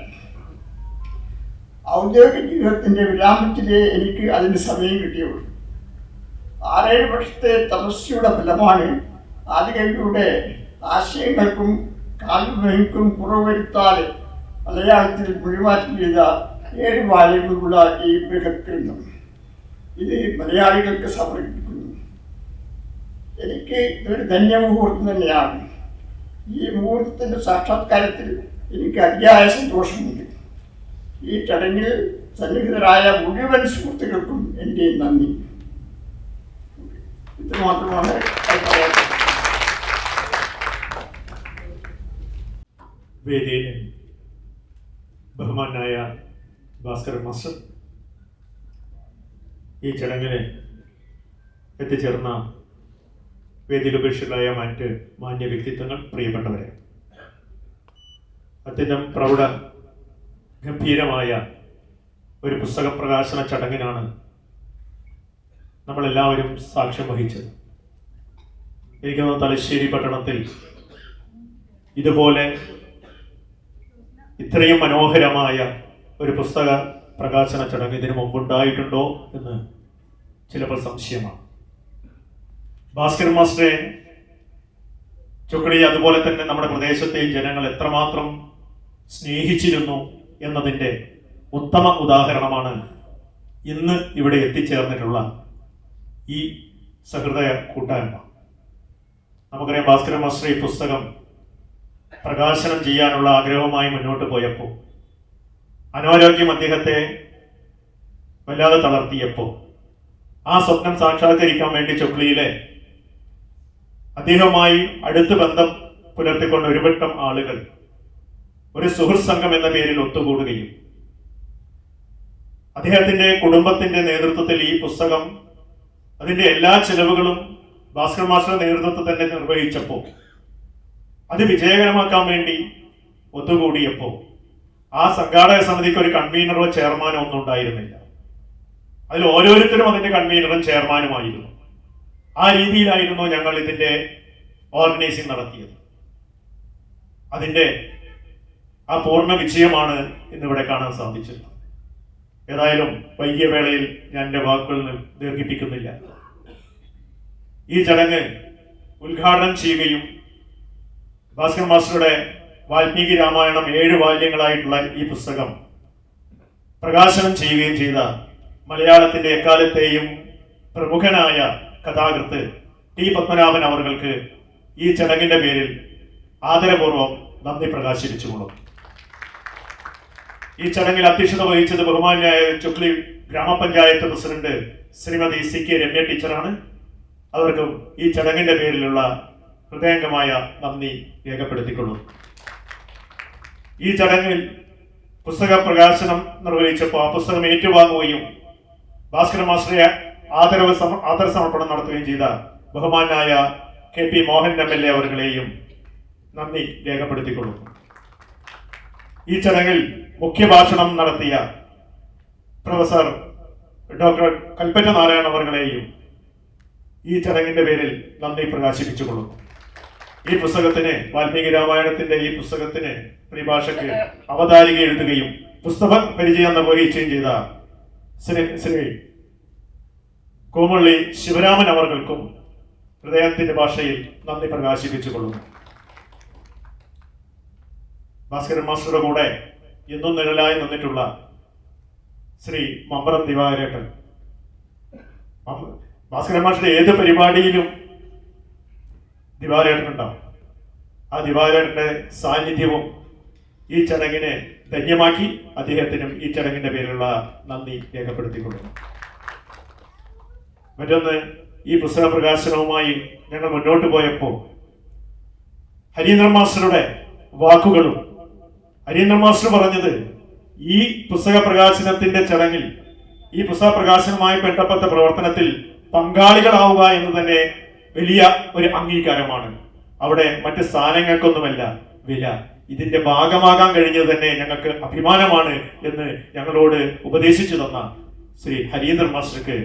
ഔദ്യോഗിക ജീവിതത്തിൻ്റെ വിരാമത്തിലേ എനിക്ക് അതിന് സമയം കിട്ടിയുള്ളൂ. 6-7 വർഷത്തെ തപസ്യയുടെ ഫലമാണ് ആദികവിയുടെ ആശയങ്ങൾക്കും കാവ്യഭംഗിക്കും കുറവ് വരുത്താതെ മലയാളത്തിൽ മൊഴിമാറ്റം ചെയ്ത 7 വാല്യങ്ങളുള്ള ഈ ബൃഹത് ഗ്രന്ഥം. ഇത് മലയാളികൾക്ക് സമർപ്പിക്കുന്നു. എനിക്ക് ഇതൊരു ധന്യമുഹൂർത്തം തന്നെയാണ്. ഈ മുഹൂർത്തത്തിൻ്റെ സാക്ഷാത്കാരത്തിൽ എനിക്ക് അതിയായ സന്തോഷമുണ്ട്. ഈ ചടങ്ങിൽ സന്നിഹിതരായ മുഴുവൻ സുഹൃത്തുക്കൾക്കും എൻ്റെ നന്ദി. ഇത് മാത്രമാണ് പറയാനുള്ളത്. വേദിയിൽ ബഹുമാനായ ഭാസ്കരൻ മാസ്റ്റർ, ഈ ചടങ്ങിന് എത്തിച്ചേർന്ന വേദിയിലുപേക്ഷികളായ മറ്റ് മാന്യ വ്യക്തിത്വങ്ങൾ, പ്രിയപ്പെട്ടവരെ, അത്യന്തം പ്രൗഢ ഗംഭീരമായ ഒരു പുസ്തക പ്രകാശന ചടങ്ങിനാണ് നമ്മളെല്ലാവരും സാക്ഷ്യം വഹിച്ചത്. എനിക്ക് തോന്നുന്നു തലശ്ശേരി പട്ടണത്തിൽ ഇതുപോലെ ഇത്രയും മനോഹരമായ ഒരു പുസ്തക പ്രകാശന ചടങ്ങ് ഇതിനു മുമ്പുണ്ടായിട്ടുണ്ടോ എന്ന് ചിലപ്പോൾ സംശയമാണ്. ഭാസ്കരൻ മാസ്റ്ററെ ചുക്കളി അതുപോലെ തന്നെ നമ്മുടെ പ്രദേശത്തെ ജനങ്ങൾ എത്രമാത്രം സ്നേഹിച്ചിരുന്നു എന്നതിൻ്റെ ഉത്തമ ഉദാഹരണമാണ് ഇന്ന് ഇവിടെ എത്തിച്ചേർന്നിട്ടുള്ള ഈ സഹൃദയ കൂട്ടായ്മ. നമുക്കറിയാം, ഭാസ്കരൻ മാസ്റ്റർ ഈ പുസ്തകം പ്രകാശനം ചെയ്യാനുള്ള ആഗ്രഹവുമായി മുന്നോട്ട് പോയപ്പോൾ അനാരോഗ്യം അദ്ദേഹത്തെ വല്ലാതെ തളർത്തിയപ്പോൾ ആ സ്വപ്നം സാക്ഷാത്കരിക്കാൻ വേണ്ടി ചുക്ലിയിലെ അദ്ദേഹവുമായി അടുത്ത് ബന്ധം പുലർത്തിക്കൊണ്ട് ഒരുവട്ടം ആളുകൾ ഒരു സുഹൃത്ത് സംഘം എന്ന പേരിൽ ഒത്തുകൂടുകയും അദ്ദേഹത്തിന്റെ കുടുംബത്തിന്റെ നേതൃത്വത്തിൽ ഈ പുസ്തകം അതിന്റെ എല്ലാ ചെലവുകളും ഭാസ്കർ മാസ്റ്ററുടെ നേതൃത്വത്തിൽ തന്നെ നിർവഹിച്ചപ്പോൾ അത് വിജയകരമാക്കാൻ വേണ്ടി ഒത്തുകൂടിയപ്പോൾ ആ സംഘാടക സമിതിക്ക് ഒരു കൺവീനറോ ചെയർമാനോ ഒന്നും ഉണ്ടായിരുന്നില്ല. അതിൽ ഓരോരുത്തരും അതിന്റെ കൺവീനറും ചെയർമാനുമായിരുന്നു. ആ രീതിയിലായിരുന്നു ഞങ്ങൾ ഇതിന്റെ ഓർഗനൈസിങ് നടത്തിയത്. അതിന്റെ ആ പൂർണ്ണ വിജയമാണ് ഇന്നിവിടെ കാണാൻ സാധിച്ചത്. ഏതായാലും വൈകിയ വേളയിൽ ഞാൻ എൻ്റെ വാക്കുകൾ ദീർഘിപ്പിക്കുന്നില്ല. ഈ ചടങ്ങ് ഉദ്ഘാടനം ചെയ്യുകയും ഭാസ്കർ മാസ്റ്ററുടെ വാൽമീകി രാമായണം 7 വാല്യങ്ങളായിട്ടുള്ള ഈ പുസ്തകം പ്രകാശനം ചെയ്യുകയും ചെയ്ത മലയാളത്തിന്റെ എക്കാലത്തെയും പ്രമുഖനായ കഥാകൃത്ത് ടി പത്മനാഭൻ അവർക്ക് ഈ ചടങ്ങിന്റെ പേരിൽ ആദരപൂർവ്വം നന്ദി പ്രകാശിപ്പിച്ചുകൊള്ളും. ഈ ചടങ്ങിൽ അധ്യക്ഷത വഹിച്ചത് ബഹുമാന്യായ ചുക്ലി ഗ്രാമപഞ്ചായത്ത് പ്രസിഡന്റ് ശ്രീമതി CK രമ്യ ടീച്ചറാണ്. അവർക്കും ഈ ചടങ്ങിന്റെ പേരിലുള്ള ഹൃദയംഗമായ നന്ദി രേഖപ്പെടുത്തിക്കൊള്ളും. ഈ ചടങ്ങിൽ പുസ്തക പ്രകാശനം നിർവഹിച്ചപ്പോൾ ആ പുസ്തകം ഏറ്റുവാങ്ങുകയും ഭാസ്കര മാസ്റ്ററെ ആദര സമർപ്പണം നടത്തുകയും ചെയ്ത ബഹുമാനായ KP മോഹൻ MLA അവർകളെയും നന്ദി രേഖപ്പെടുത്തിക്കൊള്ളും. ഈ ചടങ്ങിൽ മുഖ്യഭാഷണം നടത്തിയ പ്രൊഫസർ ഡോക്ടർ കൽപ്പറ്റ നാരായണ അവർകളെയും ഈ ചടങ്ങിന്റെ പേരിൽ നന്ദി പ്രകാശിപ്പിച്ചുകൊള്ളും. ഈ പുസ്തകത്തിന്, വാൽമീകി രാമായണത്തിന്റെ ഈ പുസ്തകത്തിന് പരിഭാഷയ്ക്ക് അവതാരിക എഴുതുകയും പുസ്തക പരിചയം നിർവഹിക്കുകയും ചെയ്ത ശ്രീ കോമള്ളി ശിവരാമൻ അവർക്കും ഹൃദയത്തിന്റെ ഭാഷയിൽ നന്ദി പ്രകാശിപ്പിച്ചുകൊള്ളുന്നു. ഭാസ്കരൻ മാസ്റ്ററുടെ കൂടെ എന്നും നിഴലായി നിന്നിട്ടുള്ള ശ്രീ മമ്പറം ദിവാകരേട്ടൻ, ഭാസ്കരൻ മാസ്റ്ററുടെ ഏത് പരിപാടിയിലും ദിവാകരേട്ടൻ ഉണ്ടാവും. ആ ദിവാകരേട്ടന്റെ സാന്നിധ്യവും ഈ ചടങ്ങിനെ ധന്യമാക്കി അദ്ദേഹത്തിനും ഈ ചടങ്ങിന്റെ പേരിലുള്ള നന്ദി രേഖപ്പെടുത്തിക്കൊള്ളുന്നു. മറ്റൊന്ന്, ഈ പുസ്തക പ്രകാശനവുമായി ഞങ്ങൾ മുന്നോട്ട് പോയപ്പോൾ ഹരീന്ദ്രൻ മാസ്റ്ററുടെ വാക്കുകളും, ഹരീന്ദ്രൻ മാസ്റ്റർ പറഞ്ഞത് ഈ പുസ്തക പ്രകാശനത്തിന്റെ ചടങ്ങിൽ, ഈ പുസ്തക പ്രകാശനവുമായി ബന്ധപ്പെട്ട പ്രവർത്തനത്തിൽ പങ്കാളികളാവുക എന്ന് തന്നെ വലിയ ഒരു അംഗീകാരമാണ്. അവിടെ മറ്റ് സ്ഥാനങ്ങൾക്കൊന്നുമല്ല വില, ഇതിന്റെ ഭാഗമാകാൻ കഴിഞ്ഞത് തന്നെ ഞങ്ങൾക്ക് അഭിമാനമാണ് എന്ന് ഞങ്ങളോട് ഉപദേശിച്ചു തന്ന ശ്രീ ഹരീന്ദ്രൻ മാസ്റ്റർക്ക്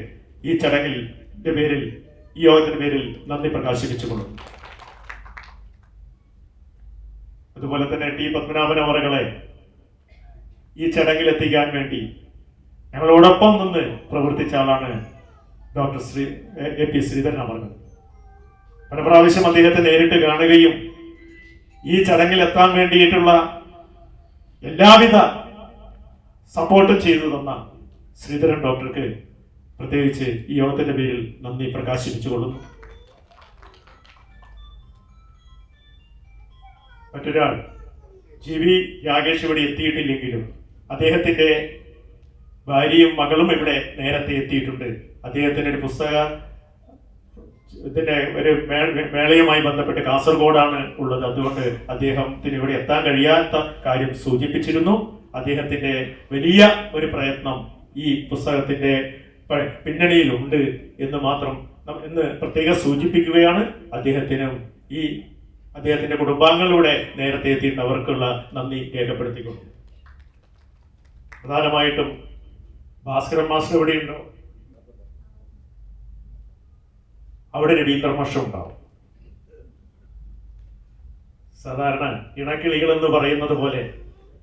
ഈ ചടങ്ങിന്റെ പേരിൽ, ഈ യോഗത്തിന്റെ പേരിൽ നന്ദി പ്രകാശിപ്പിച്ചുകൊള്ളും. അതുപോലെ തന്നെ ടി പത്മനാഭൻ അവറുകളെ ഈ ചടങ്ങിൽ എത്തിക്കാൻ വേണ്ടി ഞങ്ങളോടൊപ്പം നിന്ന് പ്രവർത്തിച്ച ആളാണ് ഡോക്ടർ AP ശ്രീധരൻ അവറുകൾ. പല പ്രാവശ്യം അദ്ദേഹത്തെ നേരിട്ട് കാണുകയും ഈ ചടങ്ങിൽ എത്താൻ വേണ്ടിയിട്ടുള്ള എല്ലാവിധ സപ്പോർട്ടും ചെയ്തു തന്ന ശ്രീധരൻ ഡോക്ടർക്ക് പ്രത്യേകിച്ച് ഈ യോഗത്തിന്റെ പേരിൽ നന്ദി പ്രകാശിപ്പിച്ചുകൊള്ളുന്നു. മറ്റൊരാൾ GB രാകേഷ് ഇവിടെ എത്തിയിട്ടില്ലെങ്കിലും അദ്ദേഹത്തിൻ്റെ ഭാര്യയും മകളും ഇവിടെ നേരത്തെ എത്തിയിട്ടുണ്ട്. അദ്ദേഹത്തിൻ്റെ ഒരു ഇതിന്റെ ഒരു മേളയുമായി ബന്ധപ്പെട്ട് കാസർഗോഡാണ് ഉള്ളത്. അതുകൊണ്ട് അദ്ദേഹത്തിന് ഇവിടെ എത്താൻ കഴിയാത്ത കാര്യം സൂചിപ്പിച്ചിരുന്നു. അദ്ദേഹത്തിന്റെ വലിയ ഒരു പ്രയത്നം ഈ പുസ്തകത്തിന്റെ പിന്നണിയിലുണ്ട് എന്ന് മാത്രം എന്ന് പ്രത്യേകം സൂചിപ്പിക്കുകയാണ്. അദ്ദേഹത്തിന്റെ കുടുംബാംഗങ്ങളുടെ നേരത്തെ എത്തിയിട്ട് അവർക്കുള്ള നന്ദി രേഖപ്പെടുത്തിക്കൊണ്ട് പ്രധാനമായിട്ടും ഭാസ്കരൻ മാസ്റ്റർ എവിടെയുണ്ടോ അവിടെ രവീന്ദ്ര മാഷ് ഉണ്ടാവും. സാധാരണ ഇണക്കിളികൾ എന്ന് പറയുന്നത് പോലെ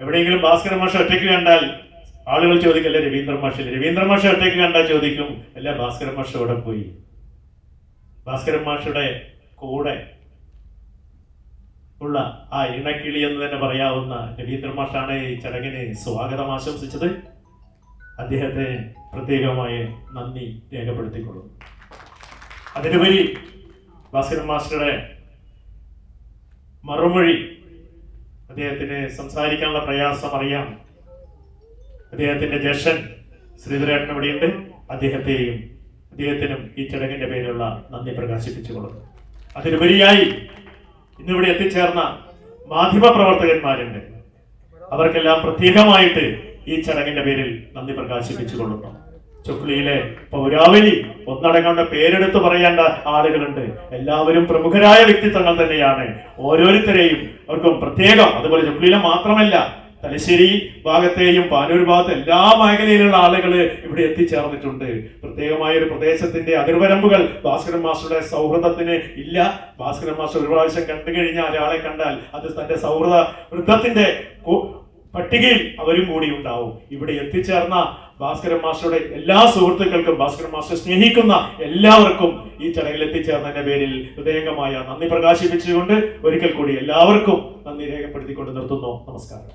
എവിടെയെങ്കിലും ഭാസ്കരൻ മാഷ് ഒറ്റയ്ക്ക് കണ്ടാൽ ആളുകൾ ചോദിക്കല്ലേ രവീന്ദ്ര മാഷില്ല. രവീന്ദ്ര മാഷ് ഒറ്റയ്ക്ക് കണ്ടാൽ ചോദിക്കും അല്ല ഭാസ്കരൻ മാഷ് അവിടെ പോയി. ഭാസ്കരൻ മാഷയുടെ കൂടെ ഉള്ള ആ ഇണക്കിളി എന്ന് തന്നെ പറയാവുന്ന രവീന്ദ്ര മാഷാണ് ഈ ചടങ്ങിന് സ്വാഗതം ആശംസിച്ചത്. അദ്ദേഹത്തെ പ്രത്യേകമായ നന്ദി രേഖപ്പെടുത്തിക്കൊള്ളുന്നു. അതിനുപരി ഭാസ്കരൻ മാസ്റ്ററുടെ മറുമൊഴി അദ്ദേഹത്തിന് സംസാരിക്കാനുള്ള പ്രയാസം അറിയാം. അദ്ദേഹത്തിന്റെ ജ്യേഷ്ഠൻ ശ്രീധരേട്ടൻ ഇവിടെയുണ്ട്. അദ്ദേഹത്തിനും ഈ ചടങ്ങിന്റെ പേരിലുള്ള നന്ദി പ്രകാശിപ്പിച്ചുകൊള്ളുന്നു. അതിനുപരിയായി ഇന്നിവിടെ എത്തിച്ചേർന്ന മാധ്യമ പ്രവർത്തകന്മാരുണ്ട്. അവർക്കെല്ലാം പ്രത്യേകമായിട്ട് ഈ ചടങ്ങിന്റെ പേരിൽ നന്ദി പ്രകാശിപ്പിച്ചുകൊള്ളുന്നു. ചുക്ലിയിലെ പൗരാവലി ഒന്നടങ്ങേണ്ട പേരെടുത്ത് പറയേണ്ട ആളുകളുണ്ട്. എല്ലാവരും പ്രമുഖരായ വ്യക്തിത്വങ്ങൾ തന്നെയാണ്. ഓരോരുത്തരെയും അവർക്കും പ്രത്യേകം, അതുപോലെ ചുക്ലിയിലെ മാത്രമല്ല തലശ്ശേരി ഭാഗത്തെയും പാനൂർ ഭാഗത്ത് എല്ലാ മേഖലയിലുള്ള ആളുകൾ ഇവിടെ എത്തിച്ചേർന്നിട്ടുണ്ട്. പ്രത്യേകമായ ഒരു പ്രദേശത്തിന്റെ അതിർവരമ്പുകൾ ഭാസ്കരൻ മാസ്റ്ററുടെ സൗഹൃദത്തിന് ഇല്ല. ഭാസ്കരൻ മാസ്റ്റർ ഒരു പ്രാവശ്യം കണ്ടു കഴിഞ്ഞാൽ ഒരാളെ കണ്ടാൽ അത് തന്റെ സൗഹൃദ വൃത്തത്തിന്റെ പട്ടികയിൽ അവരും കൂടി ഉണ്ടാവും. ഇവിടെ എത്തിച്ചേർന്ന ഭാസ്കരൻ മാസ്റ്ററുടെ എല്ലാ സുഹൃത്തുക്കൾക്കും, ഭാസ്കരൻ മാസ്റ്റർ സ്നേഹിക്കുന്ന എല്ലാവർക്കും ഈ ചടങ്ങിൽ എത്തിച്ചേർന്നതിന്റെ പേരിൽ ഹൃദയംഗമായ നന്ദി പ്രകാശിപ്പിച്ചുകൊണ്ട് ഒരിക്കൽ കൂടി എല്ലാവർക്കും നന്ദി രേഖപ്പെടുത്തിക്കൊണ്ട് നിർത്തുന്നു. നമസ്കാരം.